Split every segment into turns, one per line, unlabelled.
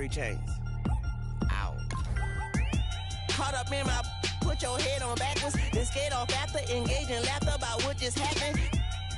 3 chains. Ow. Caught up in my, put your head on backwards, then scared off after engaging laughter about what just happened.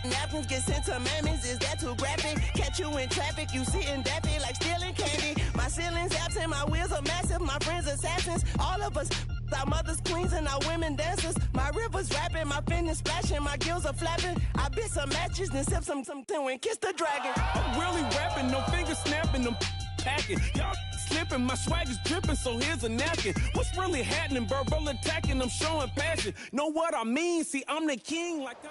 Napkins get sent to mammies, is that too graphic? Catch you in traffic, you sitting daffy like stealing candy. My ceiling's absent, my wheels are massive, my friends assassins. All of us, our mothers queens and our women dancers. My rivers rapping, my fingers splashing, my gills are flapping. I bit some matches, then sip something and kiss the dragon.
I'm really rapping, no fingers snapping, them packing. Y'all slipping, my swag is dripping, so here's a napkin. What's really happening? Verbal attacking, I'm showing passion. Know what I mean? See, I'm the king like I'm...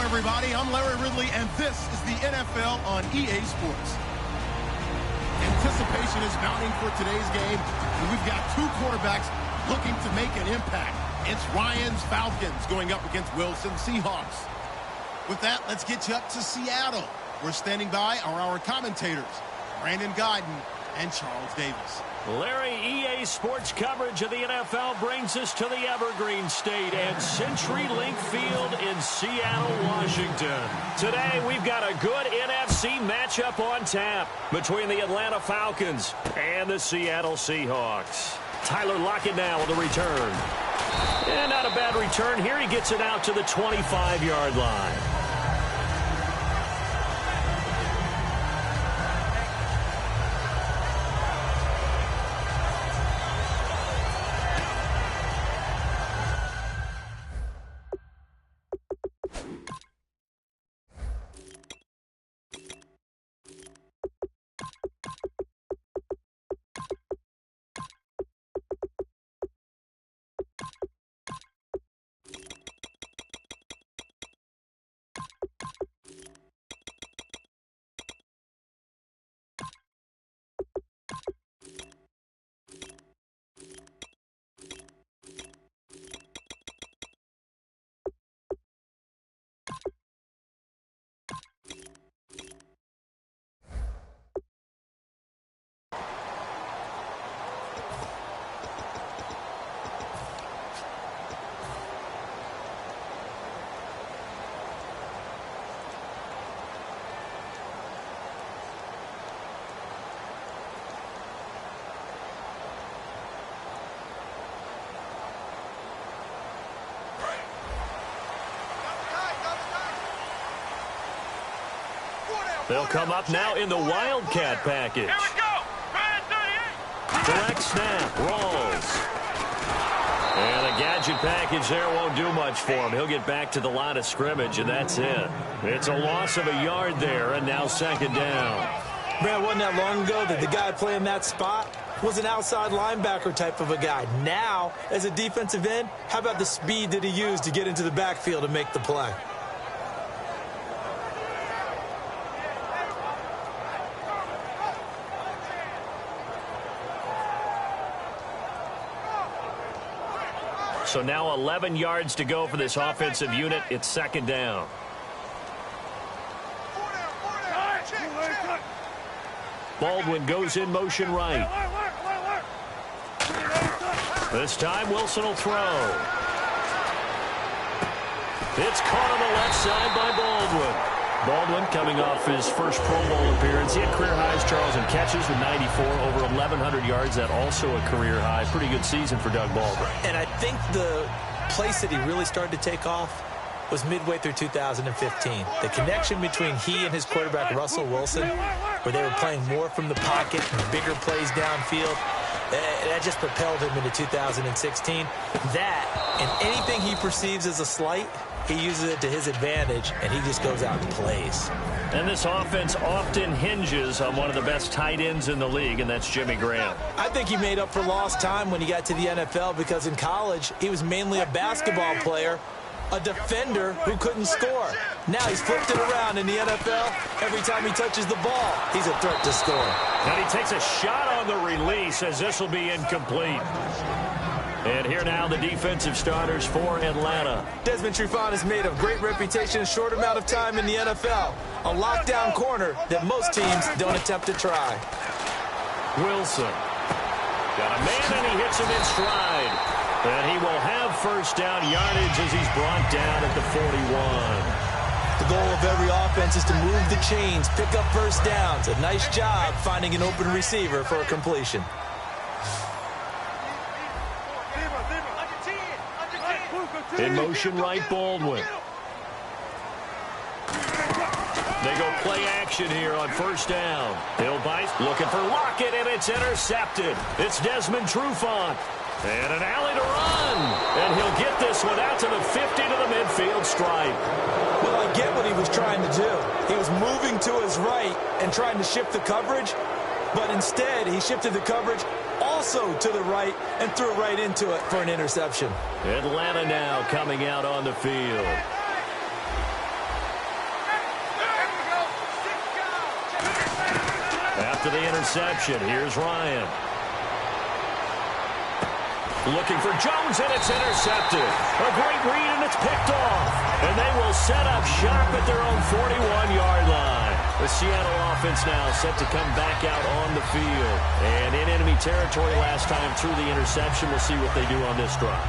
Everybody, I'm Larry Ridley, and this is the NFL on EA Sports. Anticipation is mounting for today's game, and we've got 2 quarterbacks looking to make an impact. It's Ryan's Falcons going up against Wilson's Seahawks. With that, let's get you up to Seattle. We're standing by are our commentators, Brandon Guyton and Charles Davis.
Larry, EA Sports coverage of the NFL brings us to the Evergreen State and CenturyLink Field in Seattle, Washington. Today, we've got a good NFC matchup on tap between the Atlanta Falcons and the Seattle Seahawks. Tyler Lockett now on the return. And not a bad return here. He gets it out to the 25-yard line. They'll come up now in the Wildcat package.
Here we go.
Direct snap, rolls. And a gadget package there won't do much for him. He'll get back to the line of scrimmage, and that's it. It's a loss of a yard there, and now second down.
Brad, wasn't that long ago that the guy playing that spot was an outside linebacker type of a guy. Now, as a defensive end, how about the speed that he used to get into the backfield and make the play?
So now 11 yards to go for this offensive unit. It's second down. Baldwin goes in motion right. This time Wilson will throw. It's caught on the left side by Baldwin. Baldwin coming off his first Pro Bowl appearance. He had career highs, Charles, in catches with 94, over 1,100 yards. That also a career high. Pretty good season for Doug Baldwin.
And I think the place that he really started to take off was midway through 2015. The connection between he and his quarterback, Russell Wilson, where they were playing more from the pocket and bigger plays downfield, that just propelled him into 2016. That, and anything he perceives as a slight, he uses it to his advantage, and he just goes out and plays.
And this offense often hinges on one of the best tight ends in the league, and that's Jimmy Graham.
I think he made up for lost time when he got to the NFL because in college, he was mainly a basketball player, a defender who couldn't score. Now he's flipped it around in the NFL. Every time he touches the ball, he's a threat to score.
And he takes a shot on the release as this will be incomplete. And here now the defensive starters for Atlanta.
Desmond Trufant has made a great reputation in a short amount of time in the NFL. A lockdown corner that most teams don't attempt to try.
Wilson. Got a man and he hits him in stride. And he will have first down yardage as he's brought down at the 41.
The goal of every offense is to move the chains, pick up first downs. A nice job finding an open receiver for a completion.
In motion right, Baldwin. They go play action here on first down. Hill Bice looking for Lockett, and it's intercepted. It's Desmond Trufant. And an alley to run. And he'll get this one out to the 50 to the midfield stripe.
Well, I get what he was trying to do. He was moving to his right and trying to shift the coverage. But instead, he shifted the coverage also to the right and threw it right into it for an interception.
Atlanta now coming out on the field. After the interception, here's Ryan. Looking for Jones, and it's intercepted. A great read, and it's picked off. And they will set up shop at their own 41-yard line. The Seattle offense now set to come back out on the field. And in enemy territory last time through the interception. We'll see what they do on this drive.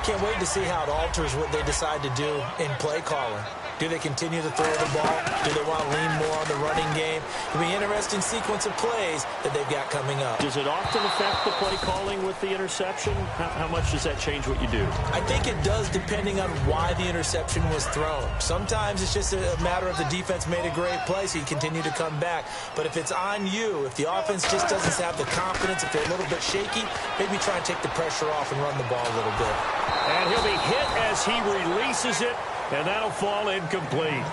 Can't wait to see how it alters what they decide to do in play calling. Do they continue to throw the ball? Do they want to lean more on the running game? It'll be an interesting sequence of plays that they've got coming up.
Does it often affect the play calling with the interception? How much does that change what you do?
I think it does, depending on why the interception was thrown. Sometimes it's just a matter of the defense made a great play, so you continue to come back. But if it's on you, if the offense just doesn't have the confidence, if they're a little bit shaky, maybe try and take the pressure off and run the ball a little bit.
And he'll be hit as he releases it. And that'll fall incomplete.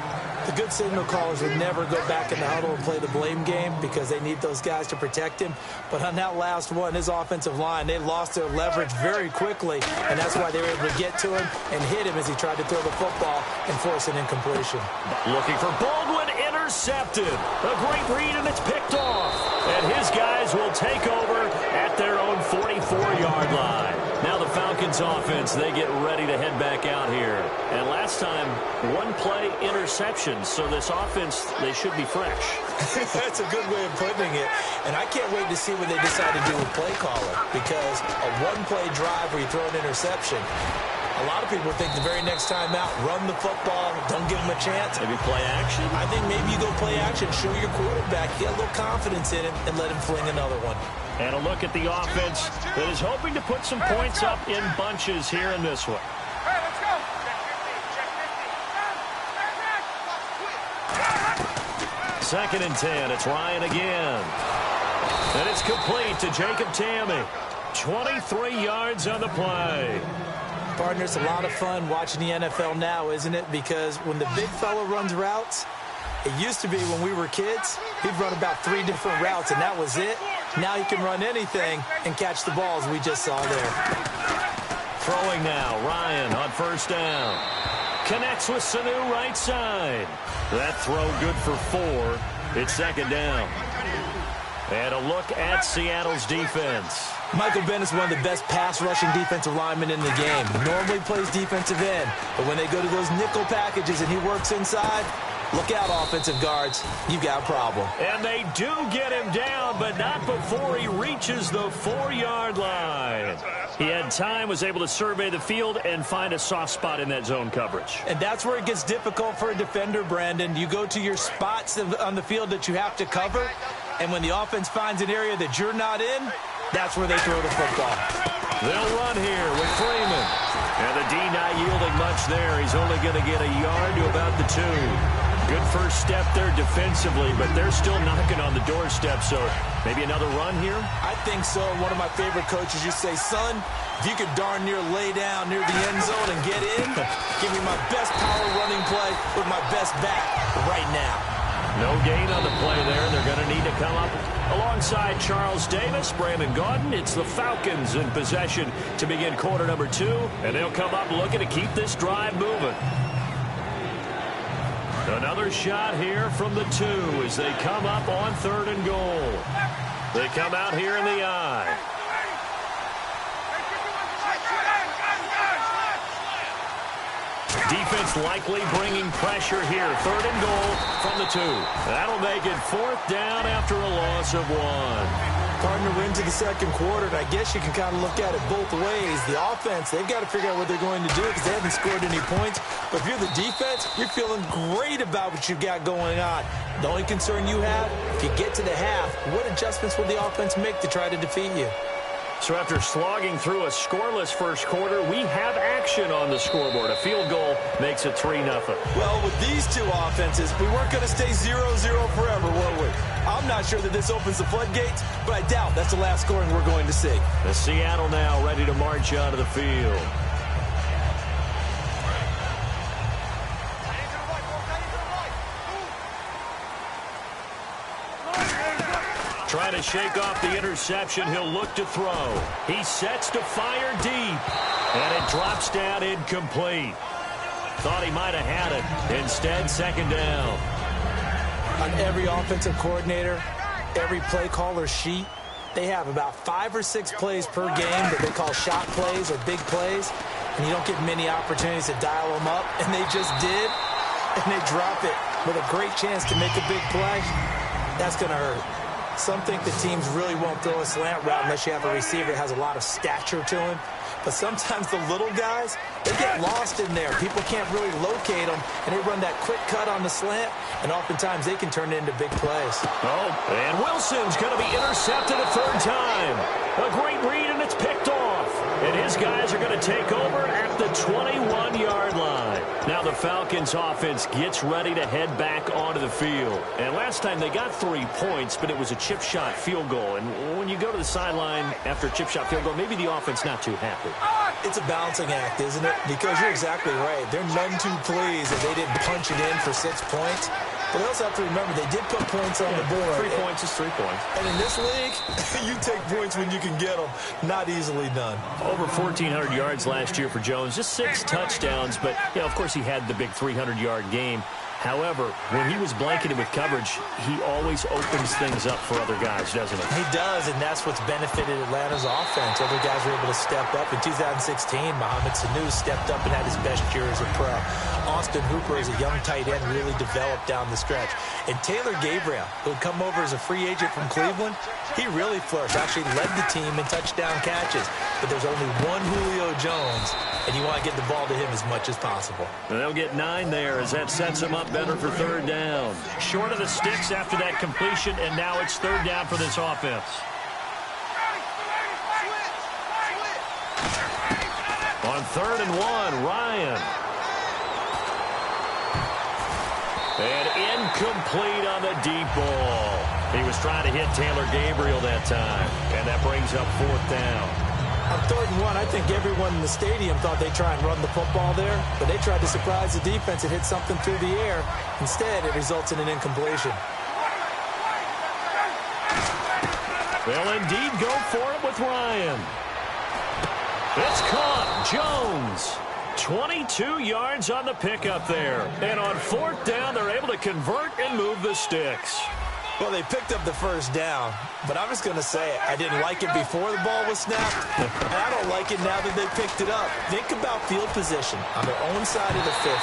The good signal callers would never go back in the huddle and play the blame game because they need those guys to protect him. But on that last one, his offensive line, they lost their leverage very quickly, and that's why they were able to get to him and hit him as he tried to throw the football and force an incompletion.
Looking for Baldwin, intercepted. A great read, and it's picked off. And his guys will take over at their own 44-yard line. Now the Falcons offense, they get ready to head back out here. And last time, one play interception. So this offense, they should be fresh.
That's a good way of putting it. And I can't wait to see what they decide to do with play calling. Because a one-play drive where you throw an interception, a lot of people think the very next time out, run the football, don't give them a chance.
Maybe play action?
I think maybe you go play action, show your quarterback, get a little confidence in him, and let him fling another one.
And a look at the offense that is hoping to put some points up in bunches here in this one. Second and 10. It's Ryan again. And it's complete to Jacob Tamme. 23 yards on the play.
Partner, it's a lot of fun watching the NFL now, isn't it? Because when the big fella runs routes, it used to be when we were kids, he'd run about 3 different routes, and that was it. Now he can run anything and catch the balls we just saw there.
Throwing now, Ryan on first down. Connects with Sanu right side. That throw good for 4. It's second down. And a look at Seattle's defense.
Michael Bennett's one of the best pass-rushing defensive linemen in the game. Normally plays defensive end, but when they go to those nickel packages and he works inside, look out, offensive guards. You've got a problem.
And they do get him down, but not before he reaches the 4-yard line. He had time, was able to survey the field and find a soft spot in that zone coverage.
And that's where it gets difficult for a defender, Brandon. You go to your spots on the field that you have to cover, and when the offense finds an area that you're not in, that's where they throw the football.
They'll run here with Freeman. And the D not yielding much there. He's only going to get a yard to about the 2. Good first step there defensively, but they're still knocking on the doorstep, so maybe another run here?
I think so. One of my favorite coaches used to say, son, if you could darn near lay down near the end zone and get in, give me my best power running play with my best back right now.
No gain on the play there. They're going to need to come up alongside Charles Davis, Brandon Gaudin. It's the Falcons in possession to begin quarter number 2, and they'll come up looking to keep this drive moving. Another shot here from the 2 as they come up on 3rd and goal. They come out here in the I. Defense likely bringing pressure here. 3rd and goal from the 2. That'll make it 4th down after a loss of 1.
Partner, we're into the second quarter, and I guess you can kind of look at it both ways. The offense, they've got to figure out what they're going to do because they haven't scored any points. But if you're the defense, you're feeling great about what you've got going on. The only concern you have, if you get to the half, what adjustments will the offense make to try to defeat you?
So after slogging through a scoreless first quarter, we have action on the scoreboard. A field goal makes it 3-0.
Well, with these two offenses, we weren't going to stay 0-0 forever, were we? I'm not sure that this opens the floodgates, but I doubt that's the last scoring we're going to see.
The Seattle now ready to march onto the field. Trying to shake off the interception. He'll look to throw. He sets to fire deep. And it drops down incomplete. Thought he might have had it. Instead, 2nd down.
On every offensive coordinator, every play caller sheet, they have about 5 or 6 plays per game that they call shot plays or big plays. And you don't get many opportunities to dial them up. And they just did. And they drop it with a great chance to make a big play. That's going to hurt. Some think the teams really won't throw a slant route unless you have a receiver that has a lot of stature to him. But sometimes the little guys, they get lost in there. People can't really locate them, and they run that quick cut on the slant, and oftentimes they can turn it into big plays.
Oh, and Wilson's going to be intercepted a 3rd time. A great read, and it's picked off. And his guys are going to take over at the 21-yard line. Now the Falcons offense gets ready to head back onto the field. And last time they got 3 points, but it was a chip shot field goal. And when you go to the sideline after a chip shot field goal, maybe the offense not too happy.
It's a balancing act, isn't it? Because you're exactly right. They're none too pleased that they didn't punch it in for 6 points. But they also have to remember they did put points on the board.
3 points is 3 points.
And in this league, you take points when you can get them. Not easily done.
Over 1,400 yards last year for Jones. Just 6 touchdowns. But, of course, he had the big 300-yard game. However, when he was blanketed with coverage, he always opens things up for other guys, doesn't he?
He does, and that's what's benefited Atlanta's offense. Other guys were able to step up. In 2016, Mohamed Sanu stepped up and had his best year as a pro. Austin Hooper, as a young tight end, really developed down the stretch. And Taylor Gabriel, who had come over as a free agent from Cleveland, he really flourished. Actually led the team in touchdown catches. But there's only one Julio Jones, and you want to get the ball to him as much as possible.
And they'll get 9 there as that sets him up better for 3rd down. Short of the sticks after that completion, and now it's 3rd down for this offense. On 3rd and 1, Ryan. And incomplete on the deep ball. He was trying to hit Taylor Gabriel that time, and that brings up 4th down.
On 3rd and 1, I think everyone in the stadium thought they'd try and run the football there, but they tried to surprise the defense and hit something through the air. Instead, it results in an incompletion.
They'll indeed go for it with Ryan. It's caught. Jones. 22 yards on the pickup there. And on 4th down, they're able to convert and move the sticks.
Well, they picked up the 1st down, but I'm just going to say I didn't like it before the ball was snapped, and I don't like it now that they picked it up. Think about field position on their own side of the 50.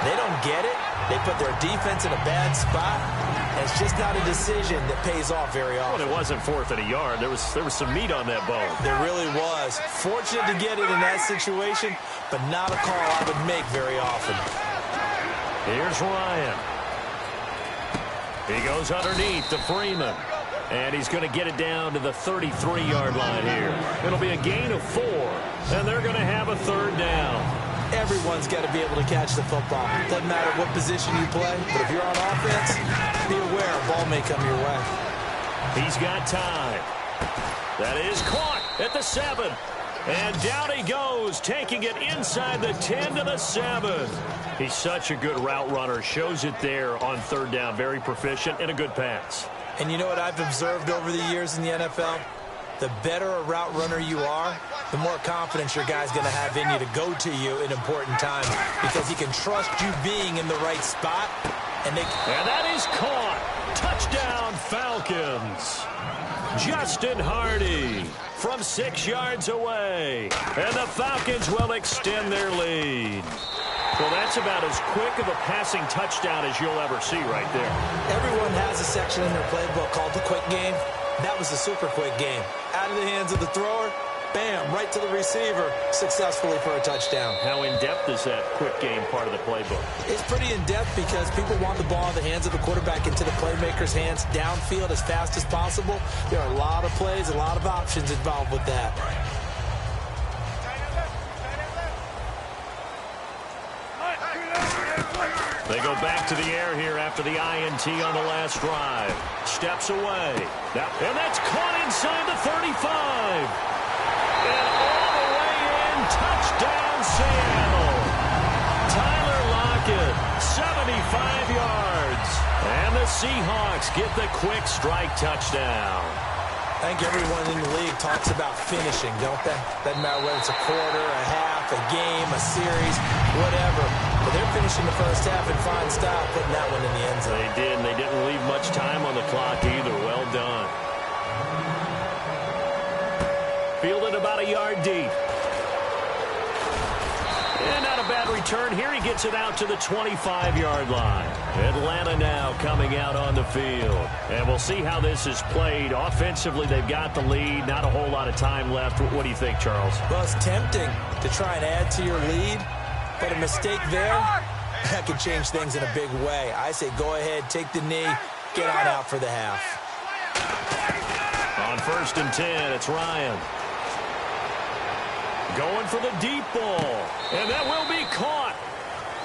They don't get it. They put their defense in a bad spot, and it's just not a decision that pays off very often.
Well, it wasn't 4th and a yard. There was some meat on that bone.
There really was. Fortunate to get it in that situation, but not a call I would make very often.
Here's Ryan. He goes underneath to Freeman. And he's going to get it down to the 33-yard line here. It'll be a gain of 4. And they're going to have a 3rd down.
Everyone's got to be able to catch the football. Doesn't matter what position you play. But if you're on offense, be aware a ball may come your way.
He's got time. That is caught at the 7. And down he goes, taking it inside the 10 to the 7. He's such a good route runner. Shows it there on third down. Very proficient and a good pass.
And you know what I've observed over the years in the NFL? The better a route runner you are, the more confidence your guy's going to have in you to go to you in important times because he can trust you being in the right spot. And
that is caught. Touchdown, Falcons. Justin Hardy from 6 yards away. And the Falcons will extend their lead. Well, that's about as quick of a passing touchdown as you'll ever see right there.
Everyone has a section in their playbook called the quick game. That was a super quick game. Out of the hands of the thrower, bam, right to the receiver, successfully for a touchdown.
How in-depth is that quick game part of the playbook?
It's pretty in-depth because people want the ball in the hands of the quarterback into the playmaker's hands downfield as fast as possible. There are a lot of plays, a lot of options involved with that.
They go back to the air here after the INT on the last drive. Steps away. And that's caught inside the 35. And all the way in, touchdown Seattle. Tyler Lockett, 75 yards. And the Seahawks get the quick strike touchdown.
I think everyone in the league talks about finishing, don't they? Doesn't matter whether it's a quarter, a half, a game, a series, whatever. But they're finishing the first half in fine style, putting that one in the end zone.
They did, and they didn't leave much time on the clock either. Well done. Fielded about a yard deep. And not a bad return. Here he gets it out to the 25-yard line. Atlanta now coming out on the field. And we'll see how this is played. Offensively, they've got the lead. Not a whole lot of time left. What do you think, Charles?
Well, it's tempting to try and add to your lead. But a mistake there, that could change things in a big way. I say go ahead, take the knee, get on out for the half.
On 1st and 10, it's Ryan. Going for the deep ball. And that will be caught.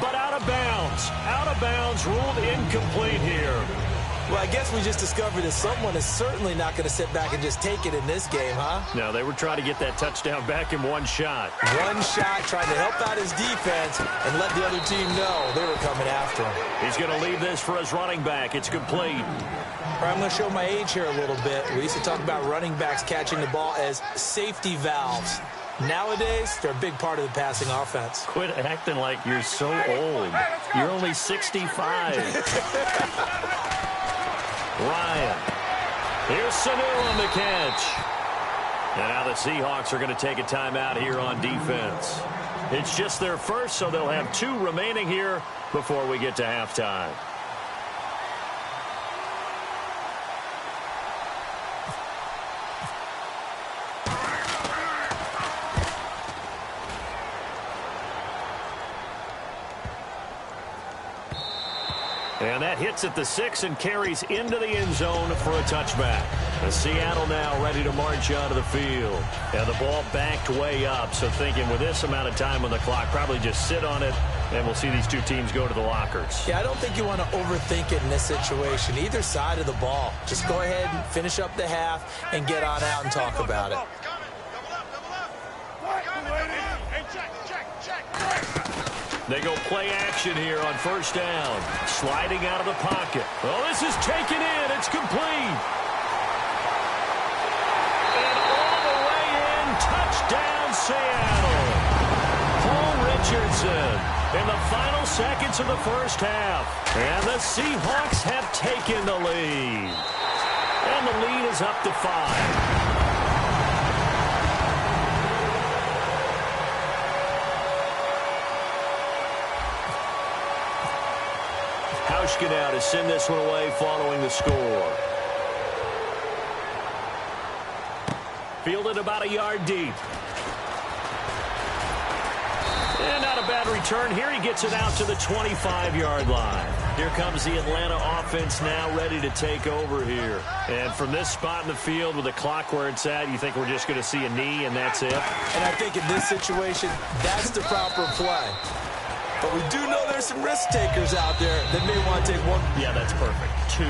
But out of bounds. Out of bounds, ruled incomplete here.
Well, I guess we just discovered that someone is certainly not going to sit back and just take it in this game, huh?
No, they were trying to get that touchdown back in one shot.
One shot, trying to help out his defense and let the other team know they were coming after him.
He's going to leave this for his running back. It's complete.
All right, I'm going to show my age here a little bit. We used to talk about running backs catching the ball as safety valves. Nowadays, they're a big part of the passing offense.
Quit acting like you're so old. You're only 65. Ryan. Here's Sanu on the catch. And now the Seahawks are going to take a timeout here on defense. It's just their first, so they'll have 2 remaining here before we get to halftime. And that hits at the 6 and carries into the end zone for a touchback. The Seattle now ready to march out of the field. And the ball backed way up, so thinking with this amount of time on the clock, probably just sit on it, and we'll see these 2 teams go to the lockers.
Yeah, I don't think you want to overthink it in this situation. Either side of the ball. Just go ahead and finish up the half and get on out and talk about it.
They go play action here on 1st down. Sliding out of the pocket. Oh, this is taken in. It's complete. And all the way in. Touchdown, Seattle. Paul Richardson in the final seconds of the first half. And the Seahawks have taken the lead. And the lead is up to 5. Hauschka now to send this one away following the score. Fielded about a yard deep. And not a bad return. Here he gets it out to the 25-yard line. Here comes the Atlanta offense now ready to take over here. And from this spot in the field with the clock where it's at, you think we're just going to see a knee and that's it?
And I think in this situation, that's the proper play. But we do know there's some risk takers out there that may want to take one.
Yeah, that's perfect. 2,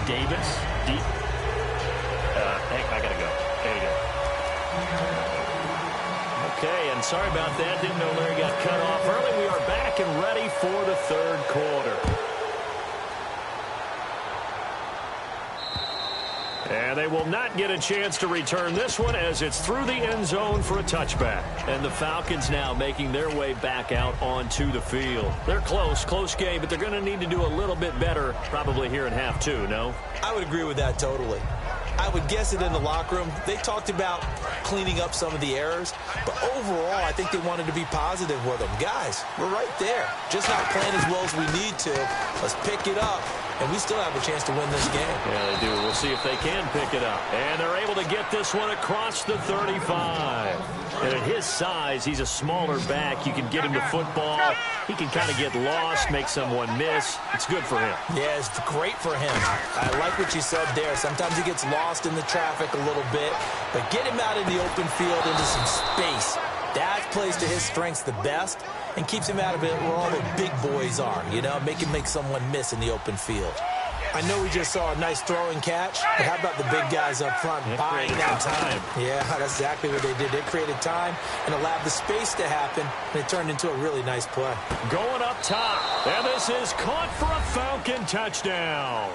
Davis, deep. Hey, I got to go. There you go. Okay, and sorry about that. Didn't know Larry got cut off early. We are back and ready for the third quarter. And they will not get a chance to return this one as it's through the end zone for a touchback. And the Falcons now making their way back out onto the field. They're close game, but they're going to need to do a little bit better probably here in half two, no?
I would agree with that totally. I would guess it in the locker room. They talked about cleaning up some of the errors, but overall, I think they wanted to be positive with them. Guys, we're right there. Just not playing as well as we need to. Let's pick it up, and we still have a chance to win this game.
Yeah, they do. We'll see if they can pick it up. And they're able to get this one across the 35. And at his size, he's a smaller back. You can get him to football. He can kind of get lost, make someone miss. It's good for him.
Yeah, it's great for him. I like what you said there. Sometimes he gets lost in the traffic a little bit, but get him out in the open field into some space. That plays to his strengths the best and keeps him out of it where all the big boys are, you know, make someone miss in the open field. I know we just saw a nice throwing catch, but how about the big guys up front buying that time? Yeah, that's exactly what they did. They created time and allowed the space to happen, and it turned into a really nice play.
Going up top, and this is caught for a Falcon touchdown.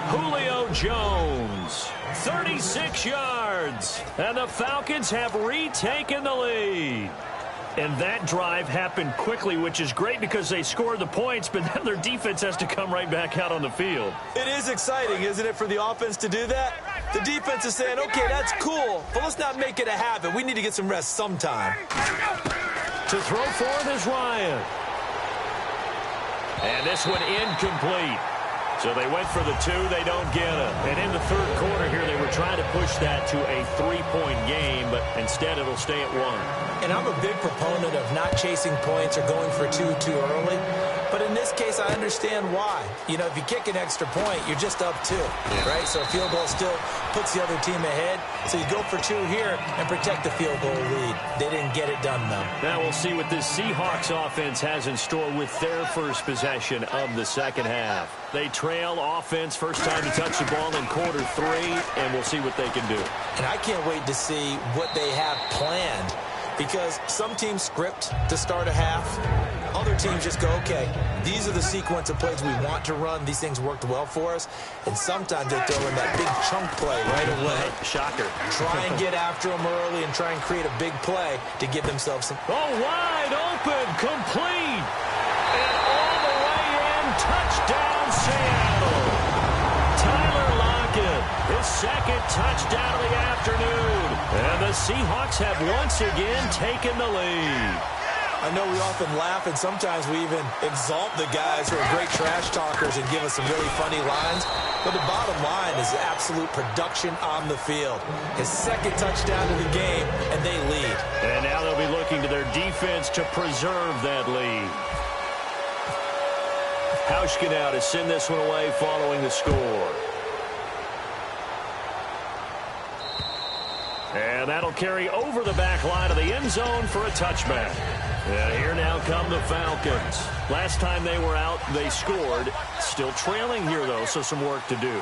Julio Jones, 36 yards, and the Falcons have retaken the lead. And that drive happened quickly, which is great because they scored the points, but then their defense has to come right back out on the field.
It is exciting, isn't it, for the offense to do that? The defense is saying, okay, that's cool, but let's not make it a habit. We need to get some rest sometime.
To throw for is Ryan. And this one incomplete. So they went for the two. They don't get it. And in the third quarter here, they were trying to push that to a 3-point game, but instead it'll stay at 1.
And I'm a big proponent of not chasing points or going for two too early. But in this case, I understand why. You know, if you kick an extra point, you're just up 2, right? So a field goal still puts the other team ahead. So you go for 2 here and protect the field goal lead. They didn't get it done, though.
Now we'll see what this Seahawks offense has in store with their first possession of the second half. They trail offense, first time to touch the ball in quarter 3, and we'll see what they can do.
And I can't wait to see what they have planned, because some teams script to start a half. Other teams just go, okay, these are the sequence of plays we want to run. These things worked well for us. And sometimes they throw in that big chunk play right away.
Shocker.
Try and get after them early and try and create a big play to give themselves some.
Oh, wide open, complete. And all the way in, touchdown Seattle. Tyler Lockett, his second touchdown of the afternoon. And the Seahawks have once again taken the lead.
I know we often laugh, and sometimes we even exalt the guys who are great trash talkers and give us some really funny lines. But the bottom line is absolute production on the field. His second touchdown of the game, and they lead.
And now they'll be looking to their defense to preserve that lead. Hauschka to send this one away following the score. And that'll carry over the back line of the end zone for a touchback. And here now come the Falcons. Last time they were out, they scored. Still trailing here, though, so some work to do.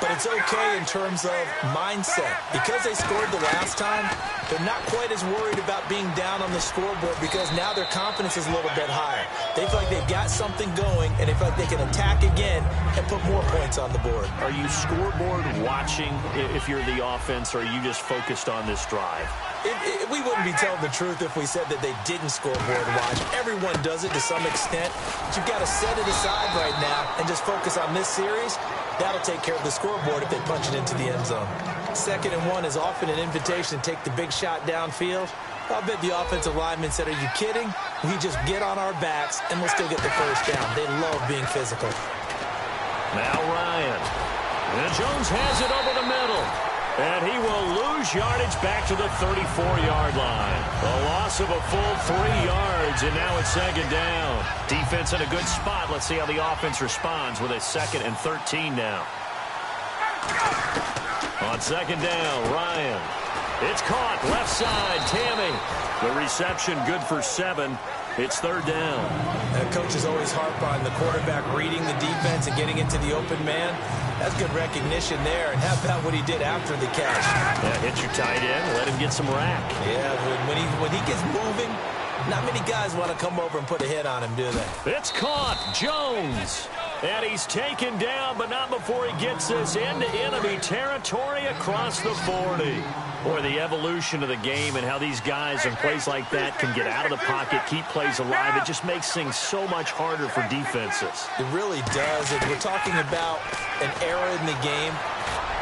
But it's okay in terms of mindset. Because they scored the last time, they're not quite as worried about being down on the scoreboard because now their confidence is a little bit higher. They feel like they've got something going, and they feel like they can attack again and put more points on the board.
Are you scoreboard watching if you're the offense, or are you just focused on this drive?
We wouldn't be telling the truth if we said that they didn't scoreboard watch. Everyone does it to some extent. But you've got to set it aside right now and just focus on this series. That'll take care of the scoreboard if they punch it into the end zone. 2nd and 1 is often an invitation to take the big shot downfield. I'll bet the offensive lineman said, are you kidding? We just get on our backs and we'll still get the first down. They love being physical.
Now Ryan. And Jones has it over the middle. And he will lose yardage back to the 34-yard line. A loss of a full 3 yards, and now it's 2nd down. Defense in a good spot. Let's see how the offense responds with a 2nd and 13 now. On 2nd down, Ryan. It's caught, left side, Tammy. The reception good for 7. It's third down.
And coaches always harp on the quarterback reading the defense and getting into the open man. That's good recognition there. And how about what he did after the catch?
Yeah, hit your tight end, let him get some rack.
Yeah, when he gets moving, not many guys want to come over and put a hit on him, do they?
It's caught. Jones. And he's taken down, but not before he gets this into enemy territory across the 40. Boy, the evolution of the game and how these guys in plays like that can get out of the pocket, keep plays alive, it just makes things so much harder for defenses.
It really does. And we're talking about an era in the game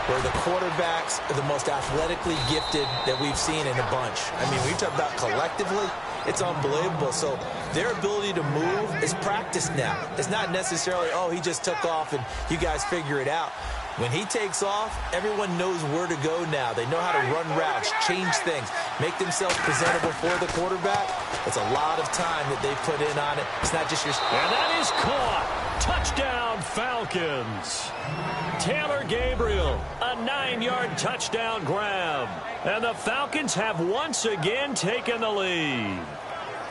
where the quarterbacks are the most athletically gifted that we've seen in a bunch. I mean, we talk about collectively, it's unbelievable. So their ability to move is practiced now. It's not necessarily, oh, he just took off and you guys figure it out. When he takes off, everyone knows where to go now. They know how to run routes, change things, make themselves presentable for the quarterback. It's a lot of time that they put in on it. It's not just your...
And that is caught. Touchdown, Falcons. Taylor Gabriel, a 9-yard touchdown grab. And the Falcons have once again taken the lead.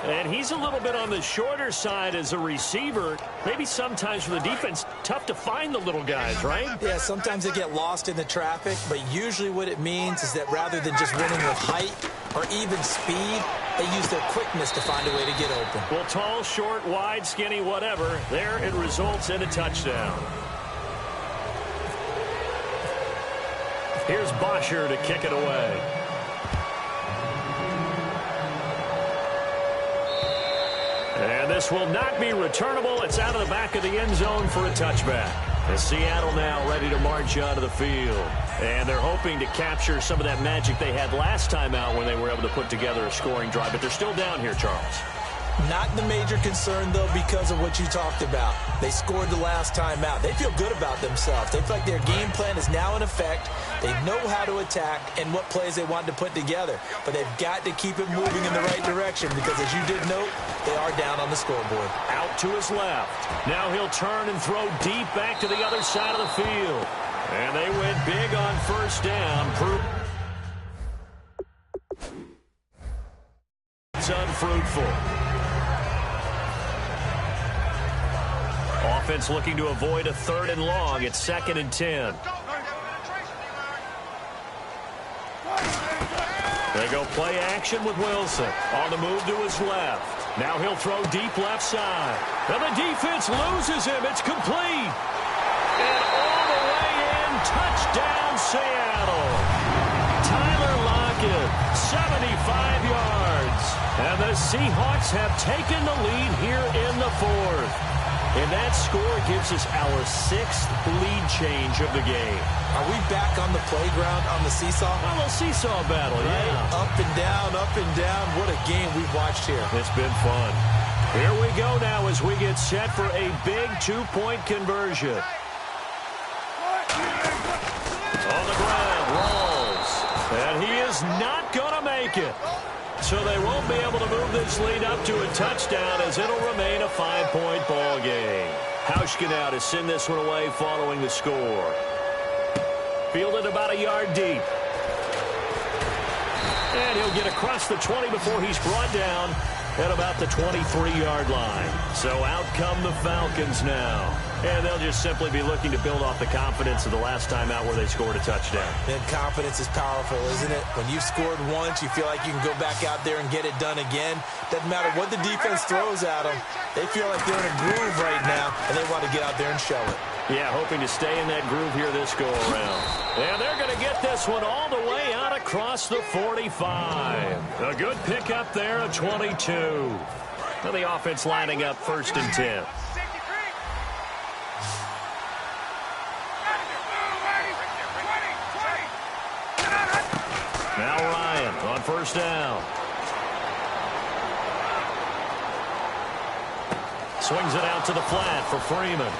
And he's a little bit on the shorter side as a receiver. Maybe sometimes for the defense, tough to find the little guys, right?
Yeah, sometimes they get lost in the traffic, but usually what it means is that rather than just winning with height or even speed, they use their quickness to find a way to get open.
Well, tall, short, wide, skinny, whatever, there it results in a touchdown. Here's Bosher to kick it away. And this will not be returnable. It's out of the back of the end zone for a touchback. And Seattle now ready to march out of the field. And they're hoping to capture some of that magic they had last time out when they were able to put together a scoring drive. But they're still down here, Charles.
Not the major concern, though, because of what you talked about. They scored the last time out. They feel good about themselves. They feel like their game plan is now in effect. They know how to attack and what plays they want to put together. But they've got to keep it moving in the right direction because, as you did note, they are down on the scoreboard.
Out to his left. Now he'll turn and throw deep back to the other side of the field. And they went big on first down. It's unfruitful. Offense looking to avoid a 3rd and long. It's 2nd and 10. They go play action with Wilson. On the move to his left. Now he'll throw deep left side. And the defense loses him. It's complete. And all the way in. Touchdown, Seattle. Tyler Lockett, 75 yards. And the Seahawks have taken the lead here in the 4th. And that score gives us our 6th lead change of the game.
Are we back on the playground on the seesaw?
A little seesaw battle,
right?
Yeah.
Up and down, up and down. What a game we've watched here.
It's been fun. Here we go now as we get set for a big 2-point conversion. On the ground, rolls. And he is not going to make it. So they won't be able to move this lead up to a touchdown as it'll remain a 5-point ball game. Hauschka now to send this one away following the score. Fielded about a yard deep. And he'll get across the 20 before he's brought down at about the 23-yard line. So out come the Falcons now. And they'll just simply be looking to build off the confidence of the last time out where they scored a touchdown.
And confidence is powerful, isn't it? When you've scored once, you feel like you can go back out there and get it done again. Doesn't matter what the defense throws at them. They feel like they're in a groove right now, and they want to get out there and show it.
Yeah, hoping to stay in that groove here this go-around. And they're going to get this one all the way out across the 45. A good pickup there, a 22. Now the offense lining up 1st and 10. Now Ryan on 1st down. Swings it out to the flat for Freeman.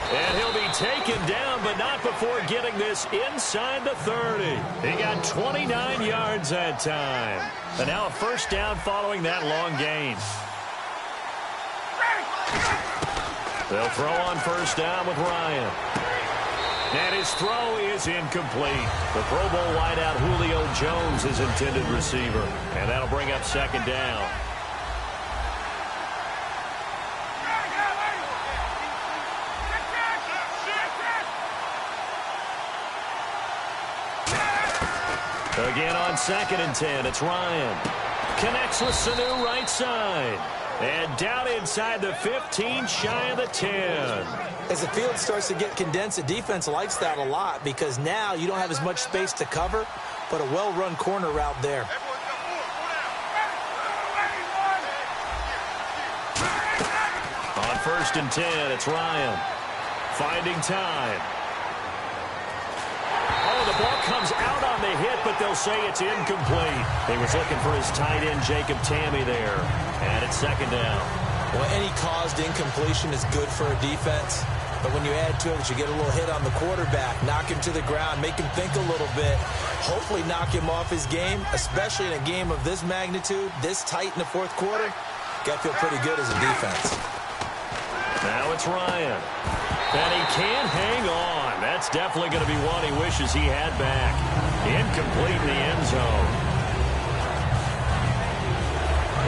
And he'll be taken down, but not before getting this inside the 30. He got 29 yards that time. And now a 1st down following that long gain. They'll throw on 1st down with Ryan. And his throw is incomplete. The Pro Bowl wideout Julio Jones is intended receiver. And that'll bring up 2nd down. Again on 2nd and 10, it's Ryan. Connects with Sanu right side. And down inside the 15, shy of the 10.
As the field starts to get condensed, the defense likes that a lot because now you don't have as much space to cover, but a well-run corner route there.
On 1st and 10, it's Ryan. Finding time. Oh, the ball comes out on the hit, but they'll say it's incomplete. He was looking for his tight end, Jacob Tamme, there. And it's 2nd down.
Well, any caused incompletion is good for a defense. But when you add to it that you get a little hit on the quarterback, knock him to the ground, make him think a little bit, hopefully knock him off his game, especially in a game of this magnitude, this tight in the 4th quarter, got to feel pretty good as a defense.
Now it's Ryan. And he can't hang on. That's definitely going to be one he wishes he had back. Incomplete in the end zone.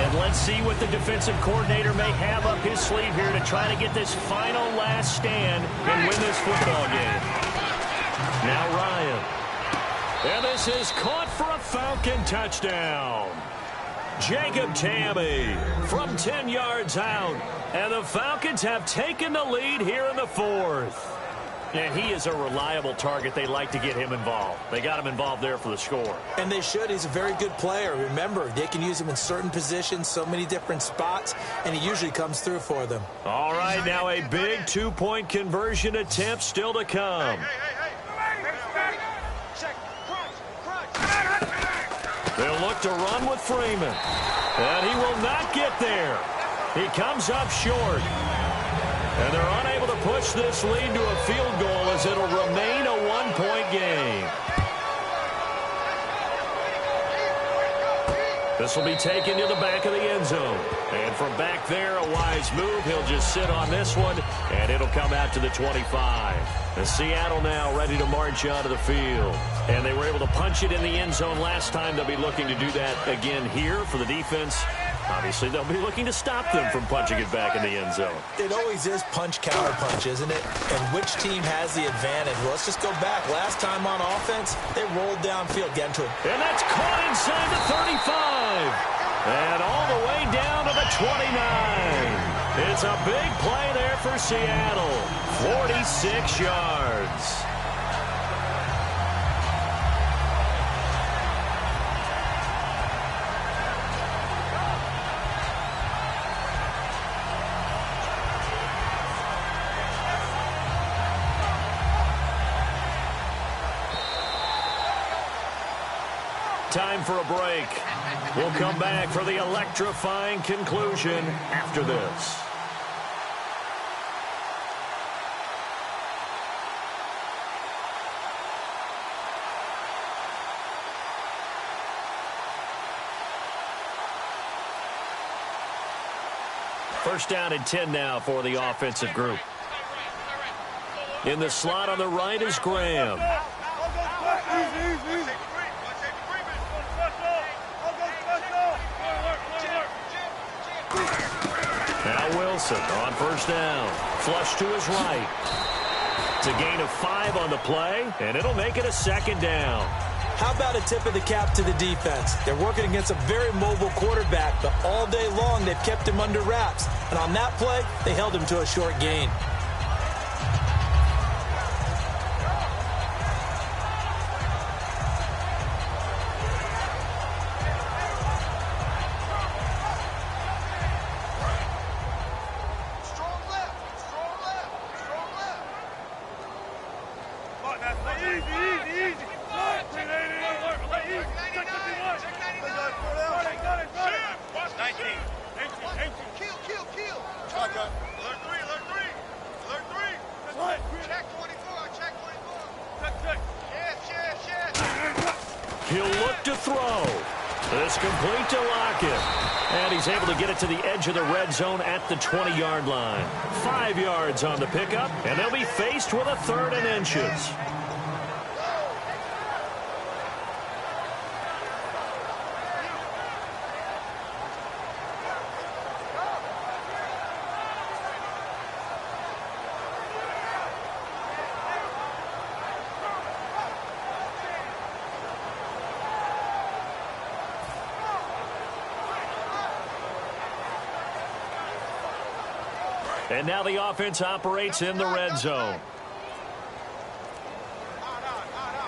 And let's see what the defensive coordinator may have up his sleeve here to try to get this final last stand and win this football game. Now Ryan. And this is caught for a Falcon touchdown. Jacob Tamme from 10 yards out. And the Falcons have taken the lead here in the 4th. And he is a reliable target. They like to get him involved. They got him involved there for the score. And they should. He's a very good player. Remember, they can use him in certain positions, so many different spots, and he usually comes through for them. All right, now a big 2-point conversion attempt still to come. They'll look to run with Freeman. And he will not get there. He comes up short. And they're unable to push this lead to a field goal as it'll remain a 1-point game. This will be taken to the back of the end zone. And from back there, a wise move. He'll just sit on this one, and it'll come out to the 25. And Seattle now ready to march onto the field. And they were able to punch it in the end zone last time. They'll be looking to do that again here for the defense. Obviously, they'll be looking to stop them from punching it back in the end zone. It always is punch-counter-punch, isn't it? And which team has the advantage? Well, let's just go back. Last time on offense, they rolled downfield, get into it. And that's caught inside the 35. And all the way down to the 29. It's a big play there for Seattle. 46 yards. Time for a break. We'll come back for the electrifying conclusion after this. First down and 10 now for the offensive group. In the slot on the right is Graham. Now Wilson on first down. Flush to his right. It's a gain of 5 on the play, and it'll make it a 2nd down. How about a tip of the cap to the defense? They're working against a very mobile quarterback, but all day long they've kept him under wraps. And on that play, they held him to a short gain. He'll look to throw. It's complete to Lockett. And he's able to get it to the edge of the red zone at the 20-yard line. 5 yards on the pickup, and they'll be faced with a 3rd and inches. And now the offense operates in the red zone.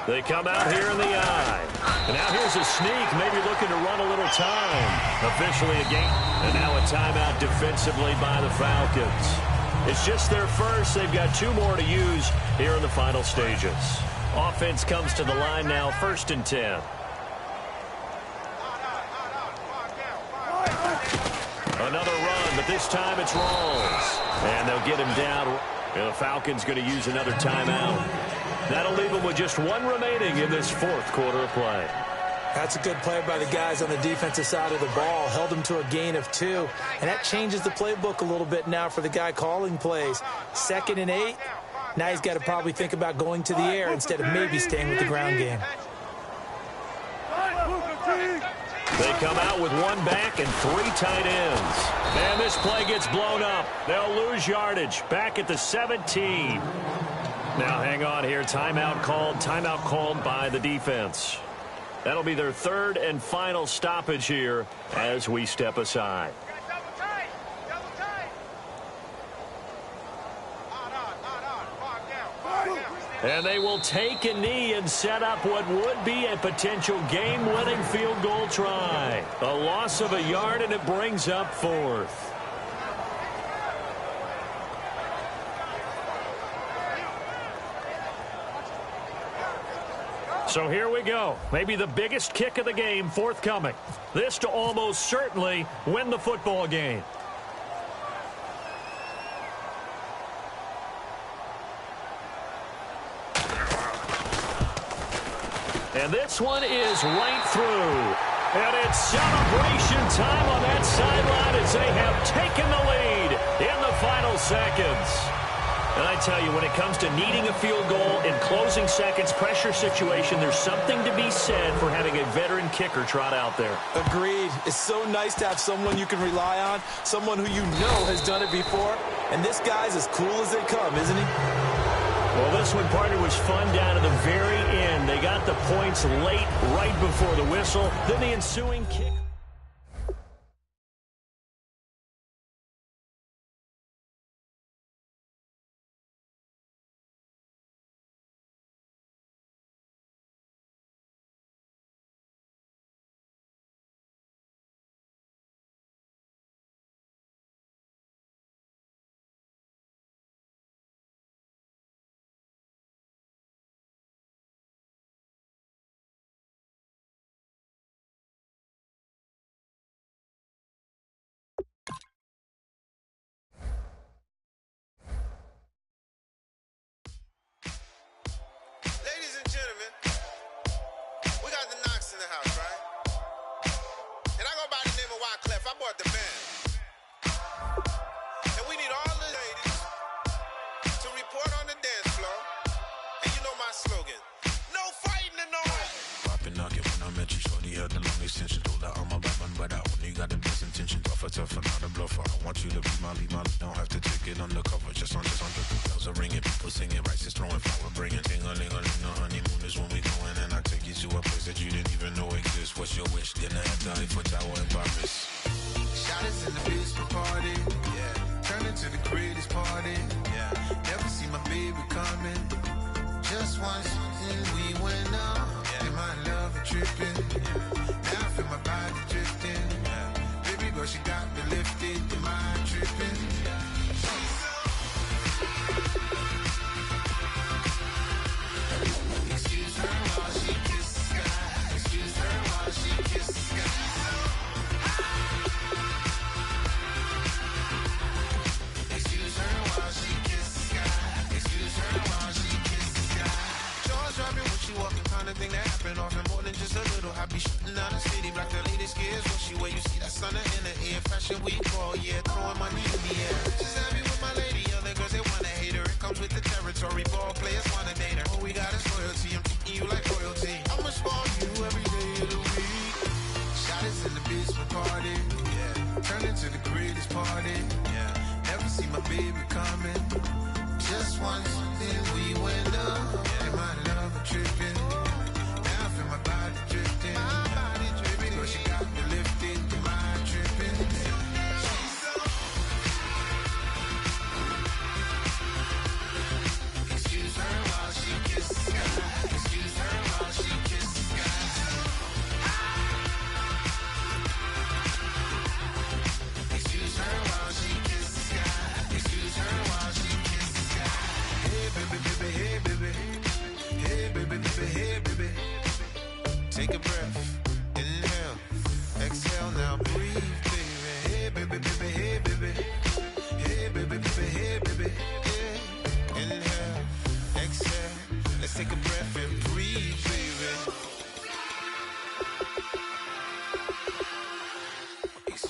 They come out here in the eye. And now here's a sneak, maybe looking to run a little time. Officially a game. And now a timeout defensively by the Falcons. It's just their first. They've got 2 more to use here in the final stages. Offense comes to the line now, 1st and 10. Another run, but this time it's Rawls. And they'll get him down. And the Falcons going to use another timeout. That'll leave them with just 1 remaining in this 4th quarter of play.
That's a good play by the guys on the defensive side of the ball. Held them to a gain of 2. And that changes the playbook a little bit now for the guy calling plays. 2nd and 8. Now he's got to probably think about going to the air instead of maybe staying with the ground game.
They come out with 1 back and 3 tight ends. And this play gets blown up. They'll lose yardage. Back at the 17. Now hang on here. Timeout called by the defense. That'll be their 3rd and final stoppage here as we step aside. And they will take a knee and set up what would be a potential game-winning field goal try. A loss of a yard, and it brings up 4th. So here we go. Maybe the biggest kick of the game forthcoming. This to almost certainly win the football game. And this one is right through. And it's celebration time on that sideline as they have taken the lead in the final seconds. And I tell you, when it comes to needing a field goal in closing seconds, pressure situation, there's something to be said for having a veteran kicker trot out there.
Agreed. It's so nice to have someone you can rely on, someone who you know has done it before. And this guy's as cool as they come, isn't he?
Well, this one, partner, was fun down to the very end. They got the points late, right before the whistle. Then the ensuing kick.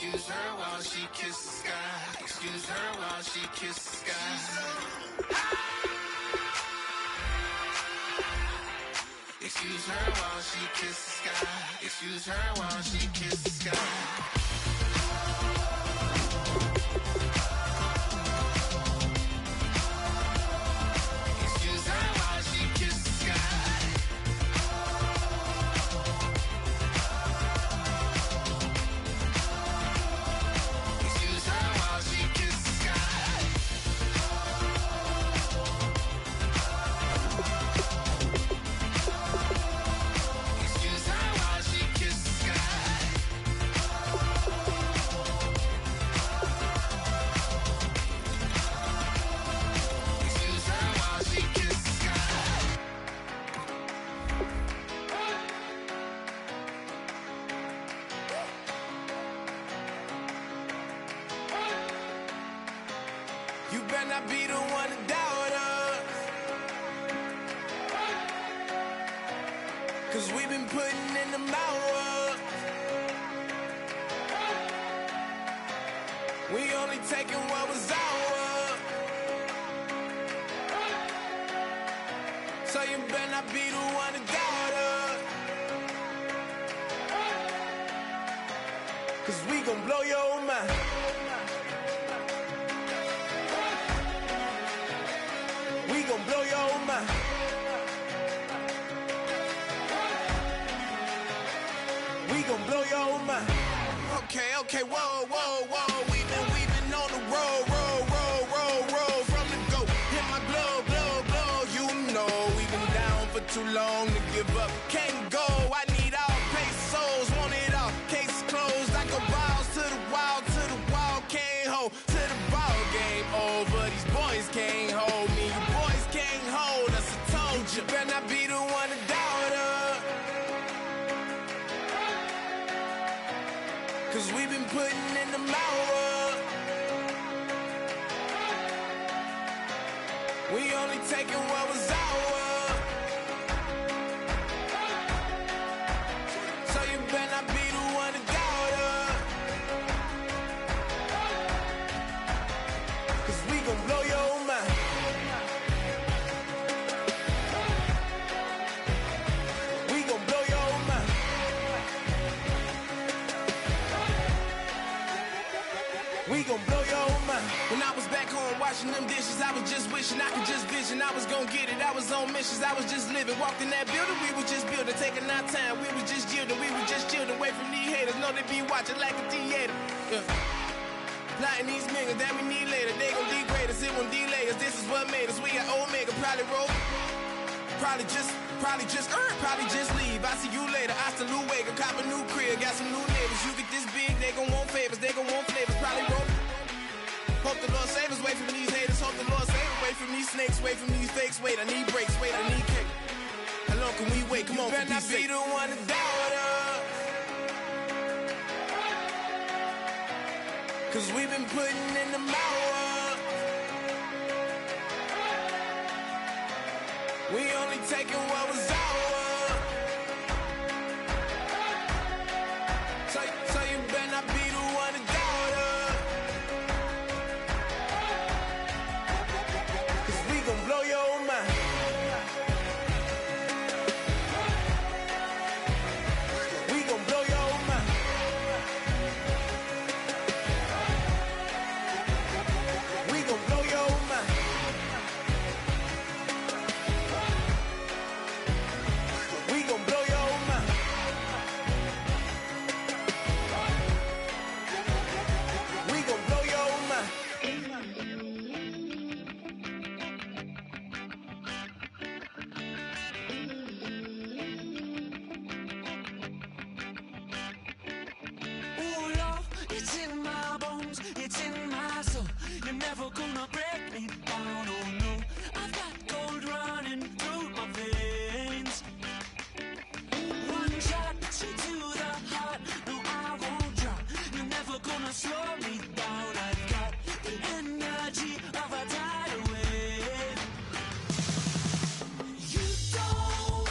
Excuse her while she kisses the sky. Excuse her while she kisses the sky. Excuse her while she kisses the sky. Excuse her while she kisses the sky.
You better not be the one to doubt us, 'cause we've been putting in the hours. We only taking what was ours. So you better not be the one to doubt us, 'cause we gon' blow your mind. We gon' blow your mind. We gon' blow your mind. Okay, whoa. We've been on the road. From the go, hit my glow. You know we've been down for too long to give up. Can't go. I need all pesos, want it all. Case closed. I go balls to the wall. Can't hold to the ball game over. These boys can't hold me. You boys can't hold us. I told you. Better not be the one to doubt us, 'cause we've been putting in the hours. We only taking what was ours. So you better not be the one to doubt us, 'cause we gon' blow your mind. We gon' blow your mind. We gon' blow your mind. When I was back home washing them dishes, I was just wishing I could just vision. I was gon' get it, I was on missions, I was just living. Walked in that building, we was just building, taking our time. We was just yielding, we was just chilled away from these haters. Know they be watching like a theater. Yeah. Plotting these niggas that we need later. They gon' degrade us, it won't delay us. This is what made us. We got Omega, probably roll. Probably just leave. I see you later. I salute Wake, cop a new crib, got some new neighbors. You get this big, they gon' want favors, they gon' want flavors. Probably roll. Hope the Lord save us, wait from these haters. Hope the Lord save us, wait from these snakes, wait from these fakes. Wait, I need breaks, wait, I need cake. How long can we wait? Come on, you better not be the one to doubt us, 'cause we've been putting in the hours. We only taking what was ours. So you better not be the one to doubt us, 'cause we gon' blow your mind. We gon' blow your mind. We gon' blow your mind. We gon' blow your mind. We gon' blow your mind.
Ooh, love, it's in my bones, it's in my soul. You're never gonna break me down, oh no. I've got gold running through my veins. One shot, straight to the heart. No, I won't drop. You're never gonna slow me down. I've got the energy of a tidal wave. You don't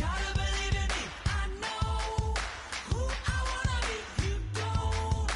gotta believe in me. I know who I wanna be. You don't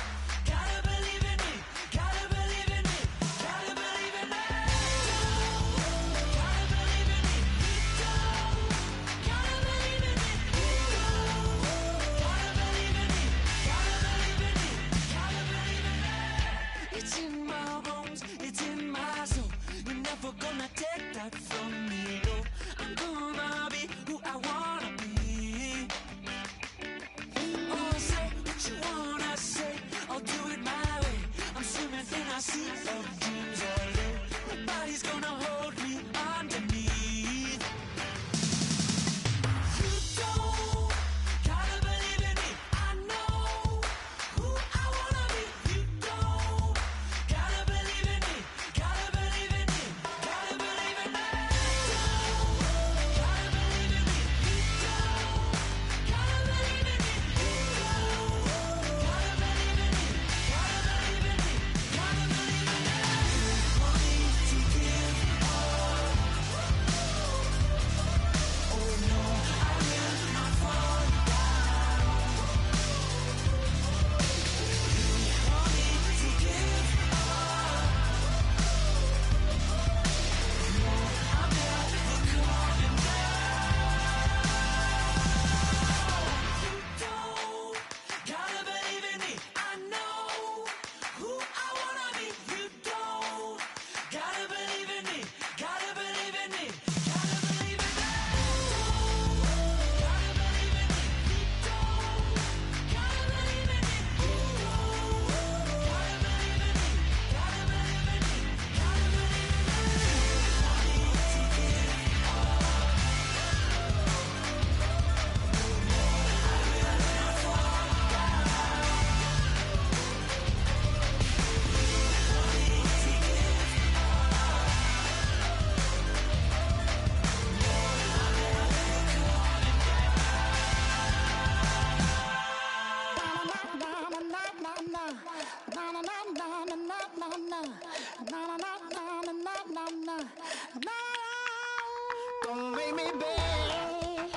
Don't make me beg,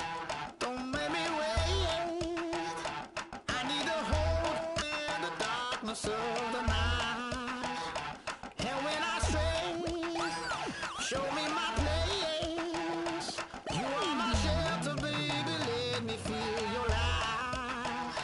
don't make me wait. I need a hold in the darkness of the night. And when I stray, show me my place. You are my shelter, baby, let me feel your light.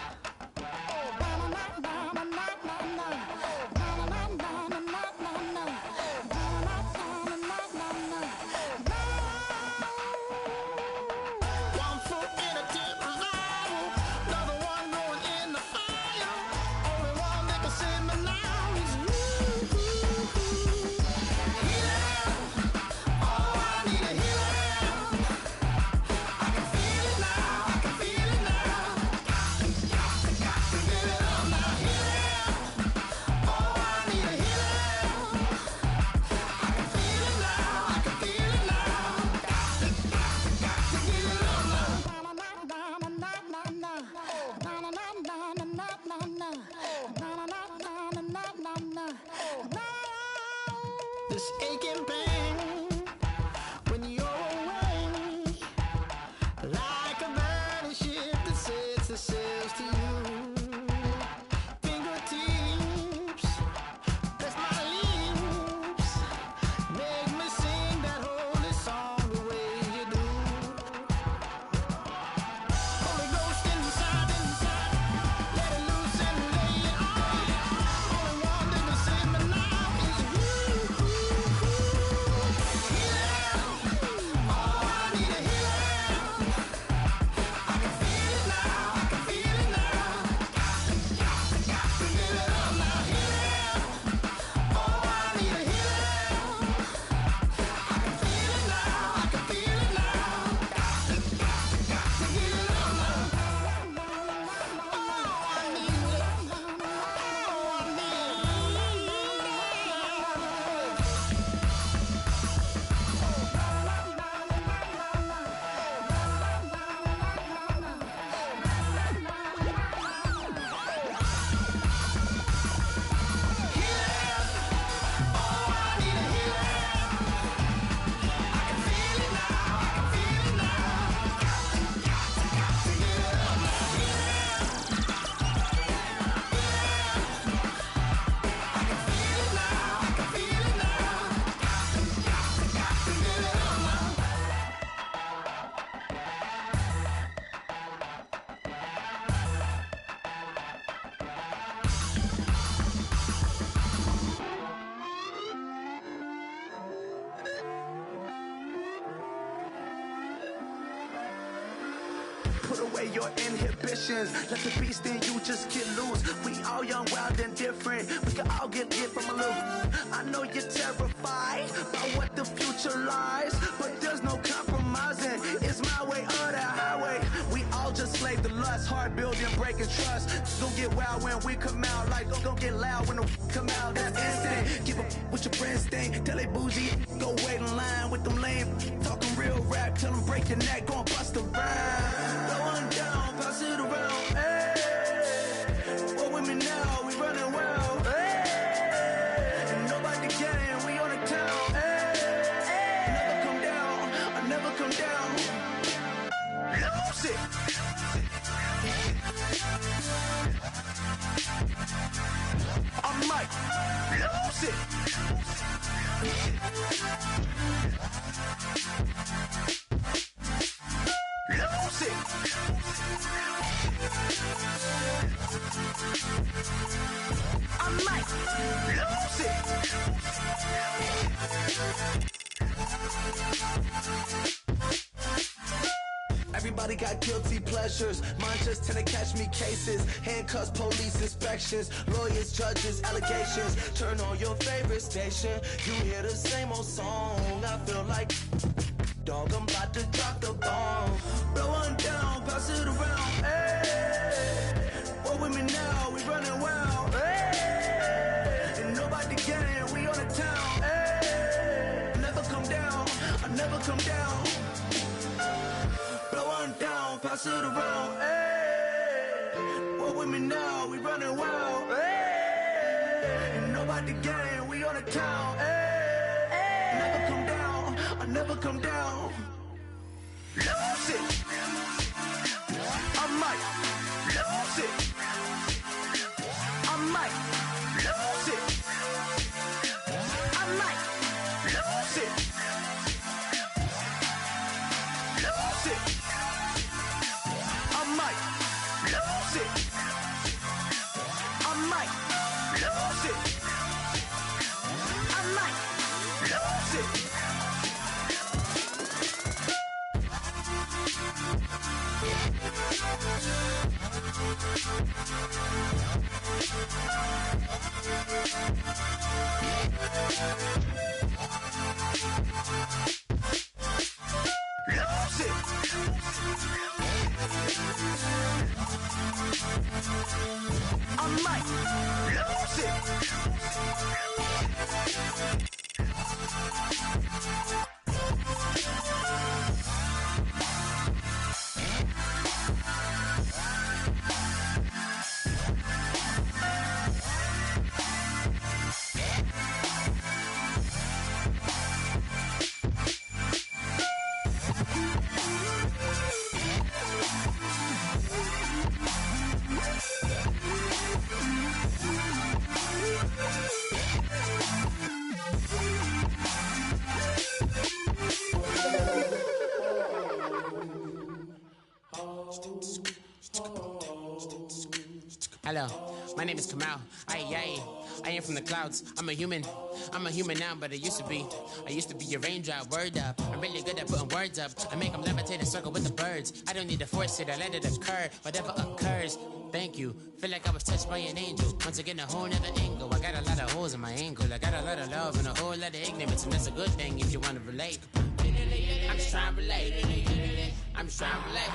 One foot in a deep revival, another one going in the fire. Only one that can save me now is you. Healing, oh, I need a healing. I can feel it now, I can feel it now. Got to get it up now. Healing, oh, I need a healing. I can feel it now, I can feel it now. Got to get it up now. This aching pain when you're away, like a burning ship that sets the sails to you. Fingertips, press my lips, make me sing that holy song the way you do. Holy Ghost inside, let it loose and lay it on. Only one that can save me now is you. Healing, oh, I need a healing. I can feel it now, I can feel it now. Got to get it up now. Healing, oh, I need a healing. I can feel it now, I can feel it now. Got to get it up now. Oh, I need it. Oh, I need
Put away your inhibitions. Let the beast in you just get loose. We all young, wild, and different. We can all get lit from a little. I know you're terrified by what the future lies, but there's no compromising. It's my way or the highway. We all just slave to lust, hard building, breaking trust. Don't get wild when we come out. Like don't get loud when the come out. That's instant. Keep up with your friends thing. Tell they bougie, go wait in line with them lame. Talking real rap, tell them break your neck, go and bust a rhyme. Going down, pass it around. Hey, what with me now? We running wild. Hey, and nobody can. We on the town. Hey, never come down. I never come down. Lose it. I might lose it. Lose it. I might lose it. Everybody got guilty pleasures. Mine just tend to catch me cases. Handcuffs, police inspections, lawyers, judges, allegations. Turn on your favorite station. You hear the same old song. I feel like, dog, I'm about to drop the bomb. Blow one down, pass it around. Hey, what with me now? We running wild. Hey, and nobody can. We on the town. Hey, I never come down. I never come down. Blow one down, pass it around. Hey, what with me now? We running wild. Hey. Ain't nobody gang, we on the town. Never come down, I never come down. Lose it. I might lose it. I might lose it. I might lose it. Lose it. I might lose it. I might lose it. I might lose it.
Hello, my name is Kamal. I am from the clouds. I'm a human now, but I used to be a raindrop. Word up, I'm really good at putting words up. I make them levitate and circle with the birds. I don't need to force it, I let it occur. Whatever occurs, thank you. Feel like I was touched by an angel. Once again, a whole nother angle. I got a lot of holes in my angle. I got a lot of love and a whole lot of ignorance, and that's a good thing if you want to relate. I'm just trying to relate. I'm just trying to relate.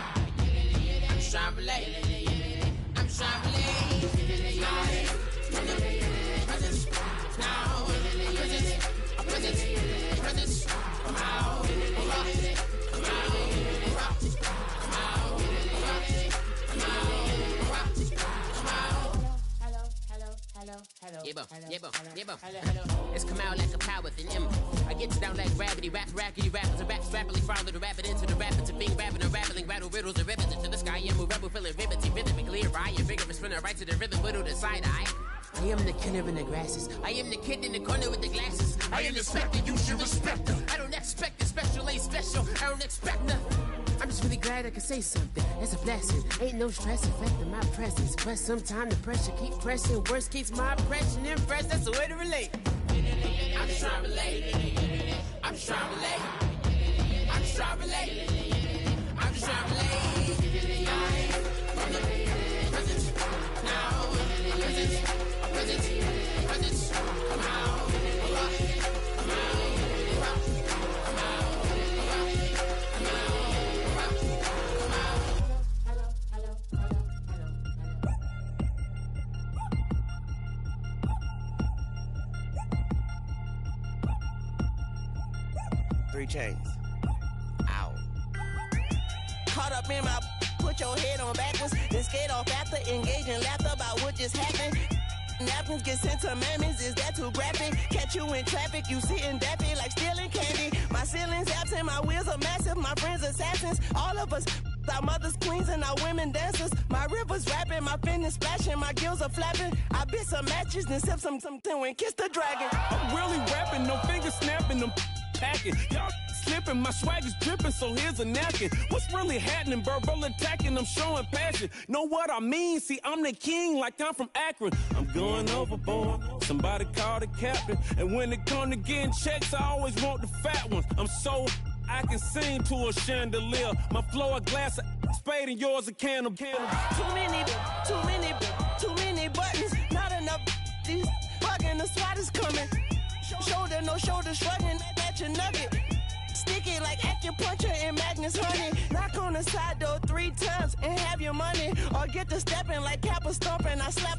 I'm just trying to relate. I'm just trying to relate. It's come out like a power with an M. I get you down like gravity, rackety rappers and raps rapidly follow the rapid into the rapid to being rapping and rattling, rattle riddles and rivets into the sky. I'm a rebel feeling riveting, rhythm and clear eye, and vigorous spinner right to the rhythm, whittle the side eye. I am the killer in the grasses. I am the kid in the corner with the glasses. I am the specter, you should respect her. I don't expect the special, ain't special. I don't expect nothing. I'm just really glad I can say something. That's a blessing. Ain't no stress affecting my presence. But sometimes the pressure keep pressing. Worst keeps my impression impressed. That's the way to relate. I'm just trying to relate. I'm just trying to relate. I'm just trying to relate. I'm just trying to relate. From the present now. Present. Come out. Come out.
Chains. Ow. Caught up in my put your head on backwards, then skate off after engaging laughter about what just happened. Napkins get sent to mammies, is that too graphic? Catch you in traffic, you sitting daffy like stealing candy. My ceiling's absent, my wheels are massive, my friends assassins. All of us, our mothers queens and our women dancers. My rivers rapping, my fingers splashing, my gills are flapping. I bit some matches, then sip something and kiss the dragon.
I'm really rapping, no fingers snapping, them packing. Y'all slipping, my swag is dripping, so here's a napkin. What's really happening? Verbal attacking, I'm showing passion. Know what I mean? See, I'm the king, like I'm from Akron. I'm going overboard. Somebody call the captain. And when it come to getting checks, I always want the fat ones. I'm so I can sing to a chandelier. My flow a glass of spade and yours a can of
Too many buttons. Not enough. These bugging, the SWAT is coming. Shoulder, no shoulder shrugging at your nugget. Sticky like acupuncture and Magnus honey. Knock on the side door 3 times and have your money. Or get to stepping like Kappa stomping. I slap.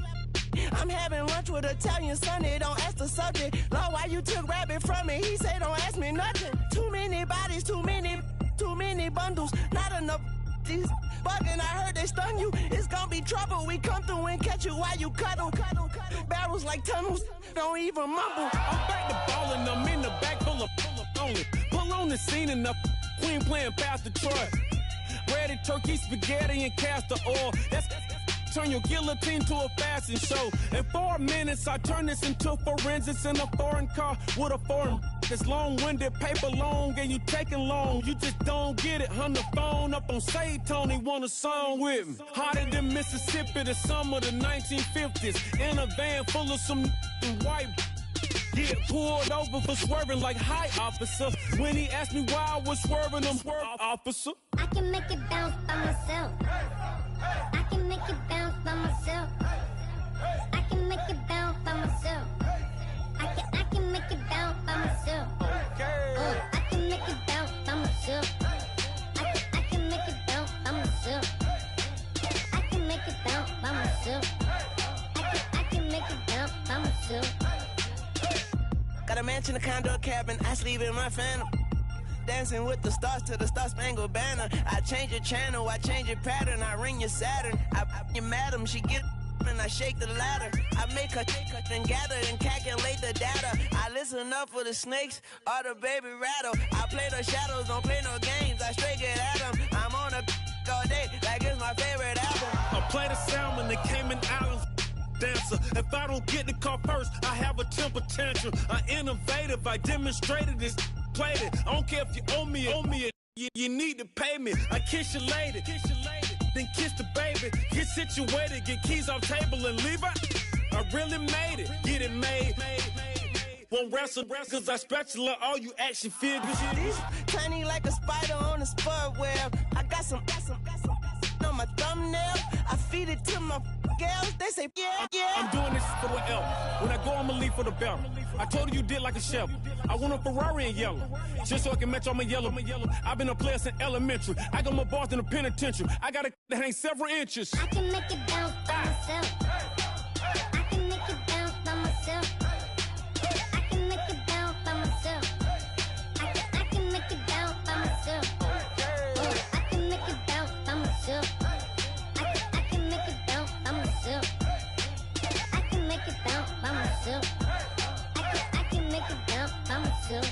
I'm having lunch with Italian Sonny. Don't ask the subject. Lord, why you took rabbit from me? He said don't ask me nothing. Too many bodies, too many bundles. Not enough These bugging, I heard they stung you. It's gonna be trouble. We come through and catch you while you cuddle. Barrels like tunnels, don't even mumble.
I'm back to ballin', I'm in the back full of only. Pull on the scene and the queen playing Pastor Troy. Ready turkey, spaghetti, and castor oil. That's turn your guillotine to a fashion show. In 4 minutes, I turn this into forensics in a foreign car with a foreign. It's long-winded, paper long, and you taking long. You just don't get it. On the phone up on Say Tony, want a song with me. Hotter than Mississippi, the summer of the 1950s. In a van full of some white. Get pulled over for swerving like hi, officer. When he asked me why I was swerving, I'm officer.
I can make it bounce by myself. I can make it bounce by myself. I can make it bounce by myself. I can make it bounce by myself. I can make it bounce by myself. I can make it bounce by myself. I can make it bounce by myself. I can make it bounce by myself.
Got a mansion, a condo, a cabin. I sleep in my phantom. Dancing with the stars to the Star-Spangled Banner. I change your channel, I change your pattern. I ring your Saturn. I your madam, she get and I shake the ladder. I make her and gather and calculate the data. I listen up for the snakes or the baby rattle. I play the shadows, don't play no games. I straight get at them. I'm on a all day like it's my favorite album.
I play the salmon, the Cayman Islands dancer. If I don't get the car first, I have a temper tantrum. I innovative, I demonstrated this, played it. I don't care if you owe me it. You need to pay me. I kiss your lady, then kiss the baby. Get situated, get keys off table and leave her. I really made it, get it made. Won't wrestle, cause I spatula all you action figures.
Tiny like a spider on a spud web. I got some on my thumbnail. I feed it to my girls. They say, yeah.
I'm doing this for the L. When I go, I'ma leave for the belt. I told you did like a chef. I want a Ferrari in yellow, just so I can match all my yellow. I've been a player since elementary. I got more bars than a penitentiary. I got a that ain't several inches.
I can make it bounce by myself. I can make it bounce by myself. I can make it bounce by myself. I can make it bounce by myself. I can make it bounce by myself. I can make it bounce by myself. I can make it bounce by myself. I can make it bounce by myself.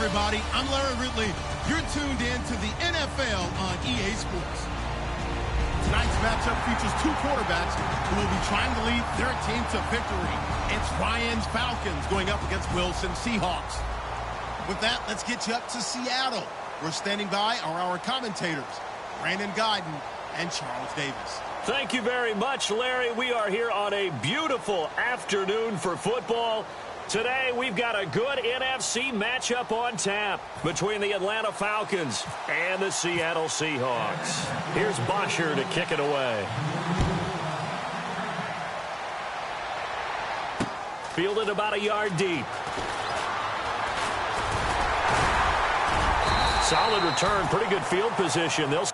everybody. I'm Larry Ridley. You're tuned in to the NFL on EA Sports. Tonight's matchup features two quarterbacks who will be trying to lead their team to victory. It's Ryan's Falcons going up against Wilson Seahawks. With that, let's get you up to Seattle. We're standing by are our commentators, Brandon Guyton and Charles Davis.
Thank you very much, Larry. We are here on a beautiful afternoon for football. Today, we've got a good NFC matchup on tap between the Atlanta Falcons and the Seattle Seahawks. Here's Bosher to kick it away. Fielded about a yard deep. Solid return, pretty good field position. They'll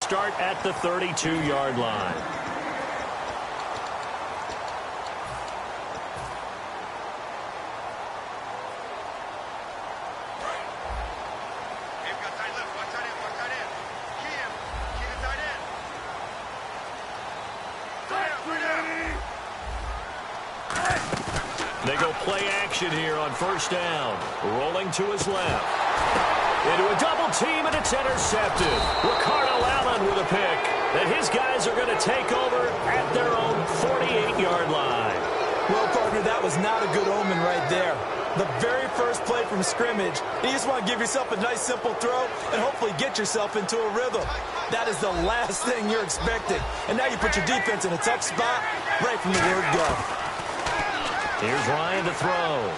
start at the 32-yard line. They go play action here on first down. Rolling to his left. Into a double team, and it's intercepted. Ricardo Allen with a pick. And his guys are going to take over at their own 48-yard line.
Well, partner, that was not a good omen right there. The very first play from scrimmage, you just want to give yourself a nice, simple throw and hopefully get yourself into a rhythm. That is the last thing you're expecting. And now you put your defense in a tough spot right from the word go.
Here's Ryan to throw.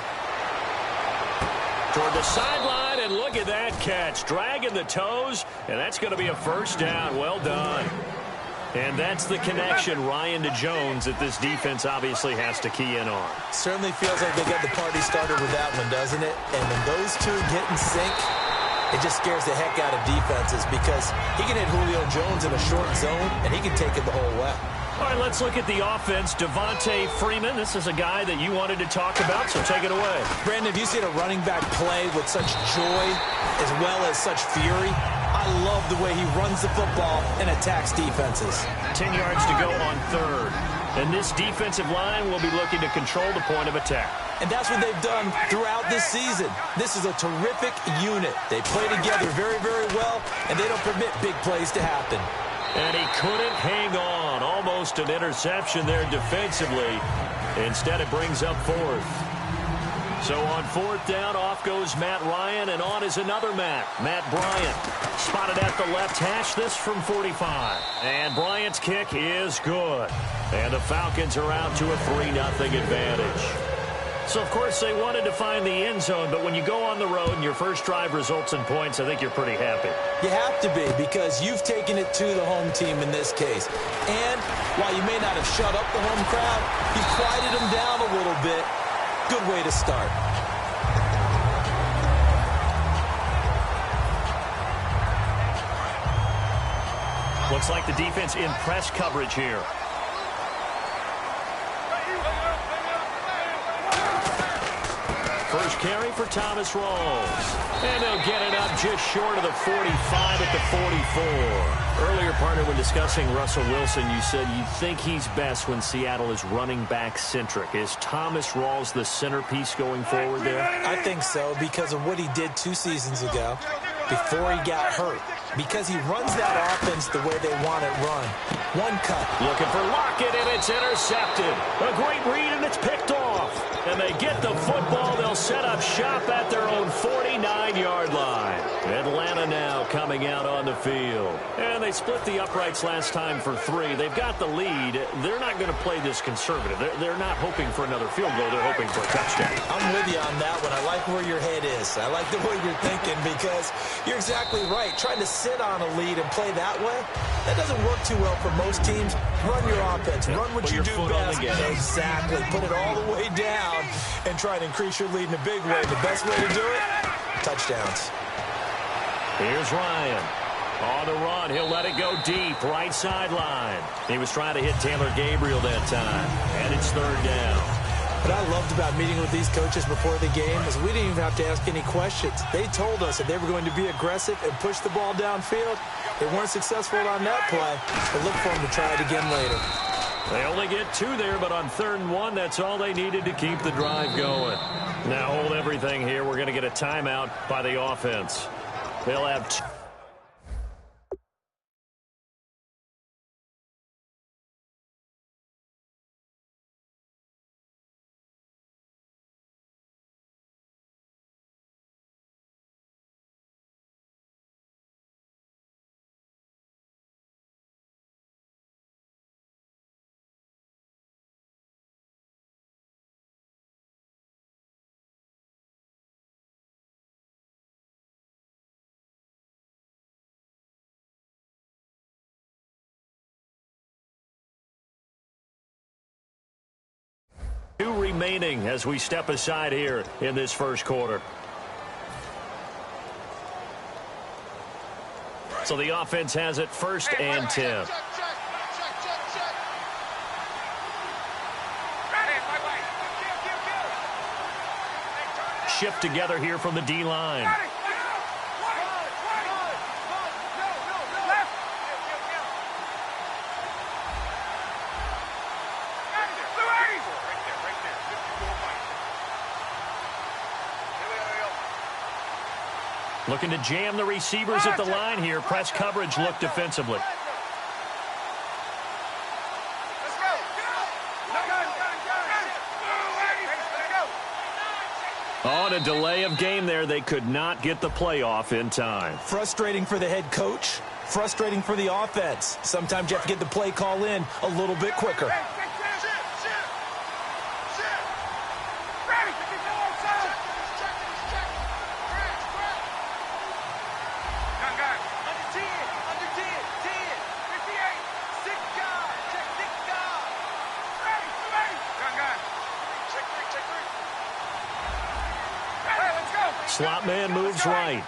Toward the sideline, and look at that catch. Dragging the toes, and that's going to be a first down. Well done. And that's the connection, Ryan to Jones, that this defense obviously has to key in on.
Certainly feels like they got the party started with that one, doesn't it? And when those two get in sync, it just scares the heck out of defenses because he can hit Julio Jones in a short zone, and he can take it the whole way.
All right, let's look at the offense. Devontae Freeman, this is a guy that you wanted to talk about, so take it away.
Brandon, have you seen a running back play with such joy as well as such fury? I love the way he runs the football and attacks defenses.
10 yards to go on third. And this defensive line will be looking to control the point of attack.
And that's what they've done throughout this season. This is a terrific unit. They play together very, very well, and they don't permit big plays to happen.
And he couldn't hang on. Almost an interception there defensively. Instead, it brings up fourth. So on fourth down, off goes Matt Ryan, and on is another Matt Bryant. Spotted at the left hash, this from 45. And Bryant's kick is good. And the Falcons are out to a 3-0 advantage. So, of course, they wanted to find the end zone, but when you go on the road and your first drive results in points, I think you're pretty happy.
You have to be, because you've taken it to the home team in this case. And while you may not have shut up the home crowd, you've quieted them down a little bit. Good way to start.
Looks like the defense in press coverage here. First carry for Thomas Rawls. And they'll get it up just short of the 45 at the 44. Earlier, partner, when discussing Russell Wilson, you said you think he's best when Seattle is running back centric. Is Thomas Rawls the centerpiece going forward there?
I think so, because of what he did 2 seasons ago. before he got hurt because he runs that offense the way they want it run. One cut.
Looking for Lockett, and it's intercepted. A great read, and it's picked off. And they get the football. They'll set up shop at their own 49-yard line. Atlanta now coming out on the field. And they split the uprights last time for 3. They've got the lead. They're not going to play this conservative. They're not hoping for another field goal. They're hoping for a touchdown.
I'm with you on that one. I like where your head is. I like the way you're thinking because you're exactly right. Trying to sit on a lead and play that way, that doesn't work too well for most teams. Run your offense. Run what you do best. Exactly. Put it all the way down and try to increase your lead in a big way. The best way to do it, touchdowns.
Here's Ryan. On the run, he'll let it go deep, right sideline. He was trying to hit Taylor Gabriel that time, and it's 3rd down.
What I loved about meeting with these coaches before the game is we didn't even have to ask any questions. They told us that they were going to be aggressive and push the ball downfield. They weren't successful on that play, but look for them to try it again later.
They only get 2 there, but on 3rd and 1, that's all they needed to keep the drive going. Now hold everything here. We're going to get a timeout by the offense. They'll have 2. Remaining as we step aside here in this first quarter. So the offense has it 1st and 10. Shift together here from the D-line. Looking to jam the receivers at the line here. Press coverage look defensively. On a delay of game there, they could not get the play off in time.
Frustrating for the head coach. Frustrating for the offense. Sometimes you have to get the play call in a little bit quicker.
Slot man moves right.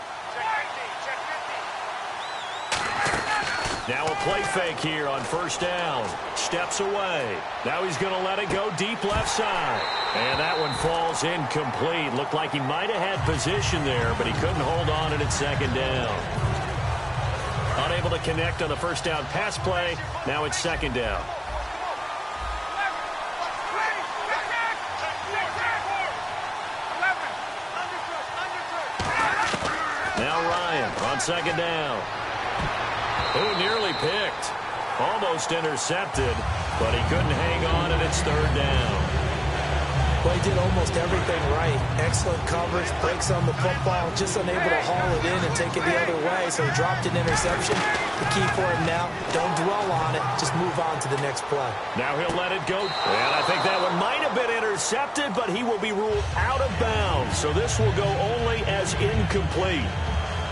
Now a play fake here on 1st down. Steps away. Now he's going to let it go deep left side. And that one falls incomplete. Looked like he might have had position there, but he couldn't hold on, and it's 2nd down. Unable to connect on the 1st down pass play. Now it's 2nd down. Now Ryan on 2nd down. Oh, nearly picked. Almost intercepted, but he couldn't hang on, and it's 3rd down.
Well, he did almost everything right. Excellent coverage, breaks on the football, just unable to haul it in and take it the other way, so he dropped an interception. The key for him now, don't dwell on it, just move on to the next play.
Now he'll let it go, and I think that one might have been intercepted, but he will be ruled out of bounds, so this will go only as incomplete.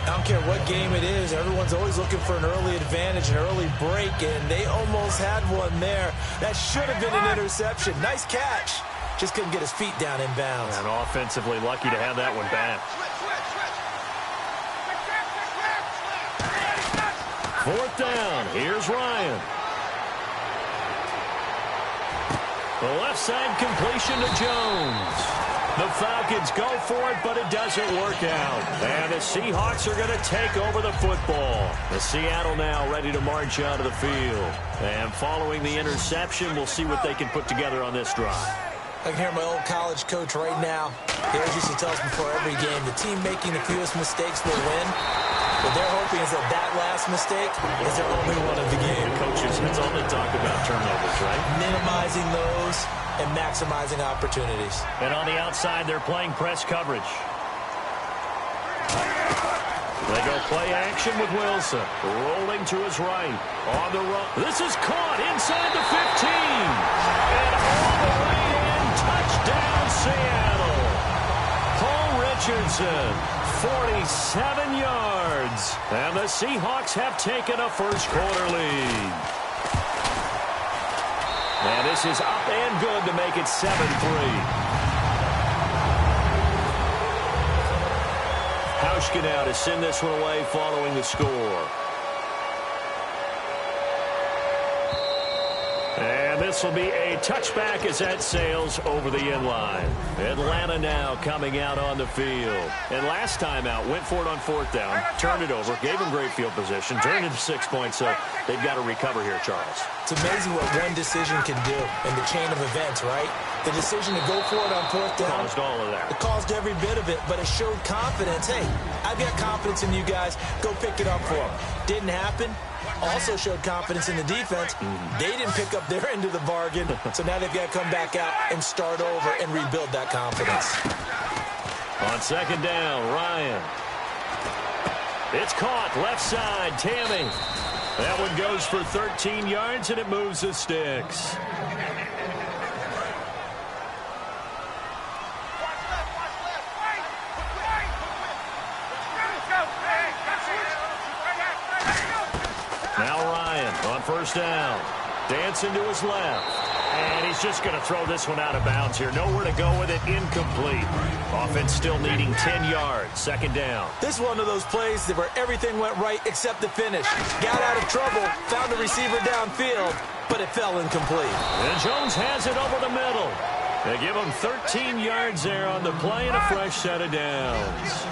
I don't care what game it is. Everyone's always looking for an early advantage, an early break, and they almost had one there. That should have been an interception. Nice catch. Just couldn't get his feet down in bounds.
And offensively lucky to have that one back. 4th down. Here's Ryan. The left side completion to Jones. The Falcons go for it, but it doesn't work out. And the Seahawks are going to take over the football. The Seattle now ready to march out of the field. And following the interception, we'll see what they can put together on this drive.
I can hear my old college coach right now. He always used to tell us before every game, the team making the fewest mistakes will win. What they're hoping is that last mistake is their only one of the game.
The coaches, that's all they talk about, turnovers, right?
Minimizing those and maximizing opportunities.
And on the outside, they're playing press coverage. They go play action with Wilson. Rolling to his right. On the run. This is caught inside the 15. And all the way in. Touchdown, Seattle. Paul Richardson, 47 yards. And the Seahawks have taken a first-quarter lead. And this is up and good to make it 7-3. Hauschka now to send this one away following the score. And this will be a touchback as that sails over the end line. Atlanta now coming out on the field. And last time out, went for it on fourth down, turned it over, gave them great field position, turned it to 6 points, so they've got to recover here, Charles.
It's amazing what one decision can do in the chain of events, right? The decision to go for it on fourth down
caused all of that.
It caused every bit of it, but it showed confidence. Hey, I've got confidence in you guys. Go pick it up for them. Didn't happen. Also showed confidence in the defense. They didn't pick up their end of the bargain, so now they've got to come back out and start over and rebuild that confidence.
On second down, Ryan. It's caught, left side, Tammy. That one goes for 13 yards, and it moves the sticks. Now Ryan on first down. Dancing to his left. And he's just going to throw this one out of bounds here. Nowhere to go with it. Incomplete. Offense still needing 10 yards. Second down.
This is one of those plays where everything went right except the finish. Got out of trouble, found a receiver downfield, but it fell incomplete.
And Jones has it over the middle. They give him 13 yards there on the play and a fresh set of downs.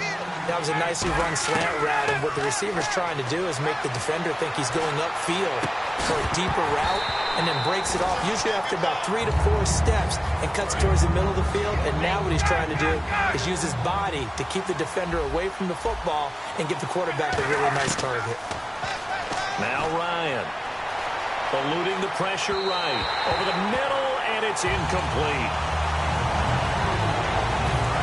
That was a nicely run slant route, and what the receiver's trying to do is make the defender think he's going upfield for a deeper route and then breaks it off, usually after about 3 to 4 steps, and cuts towards the middle of the field. And now what he's trying to do is use his body to keep the defender away from the football and give the quarterback a really nice target.
Now Ryan eluding the pressure right. Over the middle, and it's incomplete.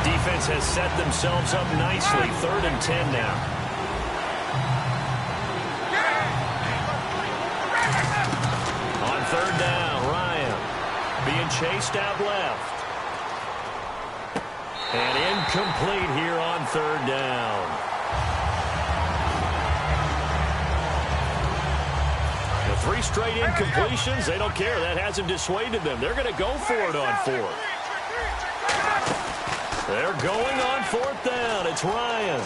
Defense has set themselves up nicely. 3rd and 10 now. On third down, Ryan being chased out left. And incomplete here on third down. The 3 straight incompletions, they don't care. That hasn't dissuaded them. They're going to go for it on fourth. They're going on fourth down. It's Ryan.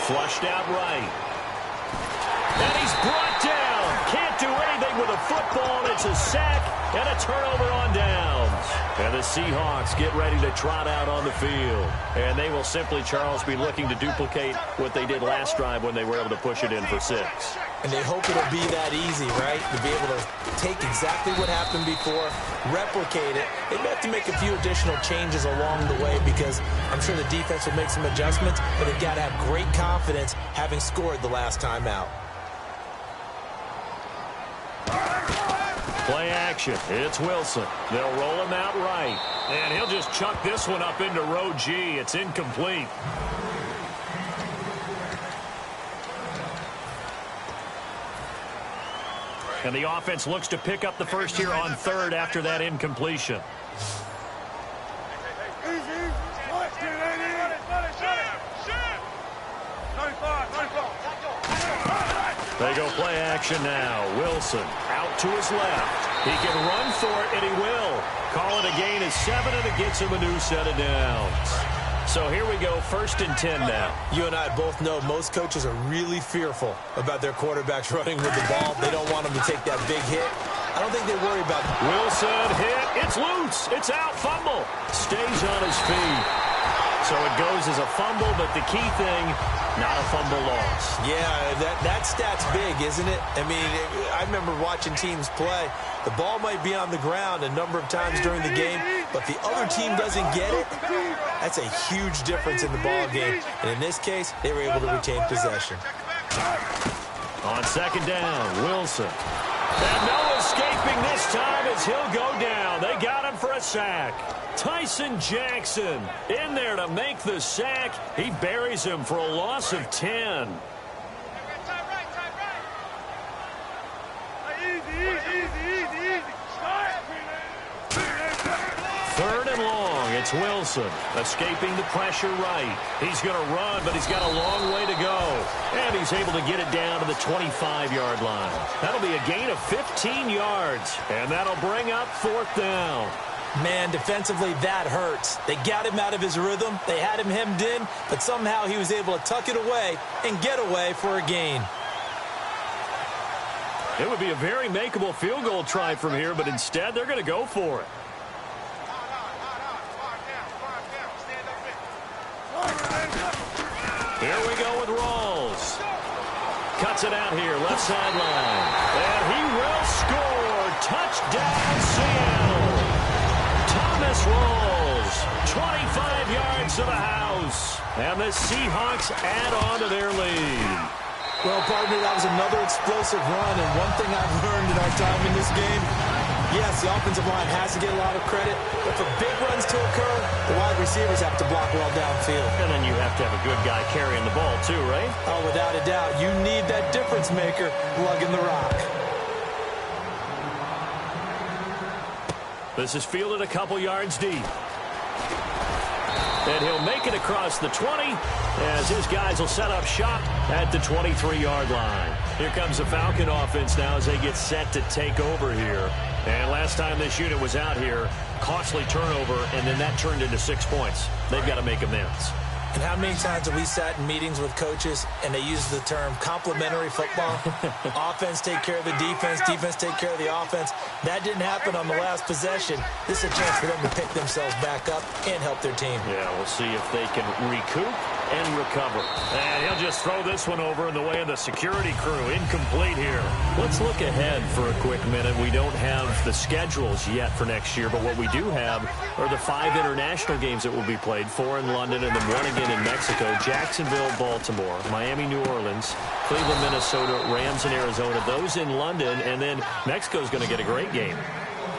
Flushed out right. And he's brought down. Can't do anything with a football. It's a sack and a turnover on downs. And the Seahawks get ready to trot out on the field. And they will simply, Charles, be looking to duplicate what they did last drive when they were able to push it in for 6.
And they hope it'll be that easy, right? To be able to take exactly what happened before, replicate it. They may have to make a few additional changes along the way because I'm sure the defense will make some adjustments, but they've got to have great confidence having scored the last time out.
Play action. It's Wilson. They'll roll him out right. And he'll just chuck this one up into row G. It's incomplete. And the offense looks to pick up the first here on third after that incompletion. They go play action now. Wilson out to his left. He can run for it, and he will. Call it a gain of 7, and it gets him a new set of downs. So here we go, 1st and 10 now.
You and I both know most coaches are really fearful about their quarterbacks running with the ball. They don't want them to take that big hit. I don't think they worry about it.
Wilson hit. It's loose. It's out. Fumble. Stays on his feet. So it goes as a fumble, but the key thing, not a fumble loss.
Yeah, that stat's big, isn't it? I mean, I remember watching teams play. The ball might be on the ground a number of times during the game, but the other team doesn't get it, that's a huge difference in the ball game. And in this case, they were able to retain possession.
On second down, Wilson. And no escaping this time as he'll go down. They got him for a sack. Tyson Jackson in there to make the sack. He buries him for a loss of 10. Third and long, it's Wilson escaping the pressure right. He's going to run, but he's got a long way to go. And he's able to get it down to the 25-yard line. That'll be a gain of 15 yards, and that'll bring up fourth down.
Man, defensively, that hurts. They got him out of his rhythm. They had him hemmed in, but somehow he was able to tuck it away and get away for a gain.
It would be a very makeable field goal try from here, but instead they're going to go for it. Here we go with Rawls. Cuts it out here, left sideline. And he will score. Touchdown, Seattle. Thomas Rawls, 25 yards to the house. And the Seahawks add on to their lead.
Well, partner, that was another explosive run. And one thing I've learned in our time in this game, yes, the offensive line has to get a lot of credit, but for big runs to occur, the wide receivers have to block well downfield.
And then you have to have a good guy carrying the ball too, right?
Oh, without a doubt. You need that difference maker lugging the rock.
This is fielded a couple yards deep. And he'll make it across the 20 as his guys will set up shop at the 23-yard line. Here comes the Falcon offense now as they get set to take over here. And last time this unit was out here, costly turnover, and then that turned into 6 points. They've got to make amends.
And how many times have we sat in meetings with coaches and they use the term complementary football? Offense take care of the defense, defense take care of the offense. That didn't happen on the last possession. This is a chance for them to pick themselves back up and help their team.
Yeah, we'll see if they can recoup and recover. And he'll just throw this one over in the way of the security crew. Incomplete here. Let's look ahead for a quick minute. We don't have the schedules yet for next year, but what we do have are the 5 international games that will be played, 4 in London and then 1 again in Mexico, Jacksonville, Baltimore, Miami, New Orleans, Cleveland, Minnesota, Rams in Arizona, those in London, and then Mexico's going to get a great game.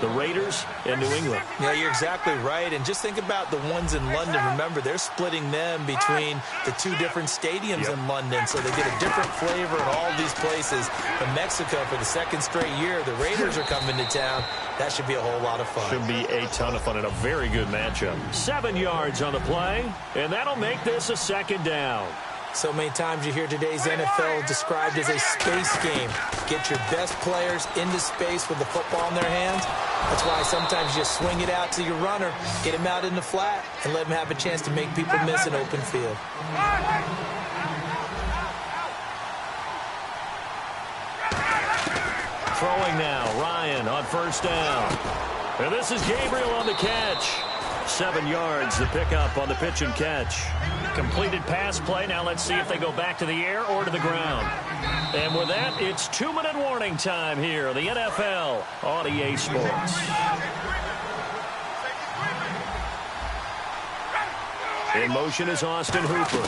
The Raiders and New England.
Yeah, you're exactly right. And just think about the ones in London. Remember, they're splitting them between the 2 different stadiums in London, so they get a different flavor in all these places. But Mexico, for the 2nd straight year, the Raiders are coming to town. That should be a whole lot of fun.
Should be a ton of fun and a very good matchup. 7 yards on the play, and that'll make this a 2nd down.
So many times you hear today's NFL described as a space game. Get your best players into space with the football in their hands. That's why sometimes you just swing it out to your runner, get him out in the flat, and let him have a chance to make people miss an open field.
Throwing now, Ryan on first down. And this is Gabriel on the catch. 7 yards, the pickup on the pitch and catch. Completed pass play. Now let's see if they go back to the air or to the ground. And with that, it's 2-minute warning time here. The NFL on EA Sports. In motion is Austin Hooper.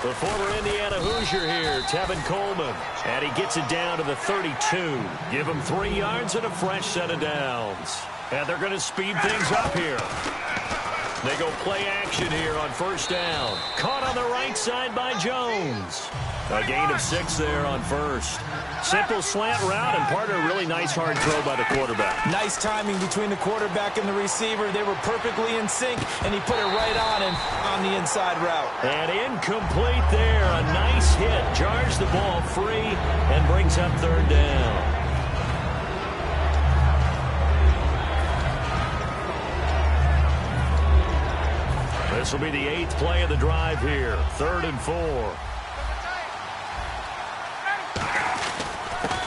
The former Indiana Hoosier here, Tevin Coleman. And he gets it down to the 32. Give him 3 yards and a fresh set of downs. And they're going to speed things up here. They go play action here on first down. Caught on the right side by Jones. A gain of 6 there on first. Simple slant route, and partner, a really nice hard throw by the quarterback.
Nice timing between the quarterback and the receiver. They were perfectly in sync, and he put it right on the inside route.
And incomplete there. A nice hit. Jars the ball free and brings up 3rd down. This will be the 8th play of the drive here. 3rd and 4.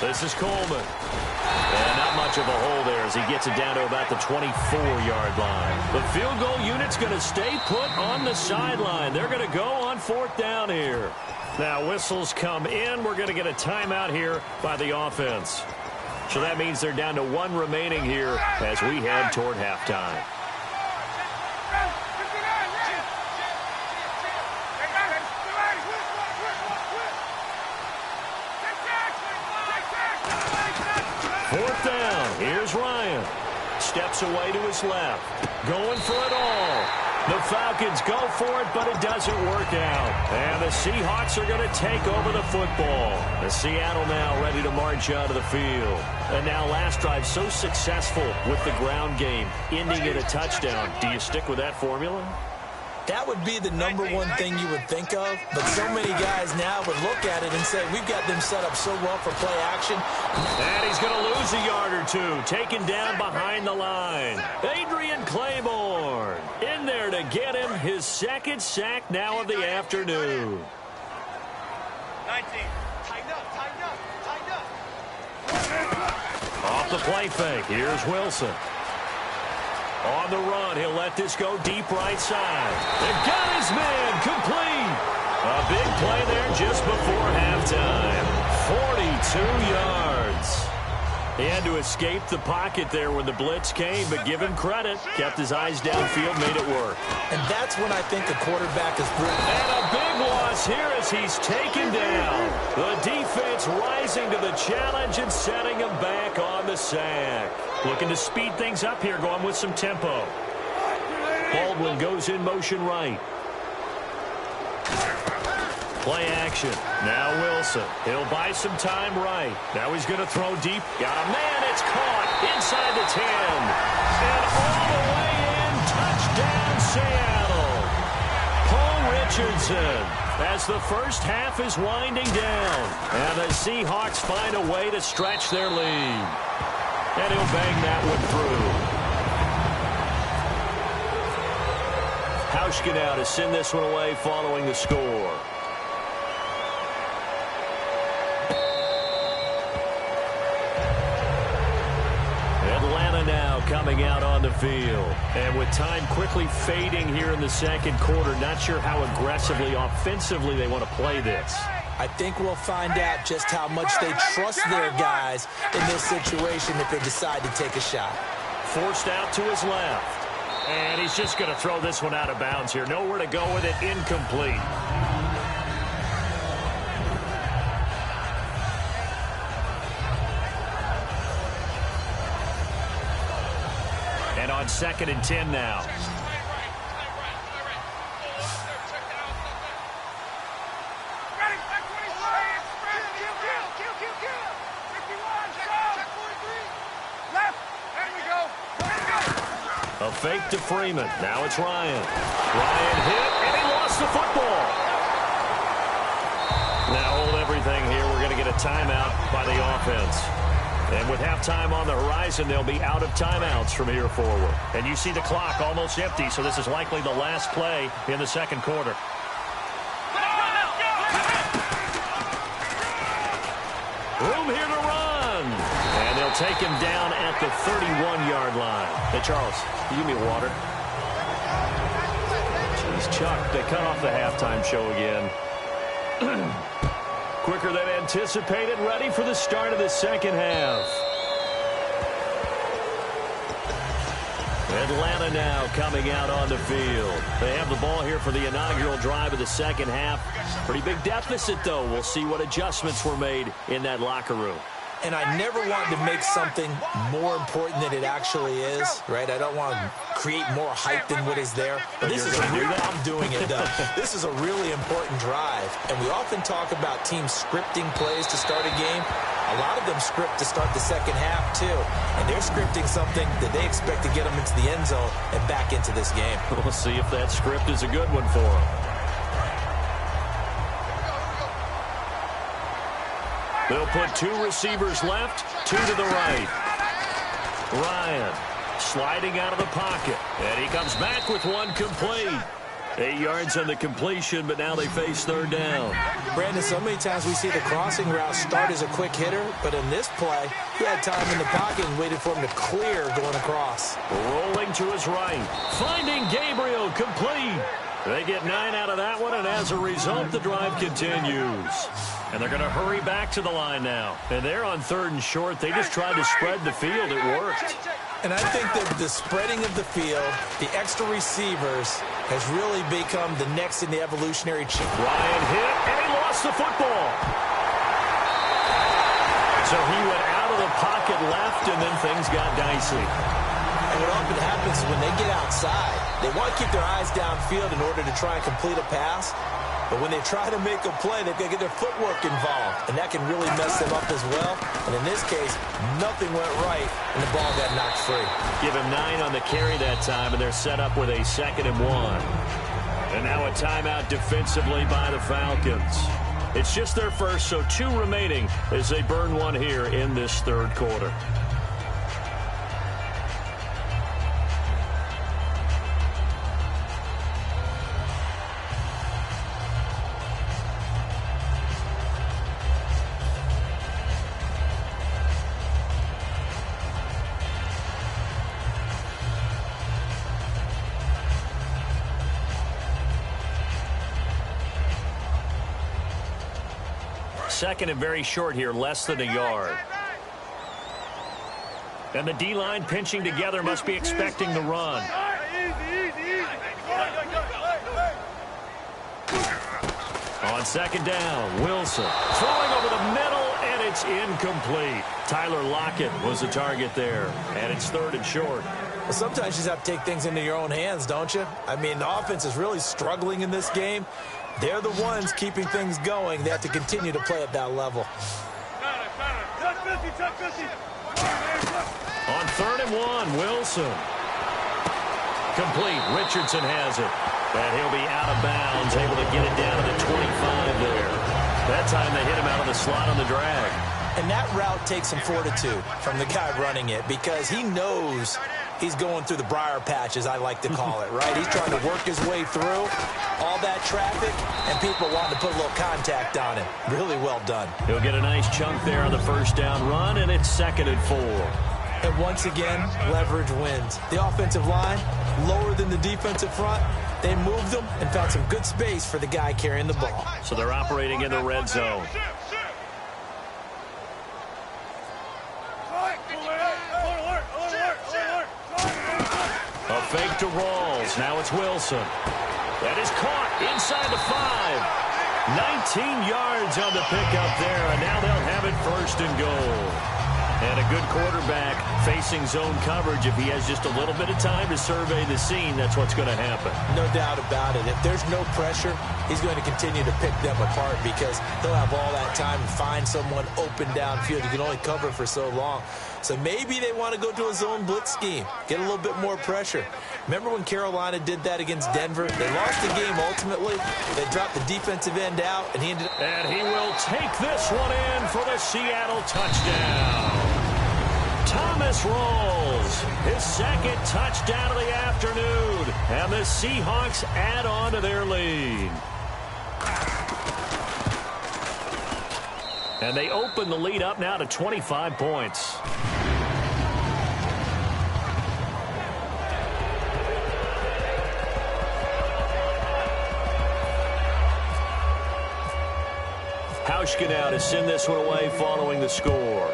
This is Coleman. And not much of a hole there as he gets it down to about the 24-yard line. The field goal unit's going to stay put on the sideline. They're going to go on 4th down here. Now whistles come in. We're going to get a timeout here by the offense. So that means they're down to 1 remaining here as we head toward halftime. 4th down. Here's Ryan. Steps away to his left. Going for it all. The Falcons go for it, but it doesn't work out. And the Seahawks are going to take over the football. The Seattle now ready to march out of the field. And now last drive so successful with the ground game, ending in a touchdown. Do you stick with that formula?
That would be the number one thing you would think of, but so many guys now would look at it and say, we've got them set up so well for play action.
And he's going to lose a yard or two, taken down behind the line. Adrian Claiborne in there to get him his 2nd sack now of the afternoon.
19. Tighten up, tighten up, tighten up.
Off the play fake, here's Wilson. On the run, he'll let this go deep right side. And got his man complete. A big play there just before halftime. 42 yards. He had to escape the pocket there when the blitz came, but give him credit. Kept his eyes downfield, made it work.
And that's when I think a quarterback is brilliant.
And a big loss here as he's taken down. The defense rising to the challenge and setting him back on the sack. Looking to speed things up here, going with some tempo. Baldwin goes in motion right. Play action. Now Wilson. He'll buy some time right. Now he's going to throw deep. Got a man. It's caught inside the 10. And all the way in. Touchdown, Seattle. Paul Richardson as the first half is winding down. And the Seahawks find a way to stretch their lead. And he'll bang that one through. Hauschka now to send this one away following the score. Atlanta now coming out on the field. And with time quickly fading here in the second quarter, not sure how aggressively, offensively they want to play this.
I think we'll find out just how much they trust their guys in this situation if they decide to take a shot.
Forced out to his left. And he's just going to throw this one out of bounds here. Nowhere to go with it. Incomplete. And on 2nd and 10 now. A fake to Freeman. Now it's Ryan. Ryan hit, and he lost the football. Now hold everything here. We're going to get a timeout by the offense. And with halftime on the horizon, they'll be out of timeouts from here forward. And you see the clock almost empty, so this is likely the last play in the second quarter. Room here to run. And they'll take him down at the 31-yard line. Hey, Charles, give me water. Jeez, Chuck, they cut off the halftime show again. Quicker than anticipated, ready for the start of the second half. Atlanta now coming out on the field. They have the ball here for the inaugural drive of the second half. Pretty big deficit, though. We'll see what adjustments were made in that locker room.
And I never want to make something more important than it actually is, right? I don't want to create more hype than what is there. But this is a real, I'm doing it, though. This is a really important drive. And we often talk about teams scripting plays to start a game. A lot of them script to start the second half, too. And they're scripting something that they expect to get them into the end zone and back into this game.
We'll see if that script is a good one for them. They'll put two receivers left, two to the right. Ryan sliding out of the pocket. And he comes back with one complete. 8 yards on the completion, but now they face third down.
Brandon, so many times we see the crossing route start as a quick hitter, but in this play, he had time in the pocket and waited for him to clear going across.
Rolling to his right. Finding Gabriel complete. They get 9 out of that one, and as a result, the drive continues. And they're going to hurry back to the line now. And they're on 3rd and short. They just tried to spread the field. It worked.
And I think that the spreading of the field, the extra receivers, has really become the next in the evolutionary chain.
Ryan hit, and he lost the football. So he went out of the pocket left, and then things got dicey.
And what often happens is when they get outside, they want to keep their eyes downfield in order to try and complete a pass. But when they try to make a play, they've got to get their footwork involved, and that can really mess them up as well. And in this case, nothing went right, and the ball got knocked free.
Give him 9 on the carry that time, and they're set up with a 2nd and 1. And now a timeout defensively by the Falcons. It's just their first, so 2 remaining as they burn one here in this third quarter. Second and very short here, less than a yard. And the D-line pinching together, must be expecting the run. On 2nd down, Wilson throwing over the middle, and it's incomplete. Tyler Lockett was the target there, and it's 3rd and short.
Well, sometimes you just have to take things into your own hands, don't you? I mean, the offense is really struggling in this game. They're the ones keeping things going. They have to continue to play at that level.
On 3rd and 1, Wilson. Complete. Richardson has it. And he'll be out of bounds, able to get it down to the 25 there. That time they hit him out of the slot on the drag.
And that route takes some fortitude from the guy running it because he knows he's going through the briar patch, as I like to call it, right? He's trying to work his way through all that traffic, and people wanting to put a little contact on him. Really well done.
He'll get a nice chunk there on the 1st down run, and it's 2nd and 4.
And once again, leverage wins. The offensive line, lower than the defensive front. They moved them and found some good space for the guy carrying the ball.
So they're operating in the red zone. A fake to Rawls. Now it's Wilson. That is caught inside the 5. 19 yards on the pickup there, and now they'll have it 1st and goal. And a good quarterback facing zone coverage. If he has just a little bit of time to survey the scene, that's what's going to happen.
No doubt about it. If there's no pressure, he's going to continue to pick them apart because he'll have all that time to find someone open downfield. You can only cover for so long. So maybe they want to go to a zone blitz scheme, get a little bit more pressure. Remember when Carolina did that against Denver? They lost the game ultimately. They dropped the defensive end out, and he ended up...
And he will take this one in for the Seattle touchdown. Thomas Rawls, his 2nd touchdown of the afternoon, and the Seahawks add on to their lead. And they open the lead up now to 25 points. Hauschka now to send this one away following the score.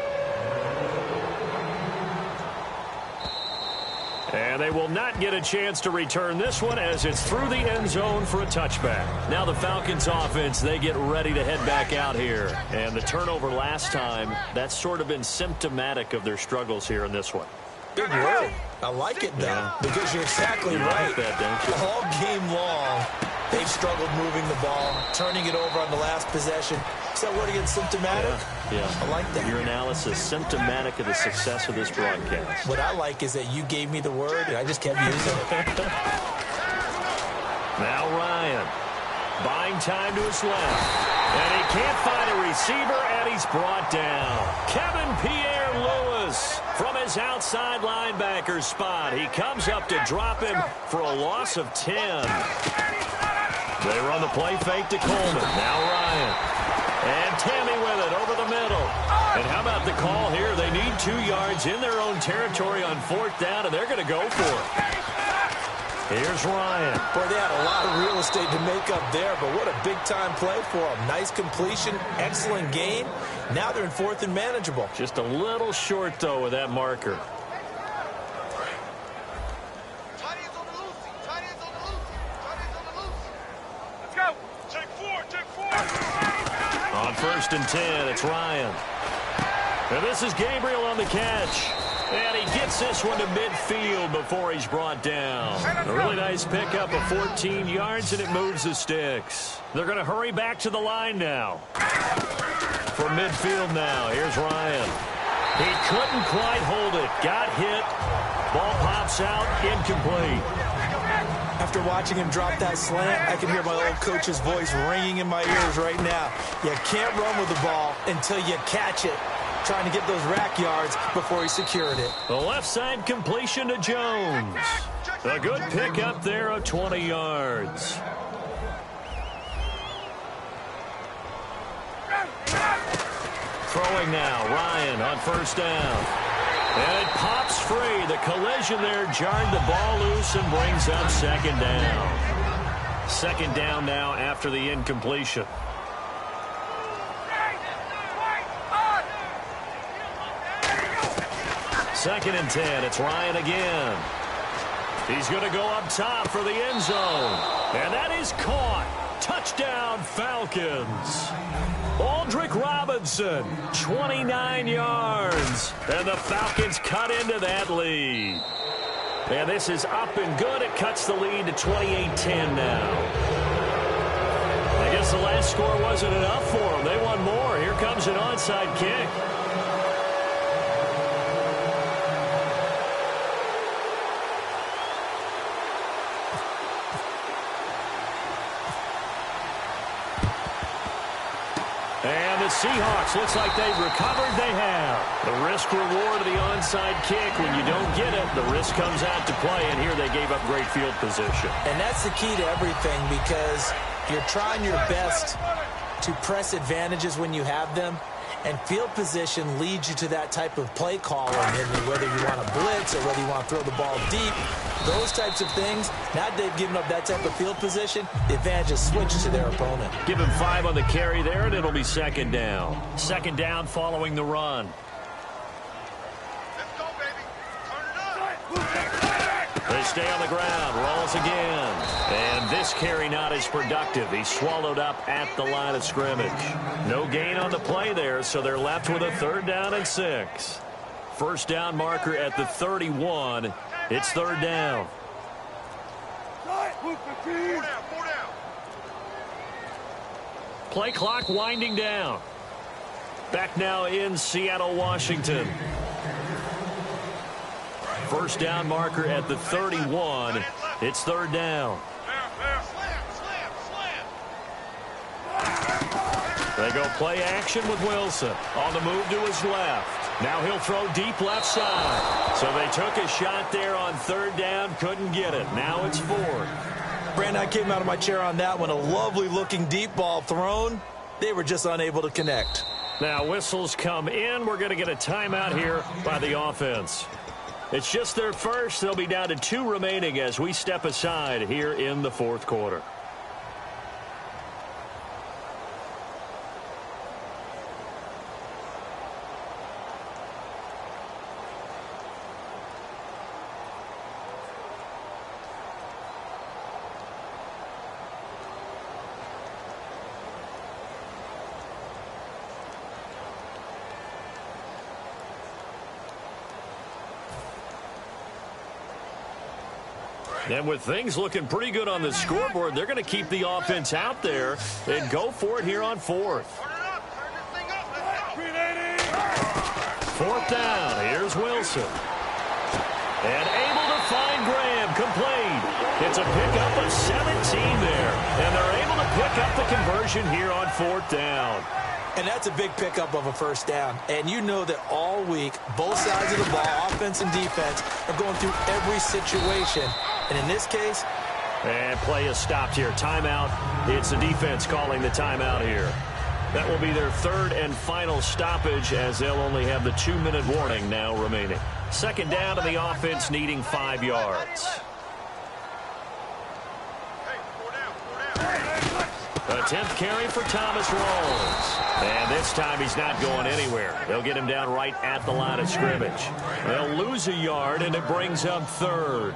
And they will not get a chance to return this one as it's through the end zone for a touchback. Now the Falcons offense, they get ready to head back out here. And the turnover last time, that's sort of been symptomatic of their struggles here in this one.
Big word. I like it, though, because you're exactly right.
Like that, don't you?
All game long, they've struggled moving the ball, turning it over on the last possession. Is that word again, symptomatic?
Yeah.
I like that.
Your analysis, symptomatic of the success of this broadcast.
What I like is that you gave me the word, and I just kept using it.
Now Ryan, buying time to his left. And he can't find a receiver, and he's brought down. Kevin Pierre-Louis from his outside linebacker spot. He comes up to drop him for a loss of 10. They run the play fake to Coleman. Now Ryan. And Tammy with it over the middle. And how about the call here? They need 2 yards in their own territory on 4th down, and they're going to go for it. Here's Ryan.
Boy, they had a lot of real estate to make up there, but what a big-time play for them. Nice completion, excellent game. Now they're in 4th and manageable.
Just a little short, though, with that marker. On 1st and 10, it's Ryan. And this is Gabriel on the catch. And he gets this one to midfield before he's brought down. A really nice pickup of 14 yards, and it moves the sticks. They're going to hurry back to the line now. From midfield now, here's Ryan. He couldn't quite hold it. Got hit. Ball pops out, incomplete.
After watching him drop that slant, I can hear my old coach's voice ringing in my ears right now. You can't run with the ball until you catch it. Trying to get those rack yards before he secured it.
The left side completion to Jones. A good pick up there of 20 yards. Throwing now, Ryan on first down. And it pops free. The collision there jarred the ball loose and brings up second down. Second down now after the incompletion. Second and 10. It's Ryan again. He's going to go up top for the end zone. And that is caught. Touchdown, Falcons. Aldrick Robinson, 29 yards. And the Falcons cut into that lead. And this is up and good. It cuts the lead to 28-10 now. I guess the last score wasn't enough for them. They won more. Here comes an onside kick. And the Seahawks, looks like they've recovered. They have. The risk-reward of the onside kick. When you don't get it, the risk comes out to play, and here they gave up great field position.
And that's the key to everything, because you're trying your best to press advantages when you have them, and field position leads you to that type of play calling, and whether you want to blitz or whether you want to throw the ball deep, those types of things. Now they've given up that type of field position, the advantage is switched to their opponent.
Give him 5 on the carry there, and it'll be second down. Second down following the run. They stay on the ground, rolls again. And this carry not as productive. He's swallowed up at the line of scrimmage. No gain on the play there, so they're left with a 3rd down and 6. First down marker at the 31. It's 3rd down. Play clock winding down. Back now in Seattle, Washington. First down marker at the 31. It's 3rd down. They go play action with Wilson. On the move to his left. Now he'll throw deep left side. So they took a shot there on 3rd down. Couldn't get it. Now it's 4th.
Brandon, I came out of my chair on that one. A lovely looking deep ball thrown. They were just unable to connect.
Now whistles come in. We're going to get a timeout here by the offense. It's just their first. They'll be down to 2 remaining as we step aside here in the 4th quarter. And with things looking pretty good on the scoreboard, they're going to keep the offense out there and go for it here on 4th. 4th down. Here's Wilson. And able to find Graham. Complete. It's a pickup of 17 there. And they're able to pick up the conversion here on 4th down.
And that's a big pickup of a first down. And you know that all week, both sides of the ball, offense and defense, are going through every situation. And in this case...
And play is stopped here. Timeout. It's the defense calling the timeout here. That will be their 3rd and final stoppage, as they'll only have the 2-minute warning now remaining. Second down, and the offense needing 5 yards. A 10th carry for Thomas Rawls. And this time he's not going anywhere. They'll get him down right at the line of scrimmage. They'll lose a yard, and it brings up 3rd.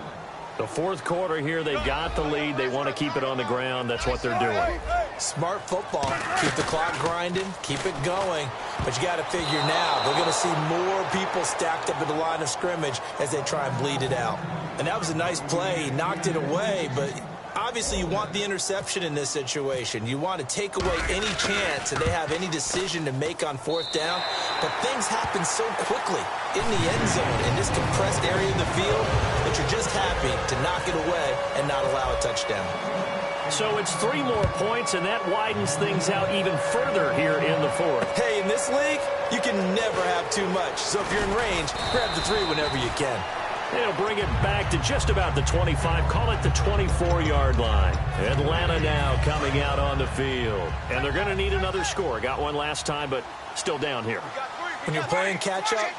The 4th quarter here, they've got the lead. They want to keep it on the ground. That's what they're doing.
Smart football. Keep the clock grinding. Keep it going. But you got to figure now, they're going to see more people stacked up at the line of scrimmage as they try and bleed it out. And that was a nice play. He knocked it away, but obviously you want the interception in this situation. You want to take away any chance that they have any decision to make on fourth down. But things happen so quickly in the end zone in this compressed area of the field that you're just happy to knock it away and not allow a touchdown.
So it's 3 more points, and that widens things out even further here in the fourth.
Hey, in this league, you can never have too much. So if you're in range, grab the 3 whenever you can.
They'll bring it back to just about the 25, call it the 24-yard line. Atlanta now coming out on the field. And they're going to need another score. Got one last time, but still down here.
When you're playing catch-up,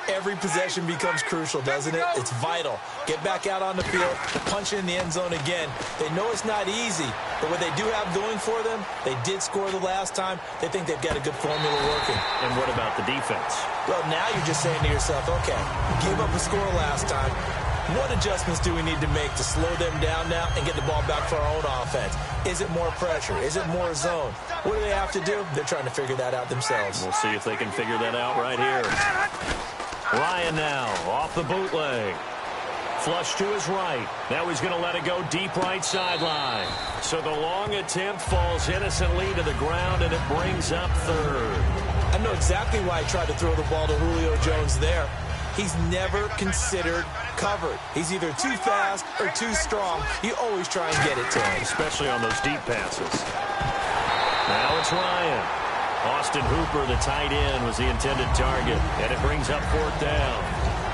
every possession becomes crucial, doesn't it? It's vital. Get back out on the field, punch it in the end zone again. They know it's not easy, but what they do have going for them, they did score the last time. They think they've got a good formula working.
And what about the defense?
Well, now you're just saying to yourself, okay, gave up a score last time. What adjustments do we need to make to slow them down now and get the ball back for our own offense? Is it more pressure? Is it more zone? What do they have to do? They're trying to figure that out themselves.
We'll see if they can figure that out right here. Ryan now off the bootleg. Flush to his right. Now he's going to let it go deep right sideline. So the long attempt falls innocently to the ground, and it brings up third.
I know exactly why he tried to throw the ball to Julio Jones there. He's never considered covered. He's either too fast or too strong. You always try and get it to him.
Especially on those deep passes. Now it's Ryan. Austin Hooper, the tight end, was the intended target. And it brings up fourth down.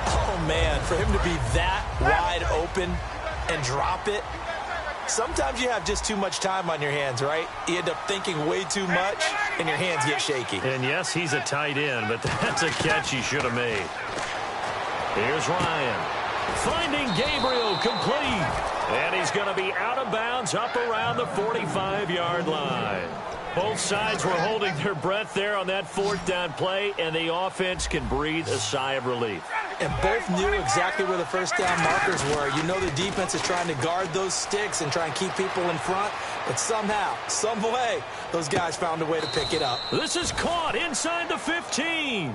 Oh, man, for him to be that wide open and drop it. Sometimes you have just too much time on your hands, right? You end up thinking way too much, and your hands get shaky.
And, yes, he's a tight end, but that's a catch he should have made. Here's Ryan. Finding Gabriel complete. And he's going to be out of bounds up around the 45-yard line. Both sides were holding their breath there on that fourth down play, and the offense can breathe a sigh of relief.
And both knew exactly where the first down markers were. You know the defense is trying to guard those sticks and try and keep people in front, but somehow, some way, those guys found a way to pick it up.
This is caught inside the 15.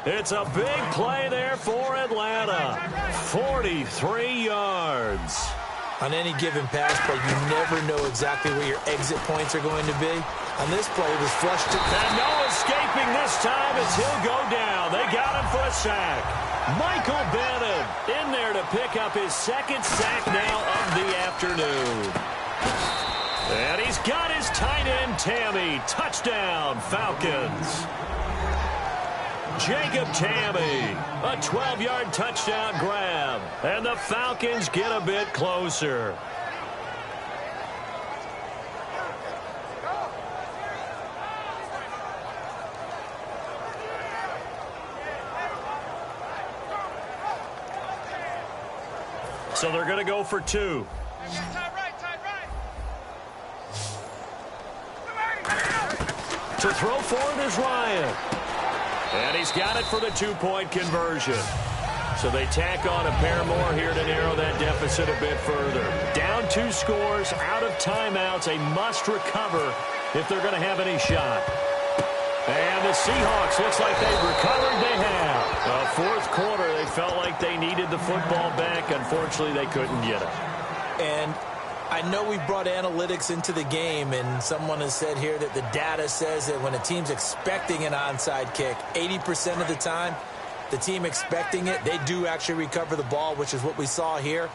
It's a big play there for Atlanta. 43 yards.
On any given pass play, you never know exactly where your exit points are going to be. On this play, it was flushed to...
And no escaping this time as he'll go down. They got him for a sack. Michael Bennett in there to pick up his second sack now of the afternoon. And he's got his tight end, Tammy. Touchdown, Falcons. Jacob Tammy, a 12-yard touchdown grab. And the Falcons get a bit closer. So they're going to go for 2. To throw for it is Ryan. And he's got it for the 2-point conversion. So they tack on a pair more here to narrow that deficit a bit further. Down 2 scores, out of timeouts, a must recover if they're going to have any shot. And the Seahawks, looks like they've recovered. They have. Fourth quarter, they felt like they needed the football back. Unfortunately, they couldn't get it.
And I know we brought analytics into the game, and someone has said here that the data says that when a team's expecting an onside kick, 80% of the time, the team expecting it, they do actually recover the ball, which is what we saw here.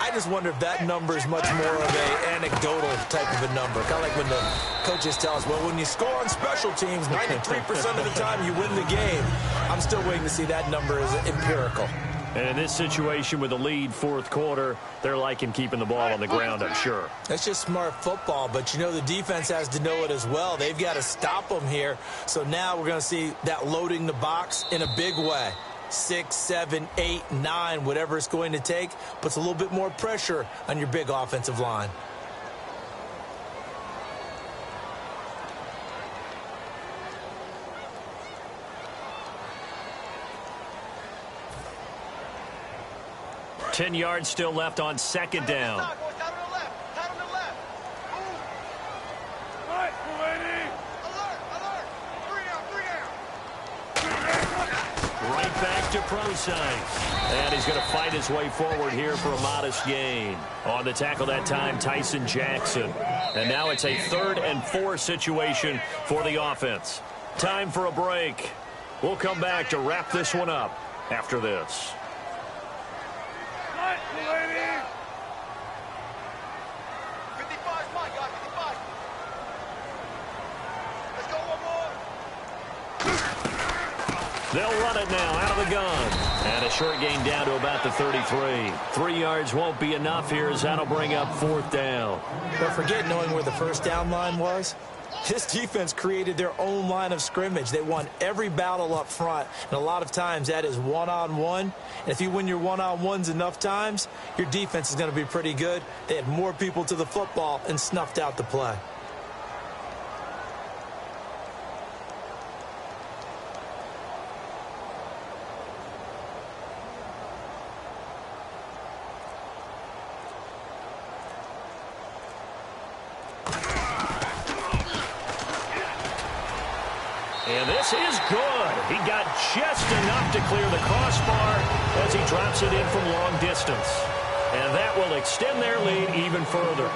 I just wonder if that number is much more of an anecdotal type of a number. Kind of like when the coaches tell us, well, when you score on special teams, 93% of the time you win the game. I'm still waiting to see that number as empirical.
And in this situation with the lead fourth quarter, they're liking keeping the ball on the ground, I'm sure.
That's just smart football, but you know the defense has to know it as well. They've got to stop them here. So now we're going to see that loading the box in a big way. 6, 7, 8, 9, whatever it's going to take, puts a little bit more pressure on your big offensive line.
Ten yards still left on second down. to Prosise. And he's going to fight his way forward here for a modest gain. On the tackle that time, Tyson Jackson. And now it's a 3rd and 4 situation for the offense. Time for a break. We'll come back to wrap this one up after this.
55 is mine, guys. 55. Let's go one more.
They'll run it now out of the gun. And a short gain down to about the 33. 3 yards won't be enough here as that'll bring up 4th down.
Don't forget knowing where the first down line was. This defense created their own line of scrimmage. They won every battle up front, and a lot of times that is one-on-one. And if you win your one-on-ones enough times, your defense is going to be pretty good. They had more people to the football and snuffed out the play.
And this is good. He got just enough to clear the crossbar as he drops it in from long distance. And that will extend their lead even further.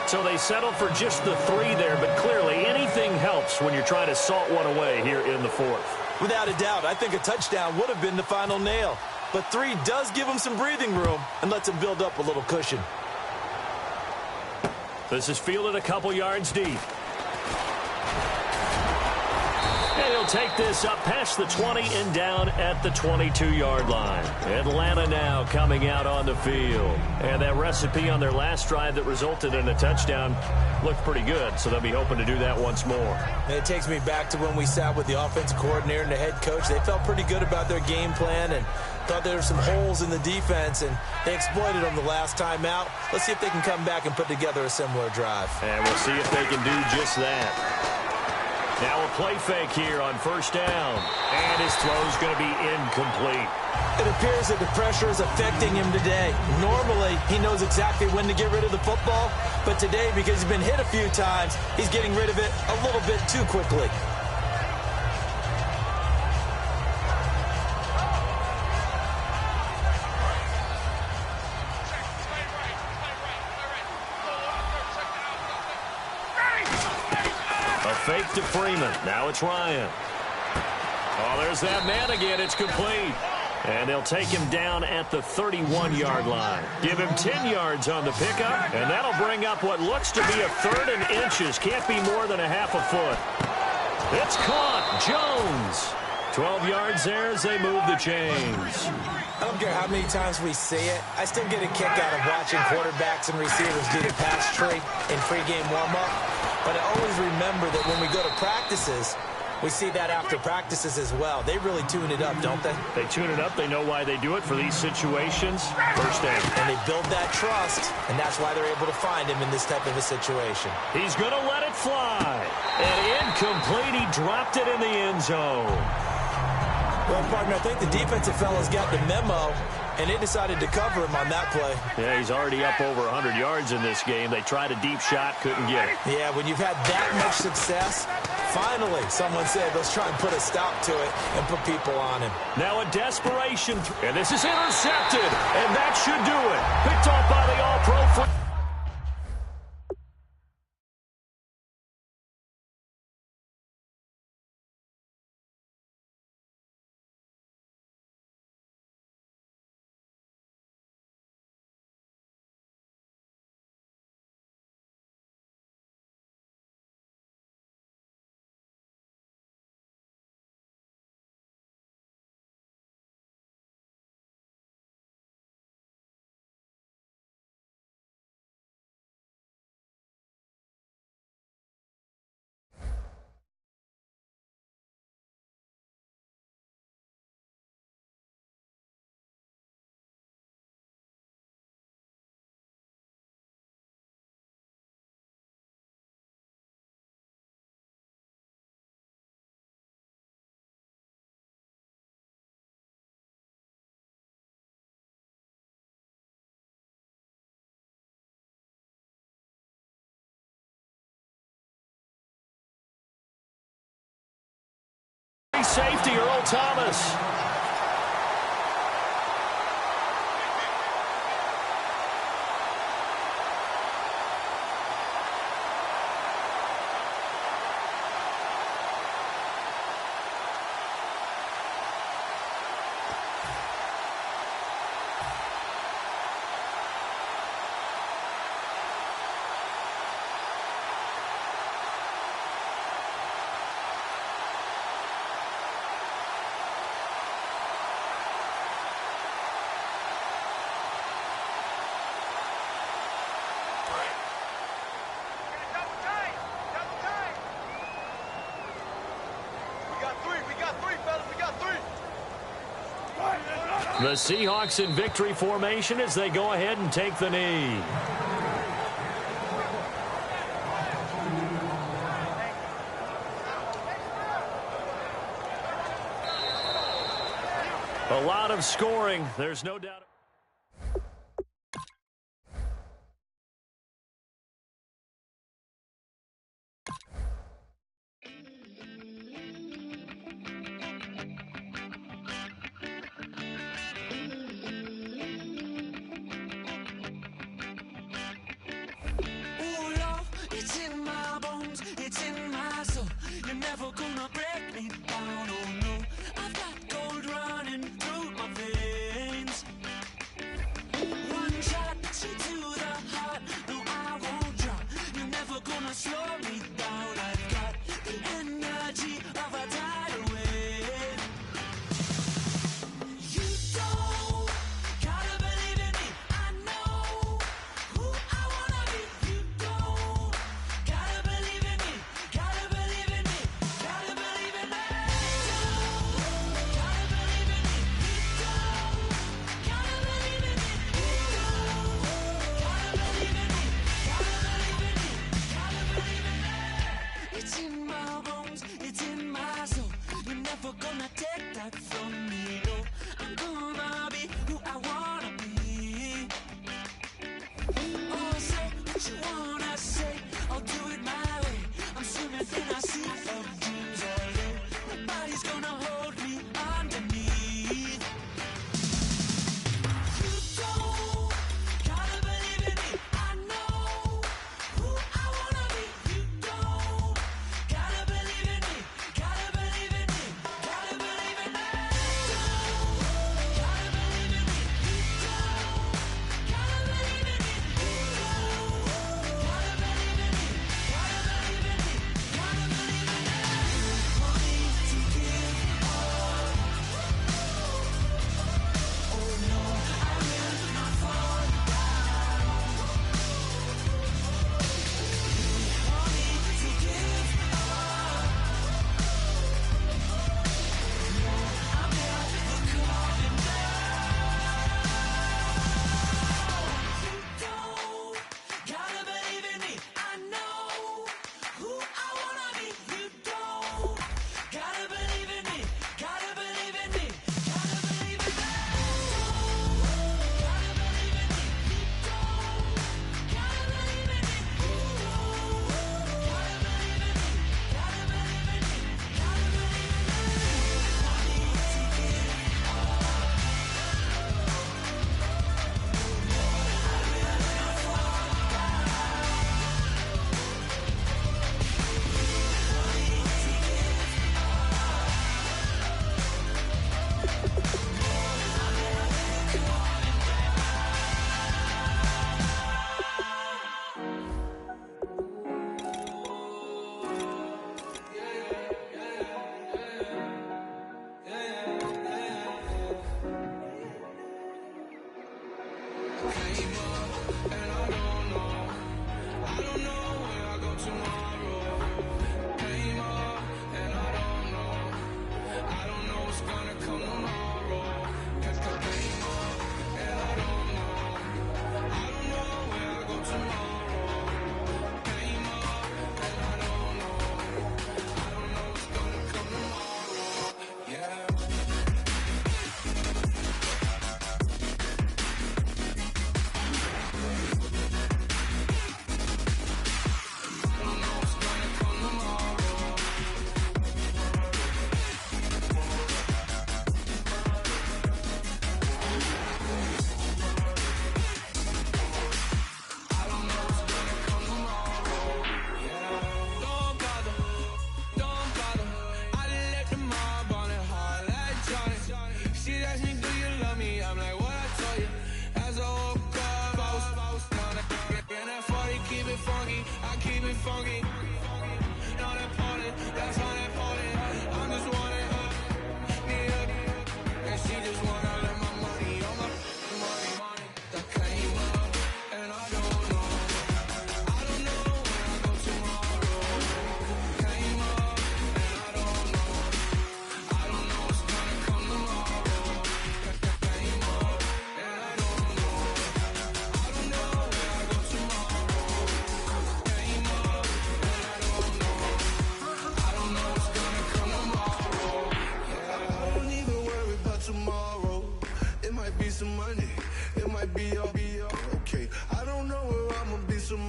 So they settle for just the 3 there, but clearly anything helps when you're trying to salt one away here in the 4th.
Without a doubt, I think a touchdown would have been the final nail. But 3 does give them some breathing room and lets them build up a little cushion.
This is fielded a couple yards deep. And he'll take this up past the 20 and down at the 22-yard line. Atlanta now coming out on the field. And that recipe on their last drive that resulted in a touchdown looked pretty good, so they'll be hoping to do that once more.
And it takes me back to when we sat with the offensive coordinator and the head coach. They felt pretty good about their game plan and thought there were some holes in the defense, and they exploited them the last time out. Let's see if they can come back and put together a similar drive.
And we'll see if they can do just that. Now a play fake here on 1st down. And his throw's going to be incomplete.
It appears that the pressure is affecting him today. Normally, he knows exactly when to get rid of the football. But today, because he's been hit a few times, he's getting rid of it a little bit too quickly.
Fake to Freeman. Now it's Ryan. Oh, there's that man again. It's complete. And they'll take him down at the 31-yard line. Give him 10 yards on the pickup, and that'll bring up what looks to be a 3rd and inches. Can't be more than a half a foot. It's caught. Jones. 12 yards there as they move the chains.
I don't care how many times we see it. I still get a kick out of watching quarterbacks and receivers do the pass tree in pregame warm-up. But I always remember that when we go to practices, we see that after practices as well. They really tune it up, don't they?
They tune it up. They know why they do it for these situations. 1st down.
And they build that trust, and that's why they're able to find him in this type of a situation.
He's going to let it fly. And incomplete. He dropped it in the end zone.
Well, partner, I think the defensive fellas got the memo, and they decided to cover him on that play.
Yeah, he's already up over 100 yards in this game. They tried a deep shot, couldn't get it.
Yeah, when you've had that much success, finally someone said, let's try and put a stop to it and put people on him.
Now a desperation, and this is intercepted, and that should do it. Picked off by the All-Pro. Safety, Earl Thomas. The Seahawks in victory formation as they go ahead and take the knee. A lot of scoring. There's no doubt.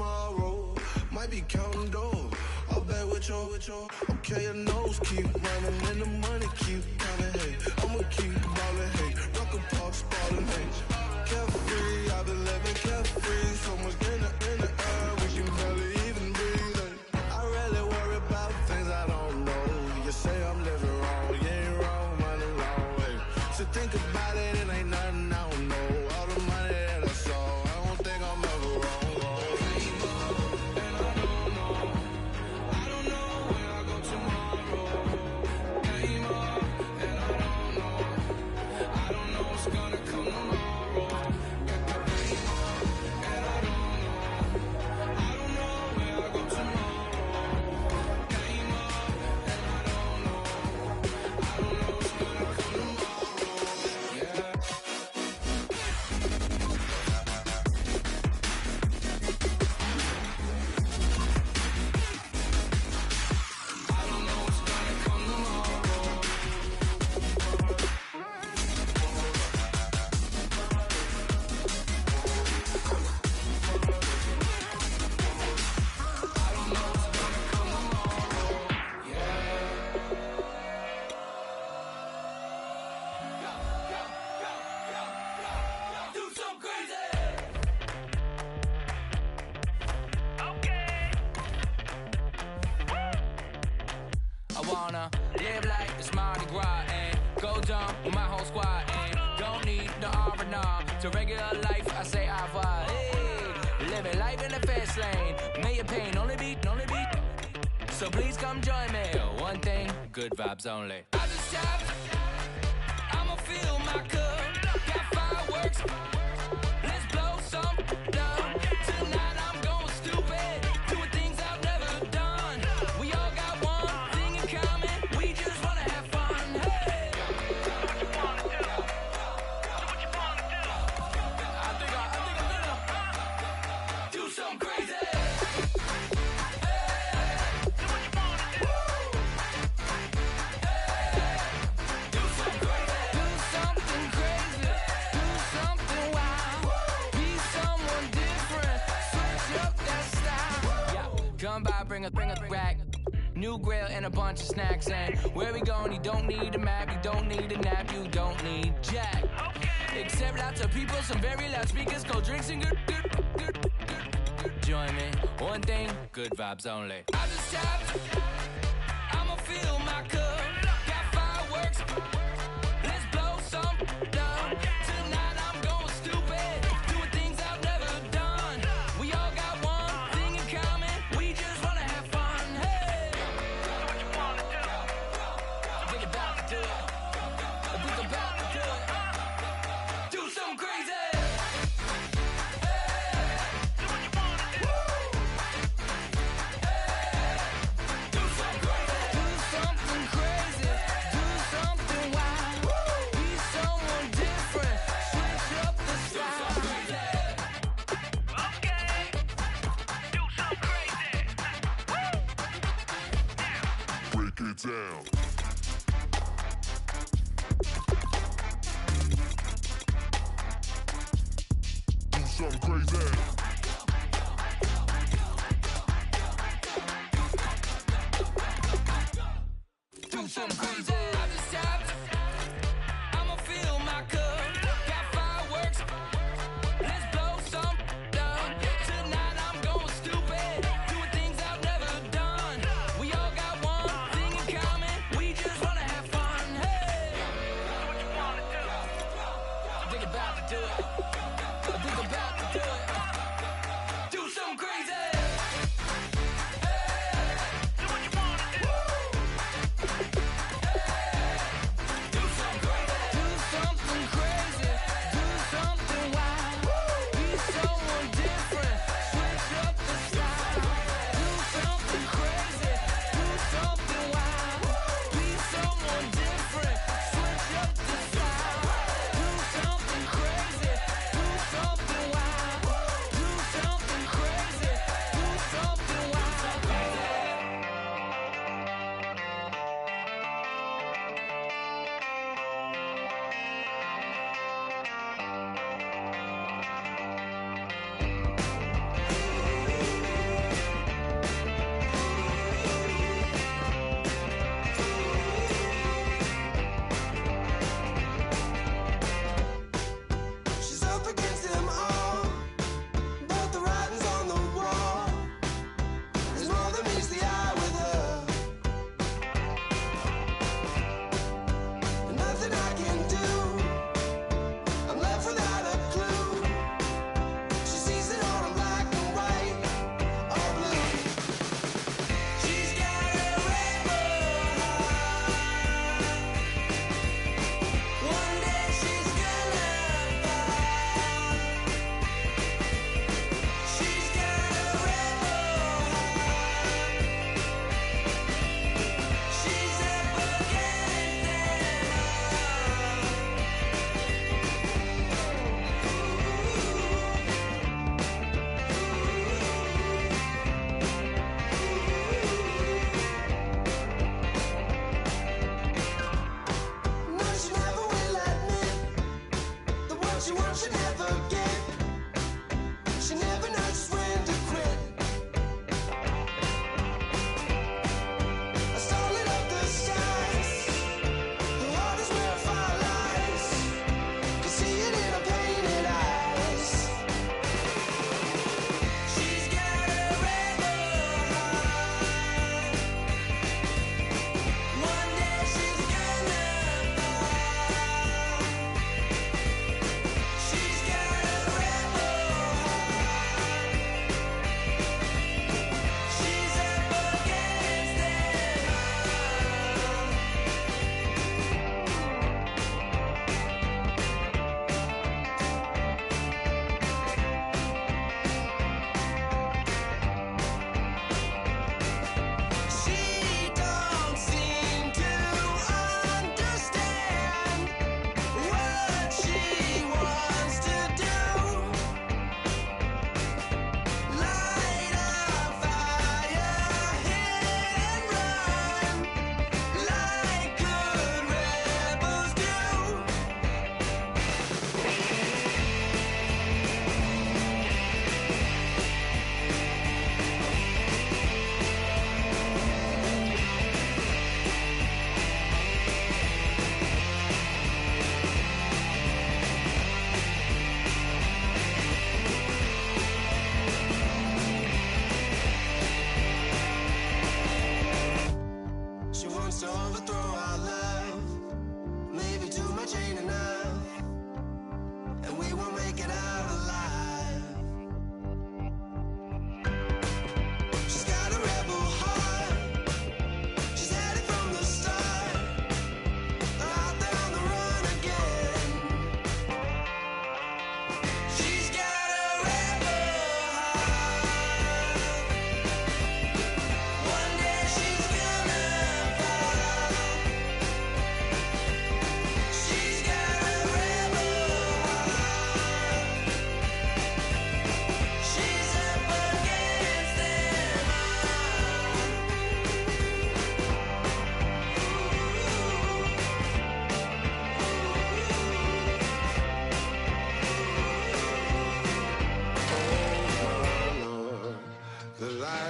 tomorrow. Might be counting doors. I'll bet with your. Okay, your nose keep running and the money keep coming. Hey, I'ma keep ballin'. Hey, rock a park, spallin'. Hey, carefree, I've been living carefree. So much in the air, we can barely even breathe. Hey, I really worry about things I don't know. You say I'm living wrong, you ain't wrong, money long way. So think about it, it ain't nothing I don't know. All the money that I saw, I don't think I'm ever wrong.
Live like it's Mardi Gras and go dumb with my whole squad and don't need the R&R. To regular life, I say au revoir. Hey, living life in the fast lane. May your pain only beat. So please come join me. One thing, good vibes only. I just shop, I'ma fill my cup. Got fireworks, let's blow some down. Tonight I'm going stupid, doing things I've never done. We all got one thing in common, we just wanna have fun. Hey, do what you wanna do. Do what you wanna do. I think I'm gonna do something crazy. Come by, bring a rack, new grill and a bunch of snacks. And where we going, you don't need a map, you don't need a nap, you don't need jack. Except lots of people, some very loud speakers, cold drinks and good. Join me, one thing, good vibes only. I just tapped, I'ma fill my cup. Got fireworks, let's blow some down. Tonight I'm going stupid, doing things I've never done. We all got one thing in common, we just wanna have fun. Hey, do what you wanna do. Think about to do it. Think about to do it. Do something crazy.
Down. Do something crazy.
Do something crazy. I just tapped, I'ma fill my cup. Got fireworks, let's blow some down. Tonight I'm going stupid, doing things I've never done. We all got one thing in common, we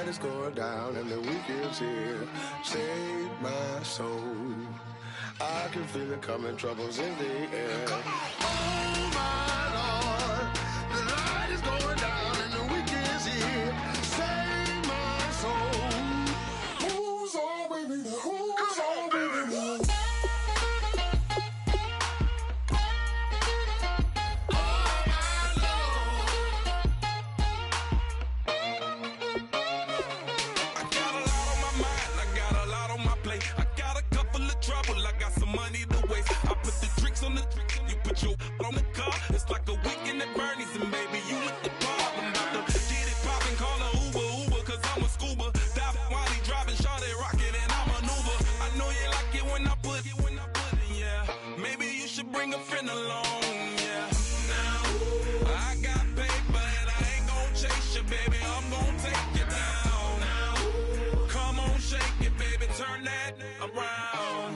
light is going down and the week is here. Save my soul. I can feel it coming, troubles in the air. Oh my Lord, the light is going down and the week is here. Save my soul. Who's all with me? Who's all with me?
On the car, it's like a weekend at Bernie's, and baby, you with the problem. About to get it poppin', call a Uber, cause I'm a scuba. Dive while he driving, shot it, rocket, and I maneuver. I know you like it when I put it, yeah. Maybe you should bring a friend along, yeah. Now, I got paper and I ain't gon' chase you, baby, I'm gon' take you down. Now, come on, shake it, baby, turn that around.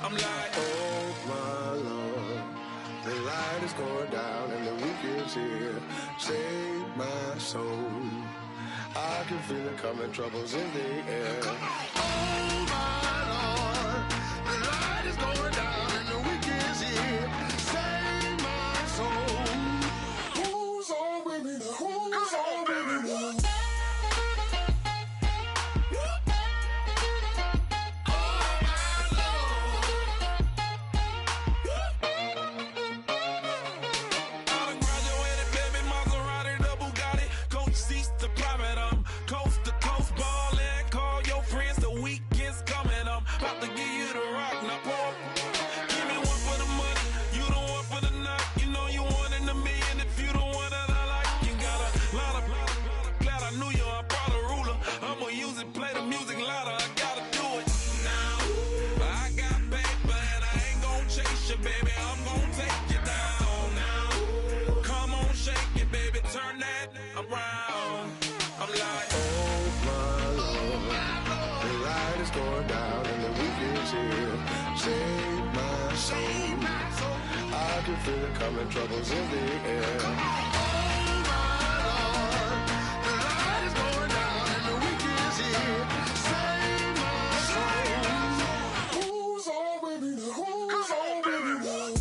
I'm like,
oh my Lord, the light is going down and the week is here. Save my soul. I can feel it coming, troubles in the air. Oh my Lord, the light is going down and the week is here. Save my soul. Who's all with me? Who's all with me? Going down and the week is here. Save my soul. I can feel it coming, troubles in the air. Oh my Lord, the light is going down and the week is here. Save my soul. Who's all with me? Who's all with me?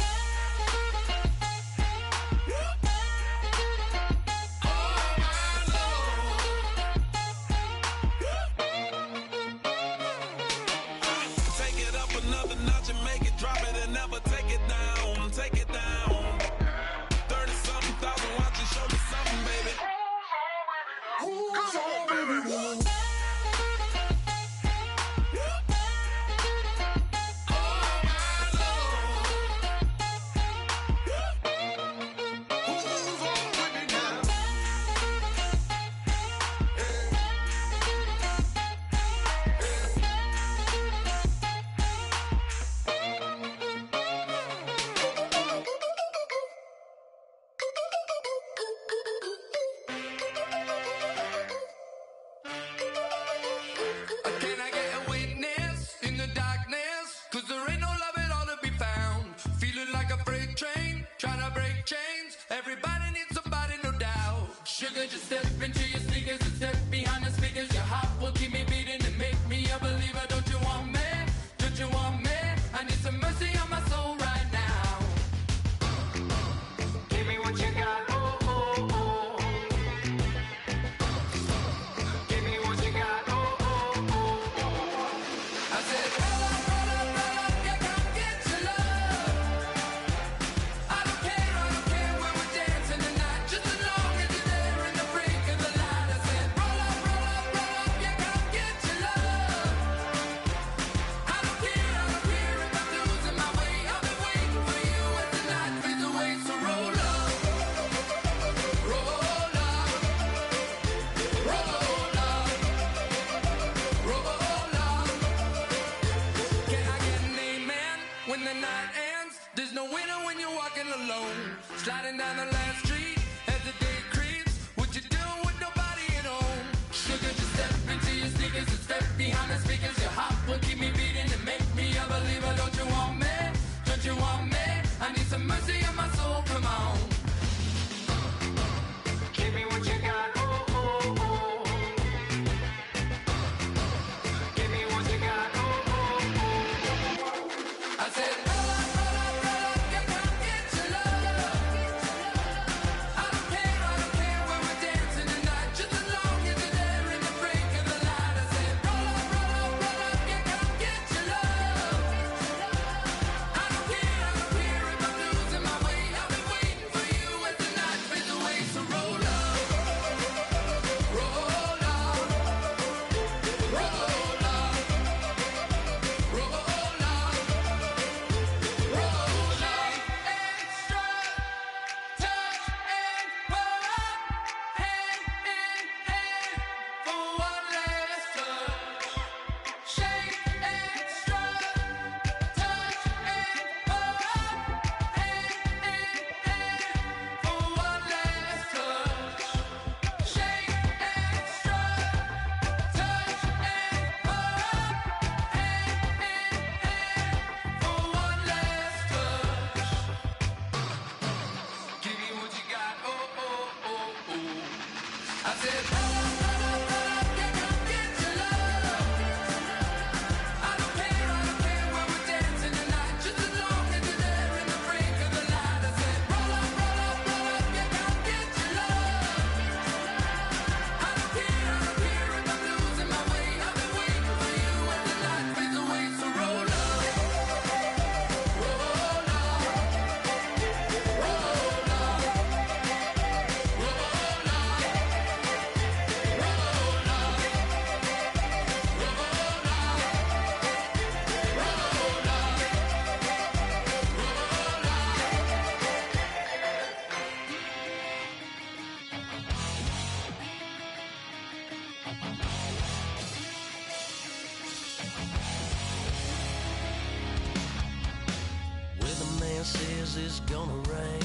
Weatherman says it's gonna rain.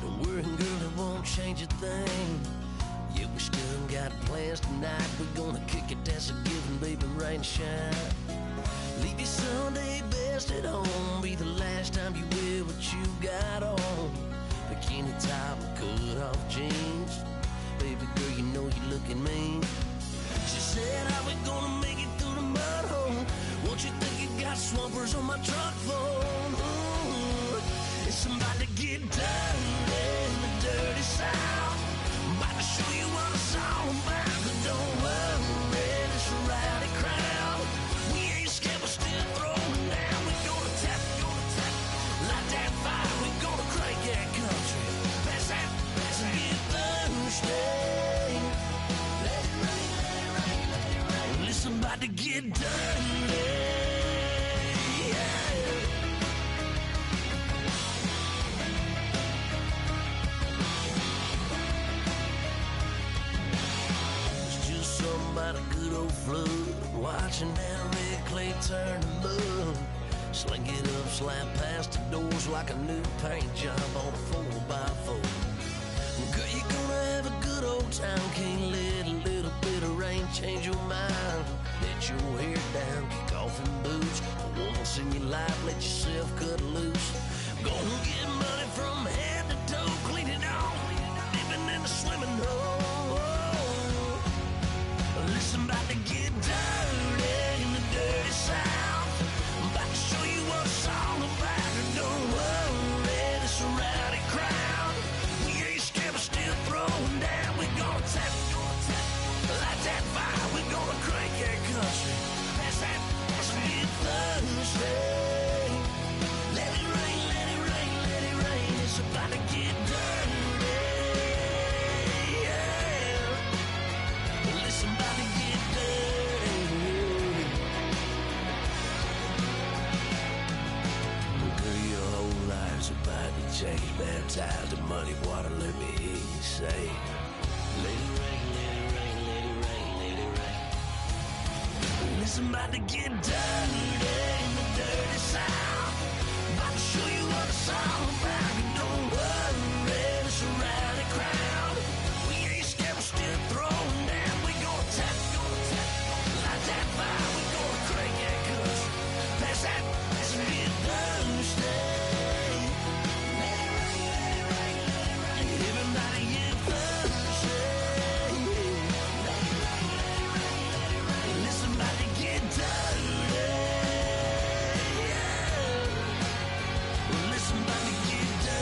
Don't worry, girl, it won't change a thing. Yeah, we still got plans tonight. We're gonna kick it, that's a given, baby, rain or shine. Leave your Sunday best at home. Be the last time you wear what you got on. Bikini top and cut off jeans. Baby girl, you know you looking mean. She said, how we gonna make it through the mud hole? Won't you think you got swampers on my truck floor? Ooh, it's about to get dirty in the dirty South. I'm about to show you what it's all about. But don't worry, this rowdy crowd. We ain't scared, we're still throwing down. We gonna tap, light that fire. We gonna crank that country. Pass and get thirsty. Let it rain, let it rain, let it rain. Listen, about to get dirty. About a good old flood, watching that red clay turn to mud. Sling it up, slap past the doors like a new paint job on a 4x4. Girl, you're gonna have a good old time. Can't let a little bit of rain change your mind. Let your hair down, kick off in boots. For once in your life, let yourself cut loose. Gonna get money from head to toe, clean it off, living in the swimming hole. Listen, about to get dirty in the dirty South. I'm about to show you what it's all about. And don't worry, this rowdy crowd. We ain't scared, we're still throwing down. We gonna tap, light that fire. We gonna crank that country. Pass that, get thirsty. Let it rain, let it rain, let it rain. It's about to get dirty. Listen, about to get dirty. Girl, your whole life's about to change. Baptized in muddy water, let me hear you say, let it rain, let it rain, let it rain, let it rain. Listen, about to get dirty in the dirty South. About to show you what it's all about. And don't worry, it's a rowdy crowd. We ain't scared, we're still throwing down. Tap, light that fire. We gonna crank that country. Pass that, and get thirsty. Let it rain, let it rain, let it rain. Everybody get thirsty. Let it rain, let it rain, let it rain. Listen, about to get dirty. Yeah. Listen, about to get dirty.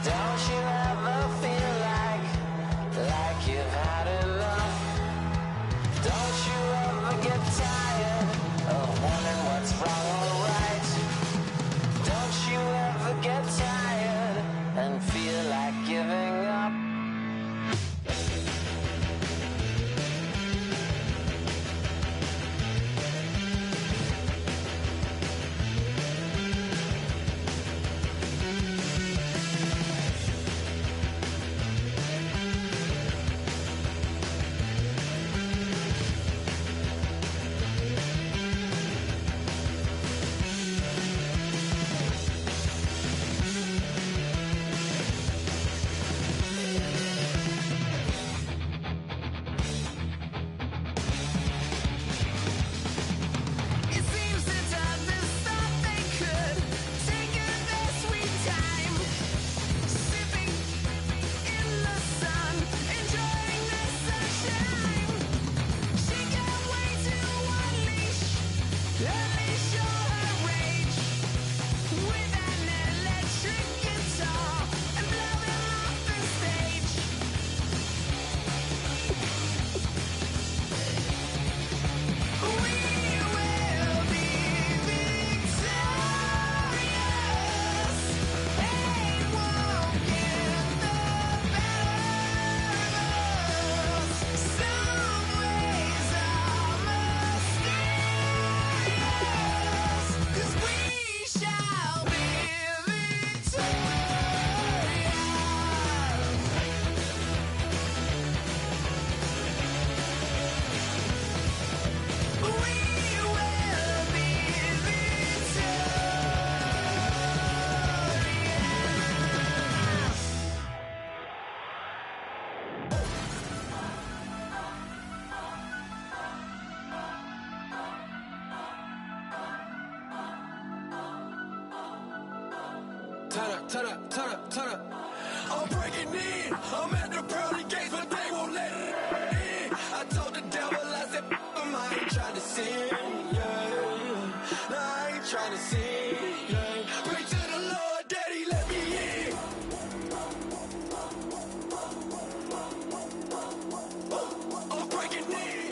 Don't you ever feel like you've had enough? Don't you ever get tired of wondering what's wrong or right? Don't you ever get tired and feel like giving up?
Turn up. I'm breaking in. I'm at the pearly gates, but they won't let it in. I told the devil, I said, I ain't trying to sin, yeah. No, I ain't trying to sin, yeah. Pray to the Lord, Daddy, let me in. I'm breaking in.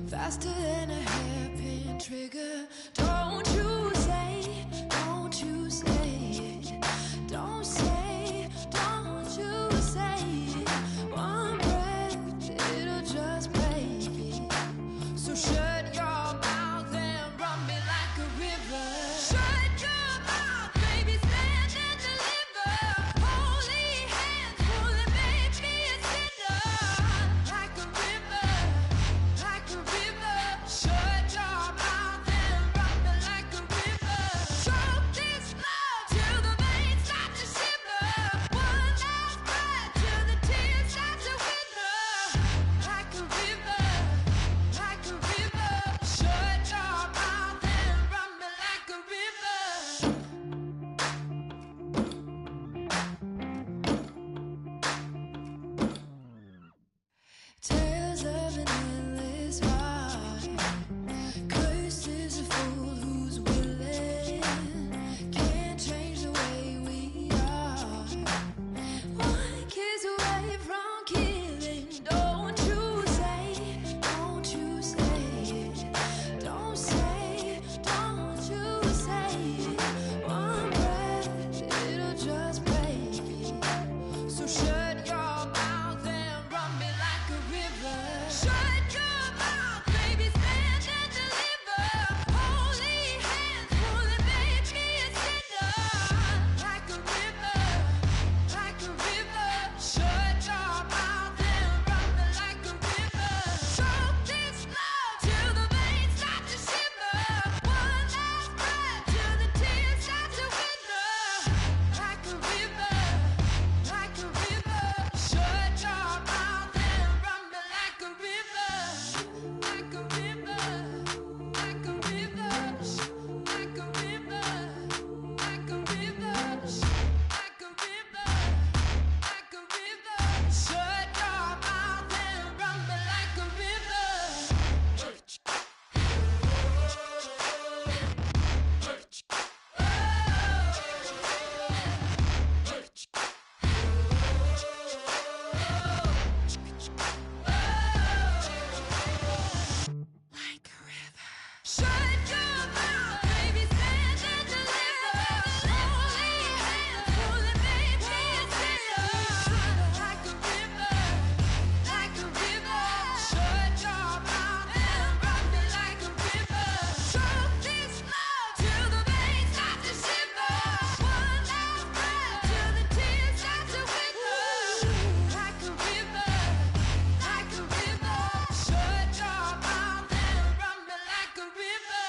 Faster than a hairpin trigger. Don't you say, don't you say it. Don't say, don't you say it. One breath, it'll just break it. So shut your mouth and run me like a river. Shut your mouth, baby, stand and deliver. Holy hands, pulling, make me a sinner. Like a river, like a river. Shut your mouth and run me like a river. Choke this love till the veins start to shiver. One last breath till the tears start to wither. Like a river, like a river. Shut your mouth and run me like a river. Tales of an endless ride. Cursed is a fool who's willing. Can't change the way we are. One kiss away from killing. Don't you say it. Don't say, don't you say it. One breath, it'll just break it. So shut your mouth and run me like a river. Shut your mouth, baby, stand and deliver. Holy hands, pulling, make me a sinner. Like a river, like a river. Shut your mouth and run me like a river. Choke this love till the veins start to shiver. One last breath till the tears start to wither. Like a river, like a river. Shut your mouth and run me like a river. Like a river, like a river. Like a river, like a river. Like a river, like a river. Shut your mouth and run me like a river. Shut your mouth, baby, stand and deliver. Holy hands, pulling, make me a sinner. Like a river, like a river. Shut your mouth and run me like a river. Choke this love till the veins start to shiver. One last breath till the tears start to wither. Like a river, like a river. Shut your mouth and run me like a river.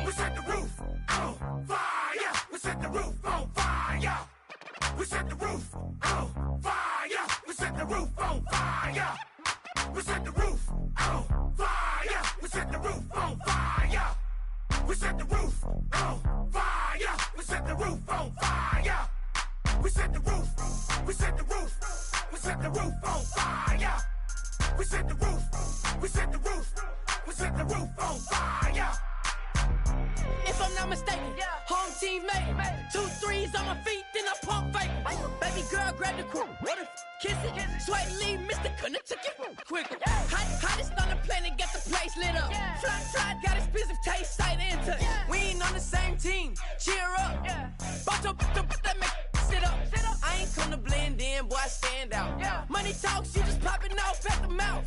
We set the roof on fire. We set the roof on fire. We set the roof on fire. We set the roof on fire. We set the roof on fire. We set the roof on fire. We set the roof on fire. We set the roof on fire. We set the roof. We set the roof. We set the roof on fire. We set the roof. We set the roof. We set the roof on fire.
If I'm not mistaken, home team made it. 2 threes on my feet, then I pump fake. Baby girl, grab the crew. Kiss it, sweat, leave, Mr. Couldn't took it quicker. Hottest on the planet, got the place lit up. Fly, got expensive taste, sight into. We ain't on the same team, cheer up. Boto, that make sit up. I ain't come to blend in, boy, I stand out. Money talks, you just popping off at the mouth.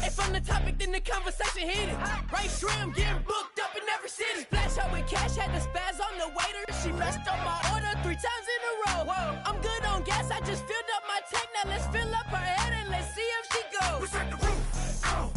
If I'm the topic, then the conversation heated. Ray Shrimp getting booked up in every city. Splash out with cash, had the spaz on the waiter. She messed up my order 3 times in a row. I'm good on gas, I just filled up my tank. Now let's fill up her head and let's see if she goes.
We set the roof on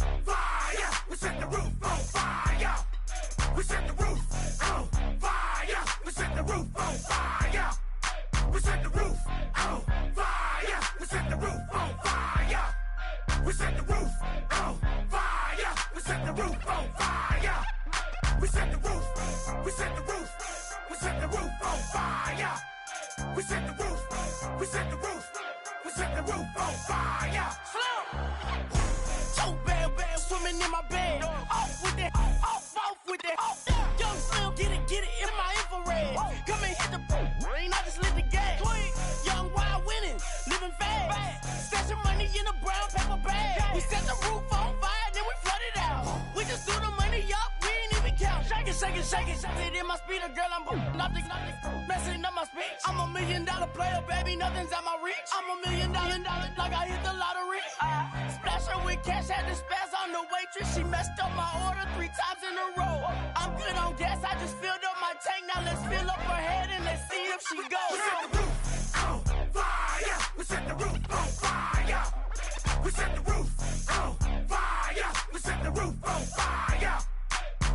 We set the roof. We set the roof. We set the roof on fire. We set the roof. We set the roof. We set the roof on fire. Slow. So bad, swimming in my bed. Off with that. Off with that. Young Slim, get it in my infrared. Come and hit the rain. I just lit the gas. Young wild winning, living fast. Stashing money in a brown paper bag. We set the roof on fire, then we flood it out. We just threw the money up, we ain't even count. Shake it, shake it, shake it. It in my speeder, girl, I'm nothing, messing up my speech. I'm $1 million player, baby, nothing's at my reach. I'm $1 million, like I hit the lottery. Splash her with cash, had to spaz on the waitress. She messed up my order 3 times in a row. I'm good on gas, I just filled up my tank. Now let's fill up her head and let's see if she goes. We set the roof on fire. We set the roof on fire. We set the roof on fire. We set the roof on fire.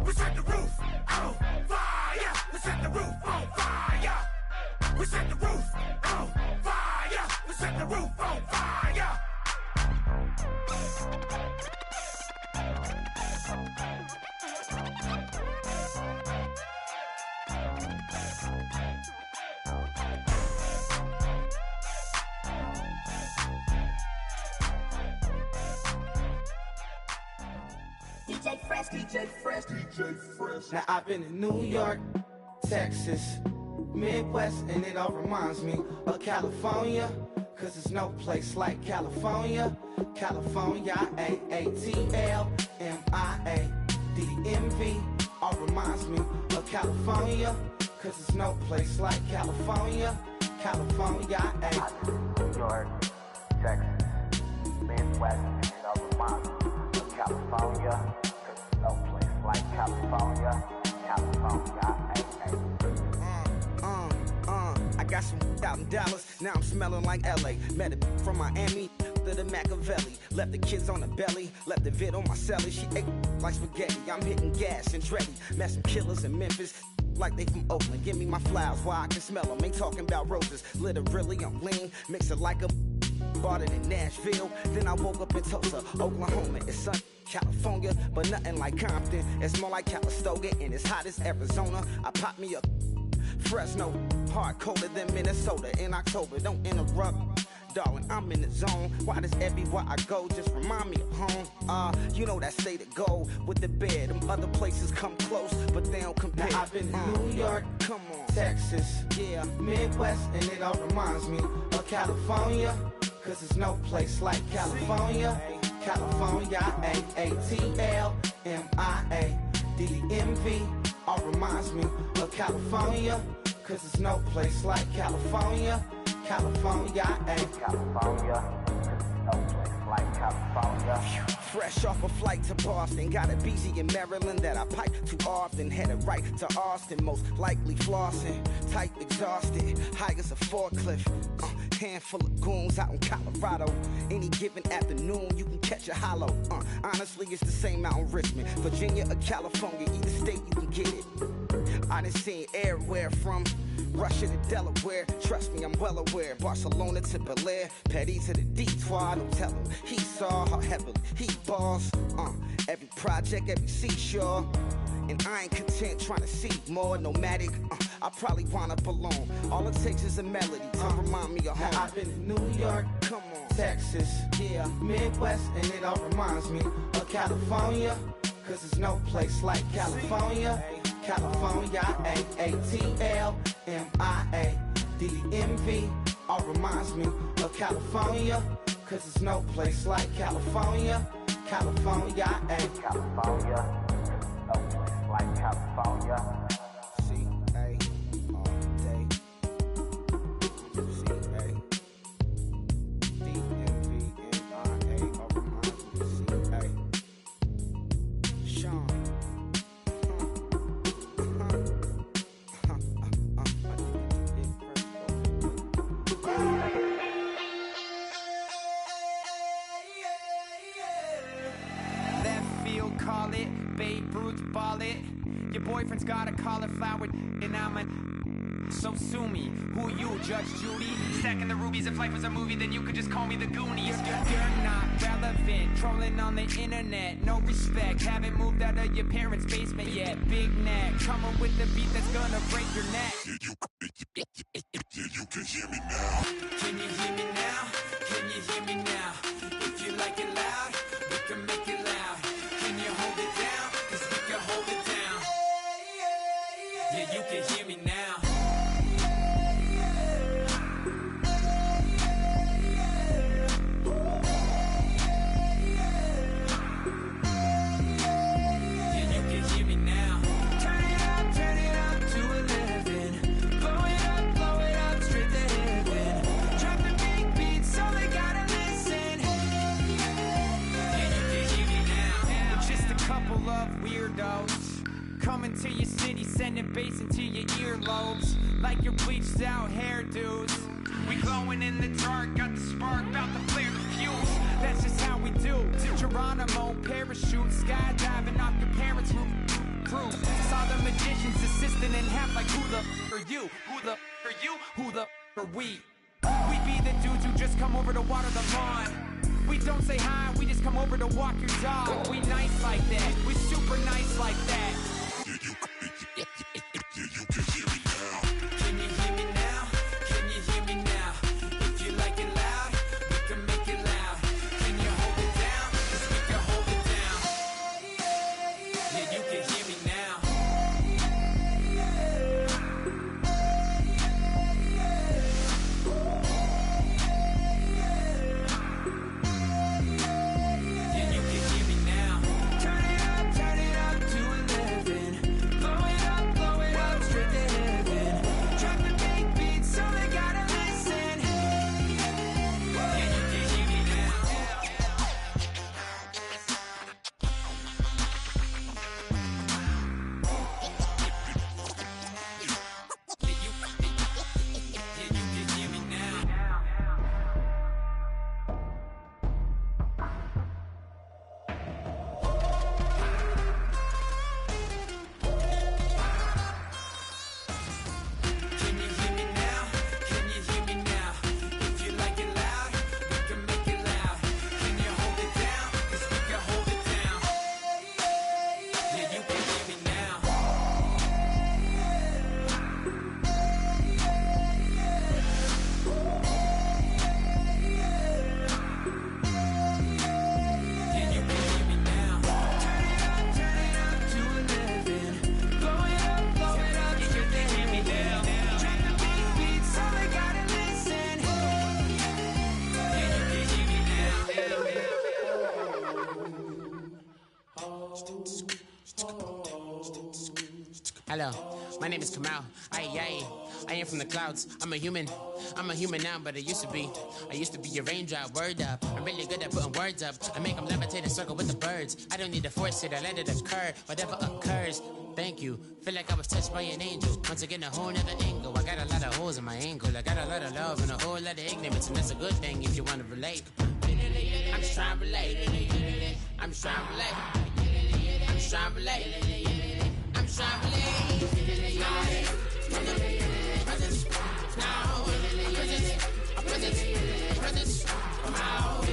We set the roof on fire. We set the roof on fire. We set the roof on fire. We set the roof on fire.
DJ Fresh, DJ Fresh, DJ Fresh. Now I've been in New York, Texas, Midwest, and it all reminds me of California. Cause there's no place like California. California, A-A-T-L-M-I-A-D-M-V. All reminds me of California. Cause there's no place like California. California,
New York, Texas, Midwest, and it all reminds me of California. Cause there's no place like California. California,
I got some out in Dallas, now I'm smelling like LA. Met it from Miami to the Machiavelli. Left the kids on the belly, left the vid on my celly. She ate like spaghetti, I'm hitting gas and Dreddy. Met some killers in Memphis, like they from Oakland. Give me my flowers while I can smell them. Ain't talking about roses, literally I'm lean. Mix it like a bought it in Nashville. Then I woke up in Tulsa, Oklahoma. It's sun, California, but nothing like Compton. It's more like Calistoga and it's hot as Arizona. I pop me up Fresno, hard colder than Minnesota in October. Don't interrupt, darling, I'm in the zone. Why does everywhere I go just remind me of home? You know that state of gold with the bed. Them other places come close, but they don't compare. Now I've been in New York, come on, Texas, yeah, Midwest, and it all reminds me of California. Cause there's no place like California. California, A-A-T-L-M-I-A-D-M-V. All reminds me of California. Cause there's no place like California. California,
California, no place like California.
Fresh off a flight to Boston, got a BZ in Maryland that I pipe too often. Headed right to Austin, most likely flossing. Tight, exhausted, high as a forklift. Handful of goons out in Colorado. Any given afternoon, you can catch a hollow. Honestly, it's the same out in Richmond, Virginia or California. Either state, you can get it. I done seen everywhere from Russia to Delaware. Trust me, I'm well aware. Barcelona to Bel Air, Petty to the Detroit. Don't tell him he saw how heavily he balls. Every project, every seashore. And I ain't content trying to see more nomadic. I probably wind up alone. All it takes is a melody to remind me of home. Now I've been in New York, come on, Texas, yeah, Midwest, and it all reminds me of California. Cause there's no place like California. California, A-A-T-L-M-I-A-D-M-V. All reminds me of California. Cause there's no place like California. California,
California, no place like California.
C-A all day. C-A D-M-V-M-I-A. All reminds me of C-A. Sean.
Call it, Babe Ruth ball it. Your boyfriend's got a cauliflower and I'm a So sue me, who you, Judge Judy? Stacking the rubies, if life was a movie, then you could just call me the Goonies. You're not relevant, trolling on the internet, no respect. Haven't moved out of your parents' basement yet. Big neck, coming with the beat that's gonna break your neck.
You can hear me now.
Can you hear me now? Can you hear me now? If you like it loud, we can make it loud. Can you hold it down? 'Cause we can hold it down. Yeah, you can hear me now. Coming to your city, sending bass into your earlobes, like your bleached out hairdos. We glowing in the dark, got the spark, about to flare the fuse. That's just how we do. To Geronimo, parachute, skydiving off your parents' roof. Saw the magician's assistant in half, like who the are you? Who the are you? Who the are we? We be the dudes who just come over to water the lawn. We don't say hi, we just come over to walk your dog. We nice like that, we super nice like that.
You can hear me now.
Can you hear me now? Can you hear me now? If you like it loud, we can make it loud. Can you hold it down? 'Cause we can hold it down. Yeah, you can hear me now. Yeah, you can hear me now. Turn it up to 11. Blow it up straight to heaven. Drop the big beat so they gotta listen. Yeah, you can hear me now. Can you hear me now? Can you hear me now? If you like it loud, we can make it loud. Can you hold it down? 'Cause we can hold it down. Yeah, you can hear me now. Yeah, you can hear me now. Turn it up to 11. Blow it up straight to hear me now. Drop the big beat so they gotta listen. Yeah, you can hear me
Hello, my name is Kamal. I am from the clouds. I'm a human now, but I used to be a raindrop. Word up, I'm really good at putting words up. I make them levitate and circle with the birds. I don't need to force it, I let it occur. Whatever occurs, thank you. Feel like I was touched by an angel. Once again, a whole nother angle. I got a lot of holes in my angle. I got a lot of love and a whole lot of ignorance, and that's a good thing if you want to relate. I'm just trying to relate. I'm just trying to relate. I'm just trying to relate. I'm just trying to relate. From the presence, now, presence, come out,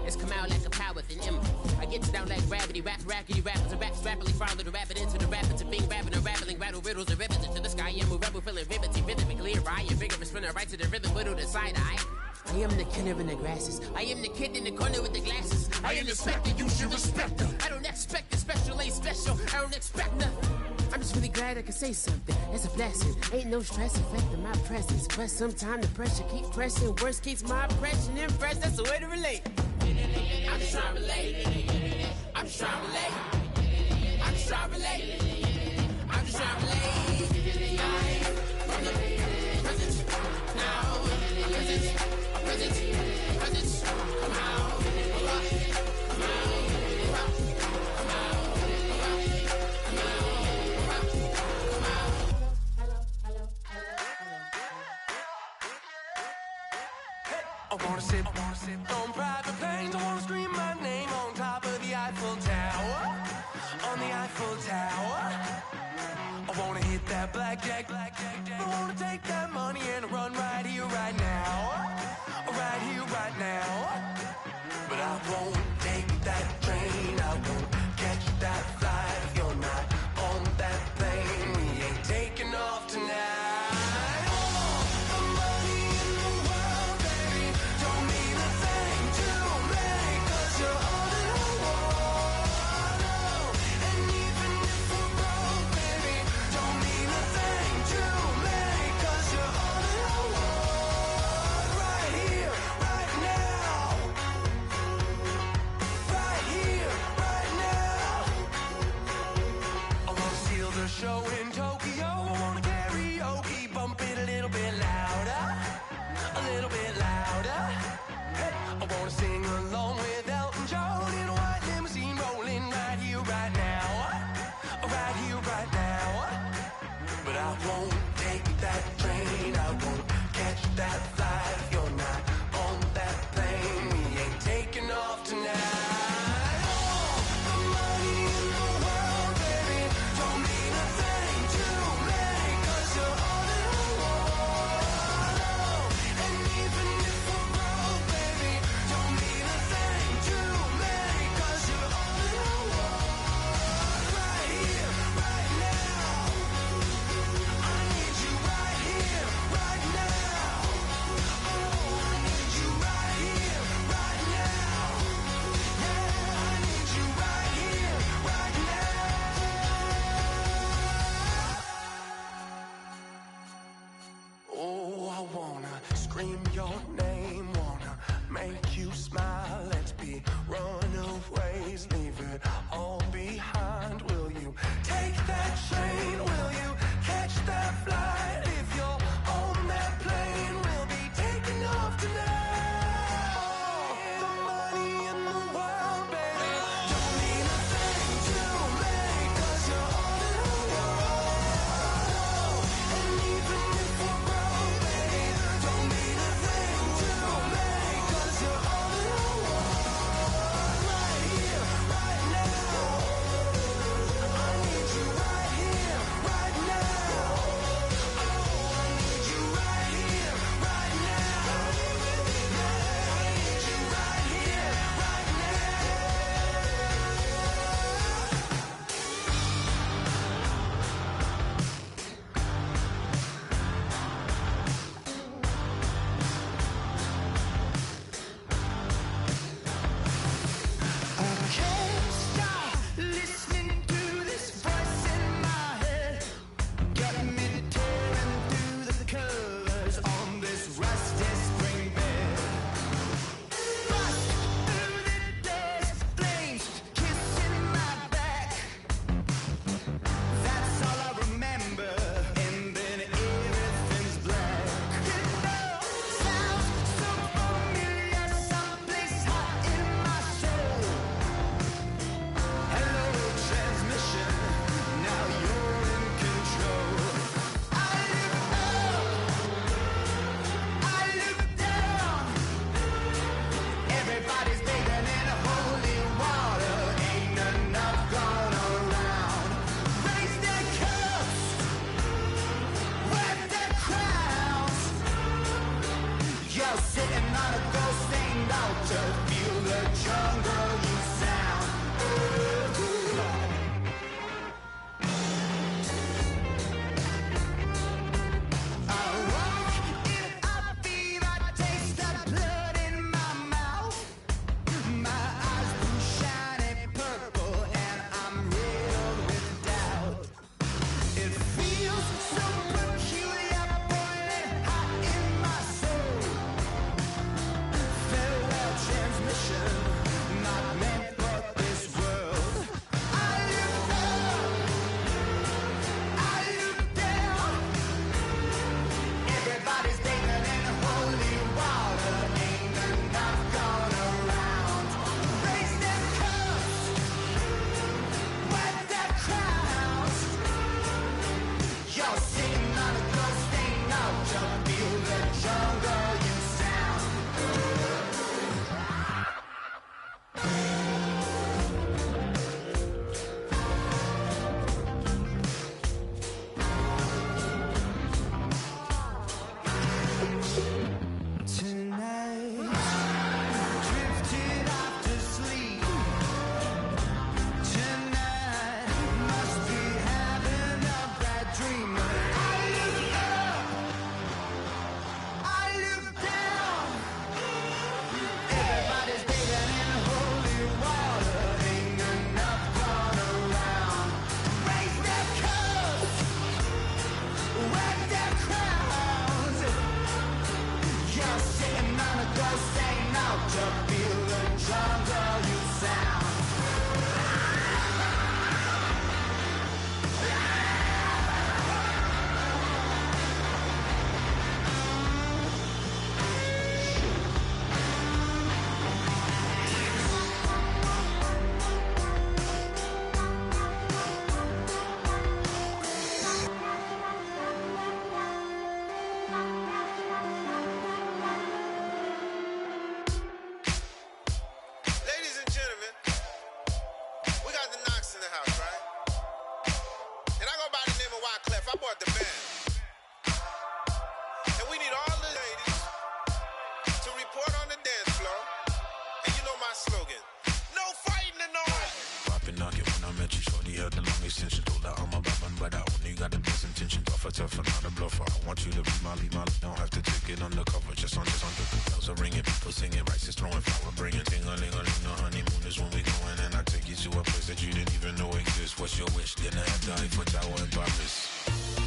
It's come out like a power within him. I get down like gravity, rackety rappers, and raps rapidly follow the rapid into the rapid to being rapping and rattling, rattle riddles and rivets into the sky. I'm a rebel, feeling riveting, rhythmically right and vigorous, spinning right to the rhythm, widow to side eye. I am the killer in the grasses. I am the kid in the corner with the glasses. I am the specter, you should respect them. I don't expect the special, ain't special. I don't expect nothing. I'm just really glad I can say something. It's a blessing. Ain't no stress affecting my presence. But sometimes the pressure keep pressing. Worst keeps my impression impressed. That's the way to relate. I'm just trying to relate. I'm just trying to relate. I'm just trying to relate. I'm just trying to relate. From the present, now, present, come out, come out, come out.
I wanna sit on private planes. I wanna scream my name on top of the Eiffel Tower. On the Eiffel Tower. I wanna hit that blackjack. I wanna take that money and run right here, right now. Right here, right now. But I won't take that train. I won't catch that flight. If you're not on that plane, we ain't taking off tonight. Show in Tokyo, I wanna karaoke, bump it a little bit louder, a little bit louder. Hey, I wanna sing along with Elton John in a white limousine rolling right here, right now, right here, right now. But I won't take that train, I won't catch that flight. If you're not on that plane, we ain't taking off tonight. Scream your name, wanna make you smile. Let's be runaways, leave it all behind. Will you take that train? Will you catch that flight? If you're on that plane, we'll be taking off tonight. The money in the world, baby, don't mean a thing to me, 'cause you're all in the world. And even if we're broke, baby, don't mean a thing to me, 'cause you're all in the world. Right here, right now. I need you right here, right now. Oh, I need you right here, right now. Yeah, I need you right here, right I can't stop listening to this voice in my head. Got me tearing through the covers on this rusty spring bed. Bust through the doors, flames kissing my back. That's all I remember, and then everything's black. You know, sounds so familiar, someplace hot in my soul. Hello, transmission, now you're in control. I look up, I look down. Everybody's bathing in holy water, ain't enough gone around. Raise their cups, wear their crowns. You're sitting on a ghost-stained altar, feel the jungle you sound. I walk in a fever, I taste the blood in my mouth. My eyes blue shiny purple, and I'm riddled with doubt. It feels so peculiar, boiling hot in my soul. Farewell transmission, not meant for this world. I look up, I look down. Everybody's bathing in holy water, ain't enough gone around. Raise their cups, wear their crowns. You're sitting
I bought the band. And we need all the ladies to report on the dance floor. And you know my slogan, no fighting tonight.
Poppin' knock it when I met you, shorty had the long extension. Told her I'm a bad but I only got the best intention. Tougher, not a bluffer. I want you to be Molly. Don't have to take it undercover. Just on the bells are ringing, people singing, rice is throwing, flower bringing. Ting-a-ling-a-ling, the honeymoon is when we going. And I take you to a place that you didn't even know exists. What's your wish? Dinner at the Eiffel Tower in Paris.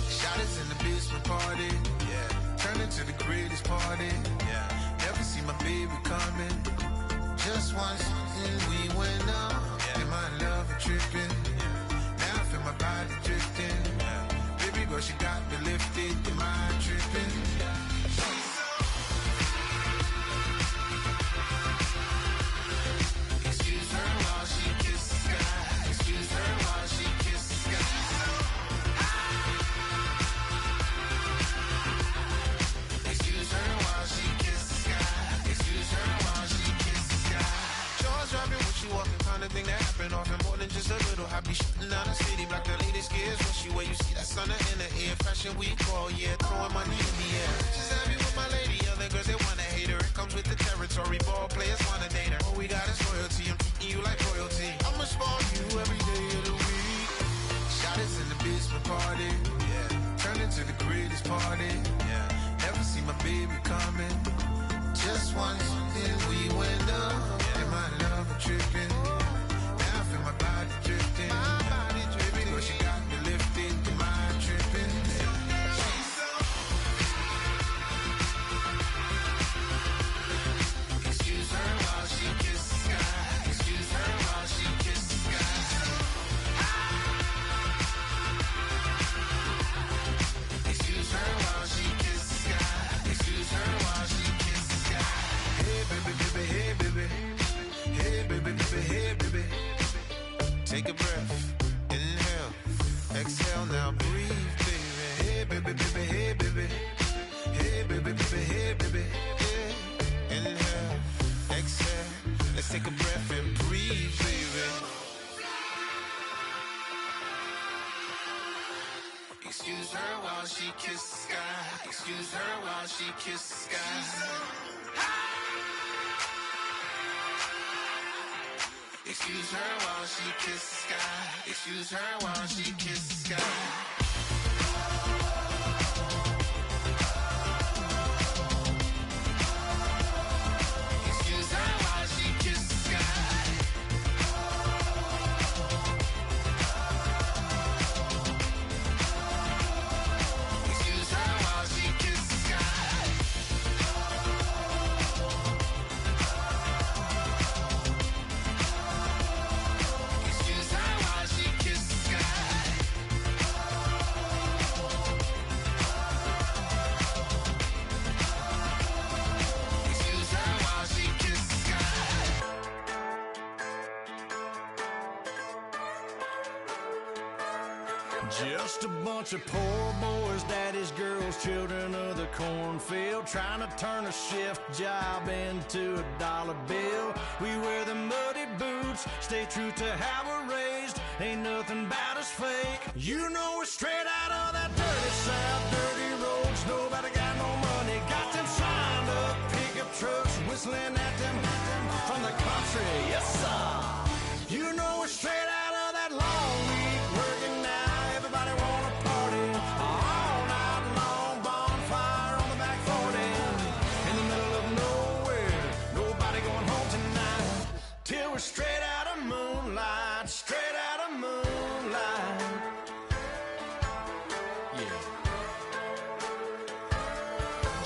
Shot us in the basement party, yeah. Turn into the greatest party, yeah. Never see my baby coming. Just once, and we went up. Yeah. And my love a tripping, yeah. Now I feel my body drifting, yeah. Baby girl, she got me lifted. Am I tripping? Excuse her while she kisses the sky. Excuse her while she kisses the sky. Excuse her while she kisses the sky. Excuse her while she kisses the sky. Jaws dropping when she walking, kind of thing that happen often. More than just a little happy shooting down the city. Black the latest gears when she where you see that sun in the air. Fashion week all year, throwing money in the air. Just happy with my lady, other girls they wanna hate her. It comes with the territory, ball players wanna date her. All we got is loyalty, I'm treating you like royalty. I'ma spoil you every day of the week. Shot us in the basement party, yeah. Turned into the greatest party, yeah. Never see my baby coming. Just once, then we went up, yeah. And my love a tripping. Now I feel my body drifting. My body dripping, but she got me lifted. Am I tripping? Excuse her while she kisses the sky. Excuse her while she kisses the sky. Excuse her while she kisses the sky. Excuse her while she kisses the sky. Hey baby, baby, hey baby. Hey baby, baby, hey baby. Take a breath, inhale, exhale, now breathe, baby. Hey baby, baby, hey baby. Hey baby, baby, hey baby. Hey. Inhale, exhale, let's take a breath and breathe, baby. Excuse her while she kisses the sky. Excuse her while she kisses the sky. Excuse her while she kisses the sky. Excuse her while she kisses the sky. Excuse her while she kisses the sky. Excuse her while she kisses the sky. Excuse her while she kisses the sky. Excuse her while she kisses the sky.
Just a bunch of poor boys, daddy's girls, children of the cornfield, trying to turn a shift job into a dollar bill. We wear the muddy boots, stay true to how we're raised. Ain't nothing about us fake. You know we're straight out of that dirty south, dirty roads. Nobody got no money, got them signed up pickup trucks, whistling at them from the country. Yes, sir. You know we're straight out of that long week working now. Everybody wanna party all night long, bonfire on the back 40 in the middle of nowhere. Nobody going home tonight till we're straight out of moonlight, straight out of moonlight. Yeah.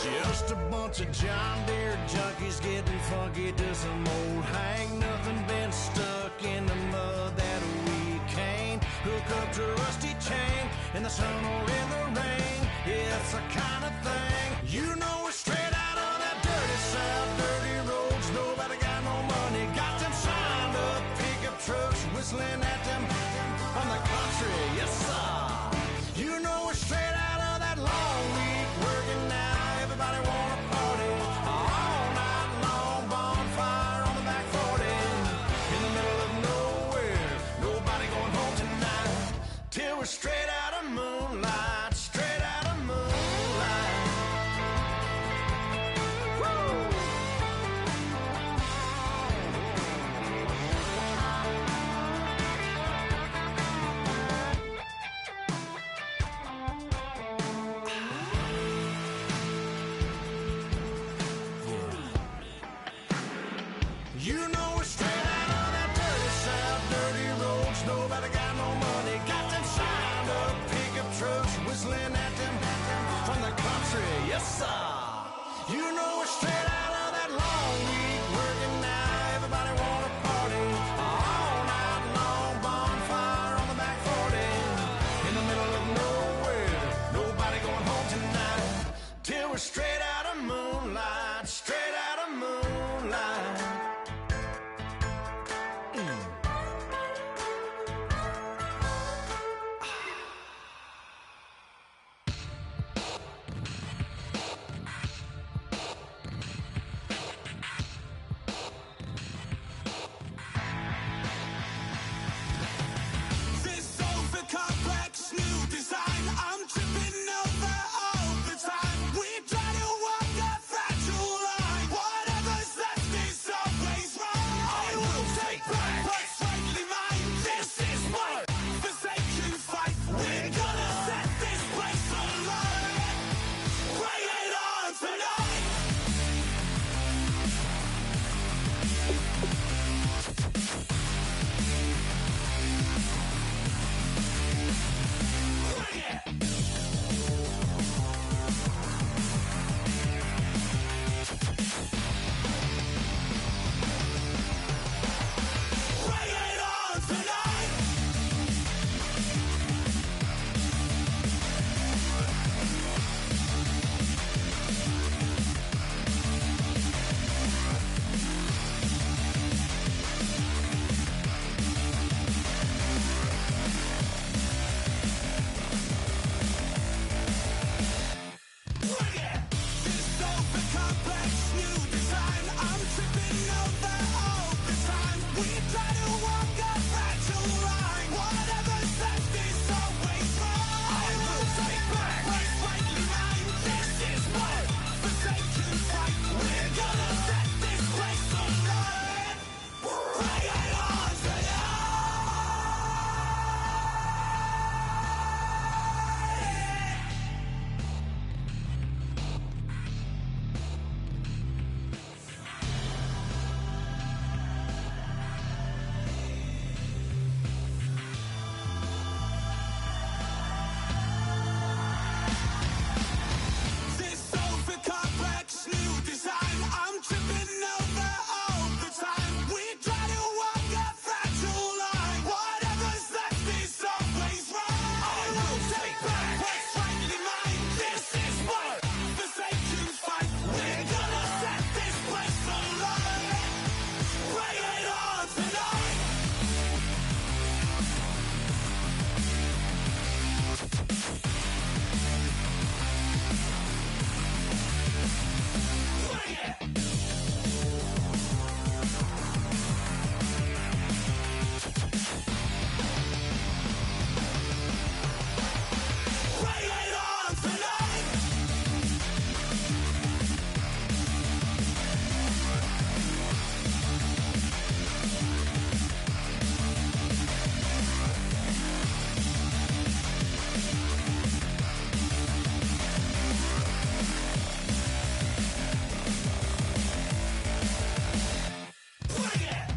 Just a bunch of John Deere junkies getting funky to some old hang. Nothing been stuck in the mud that we can't hook up to a rusty chain in the sun or in the rain. Yeah, it's the kind of thing. You know we're straight out of that dirty south, dirty roads. Nobody got no money, got them signed up pickup trucks, whistling at them from the country. Yes, sir. You know we're straight out of that long week working now. Everybody wanna party all night long, bonfire on the back 40 in the middle of nowhere. Nobody going home tonight till we're straight out of moonlight, Yes, sir. You know we're straight out of that long week working now. Everybody wanna party all night long. Bonfire on the back 40 in the middle of nowhere. Nobody going home tonight till we're straight out of moonlight. Straight out of moonlight.
This sofa complex, new design. I'm tripping over all the time. We try to walk a fragile line. Whatever's left is always wrong. I will take back what's rightly mine. This is my forsaken fight. We're gonna set this place alight. Bring it on tonight. Bring it. Bring it on tonight. Bring it. This sofa complex, new design. I'm tripping over all the time. We try to walk a fragile line. Whatever's left is always wrong. I will take back what's rightly mine. This is my forsaken fight. We're gonna set this place alight. Bring it on tonight. This sofa complex, new design. I'm tripping over all the time. We try to walk a fragile line. Whatever's left is always wrong. I will take back what's rightly mine. This is my forsaken fight. We're gonna set this place alight. Bring it on tonight. Bring it. Bring it on tonight. Bring it.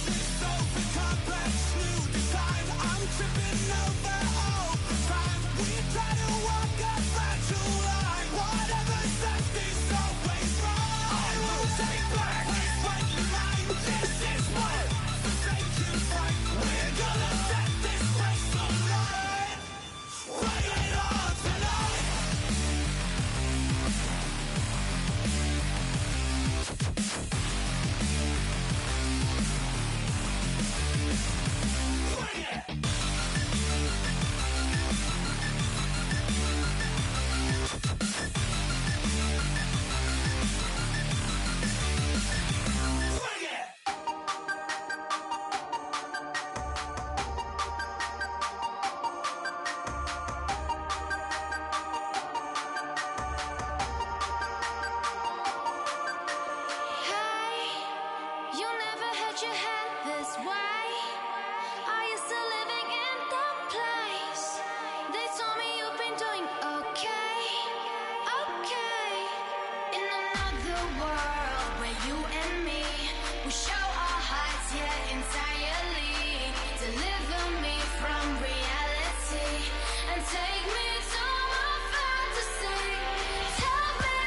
This sofa complex, new design. I'm tripping over all the time. We try to walk a fragile line. Whatever's left is always wrong. I will take back what's rightly mine. This is my forsaken fight. We're gonna set this place alight. Bring it on tonight. Bring it. Bring it.
Hey, you never had your head this way. Are you still living in that place? They told me you've been doing okay, okay. In another world where you and me, we show our hearts, yeah, entirely. Deliver me from reality and take me to my fantasy. Tell me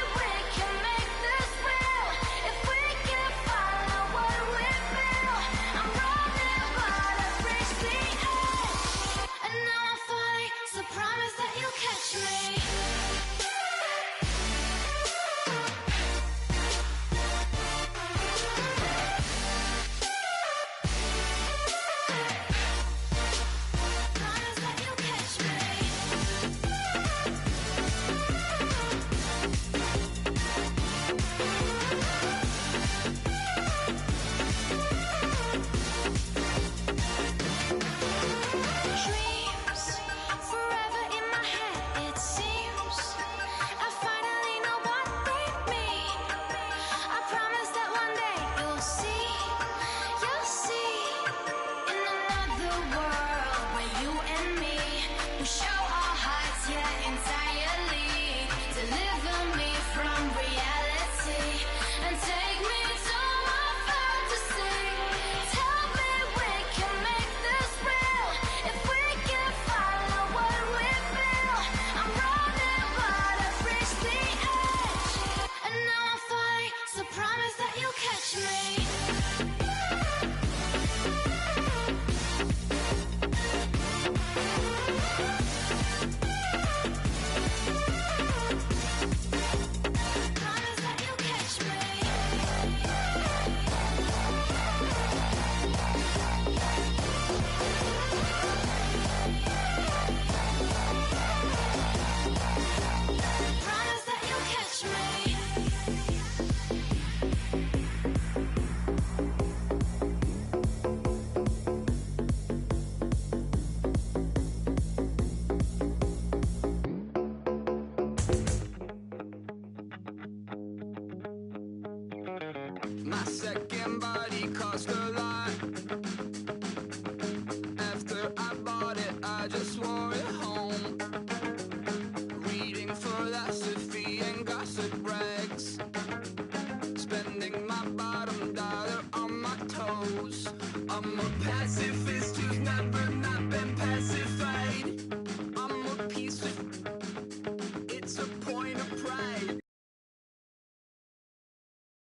My second body cost a lot.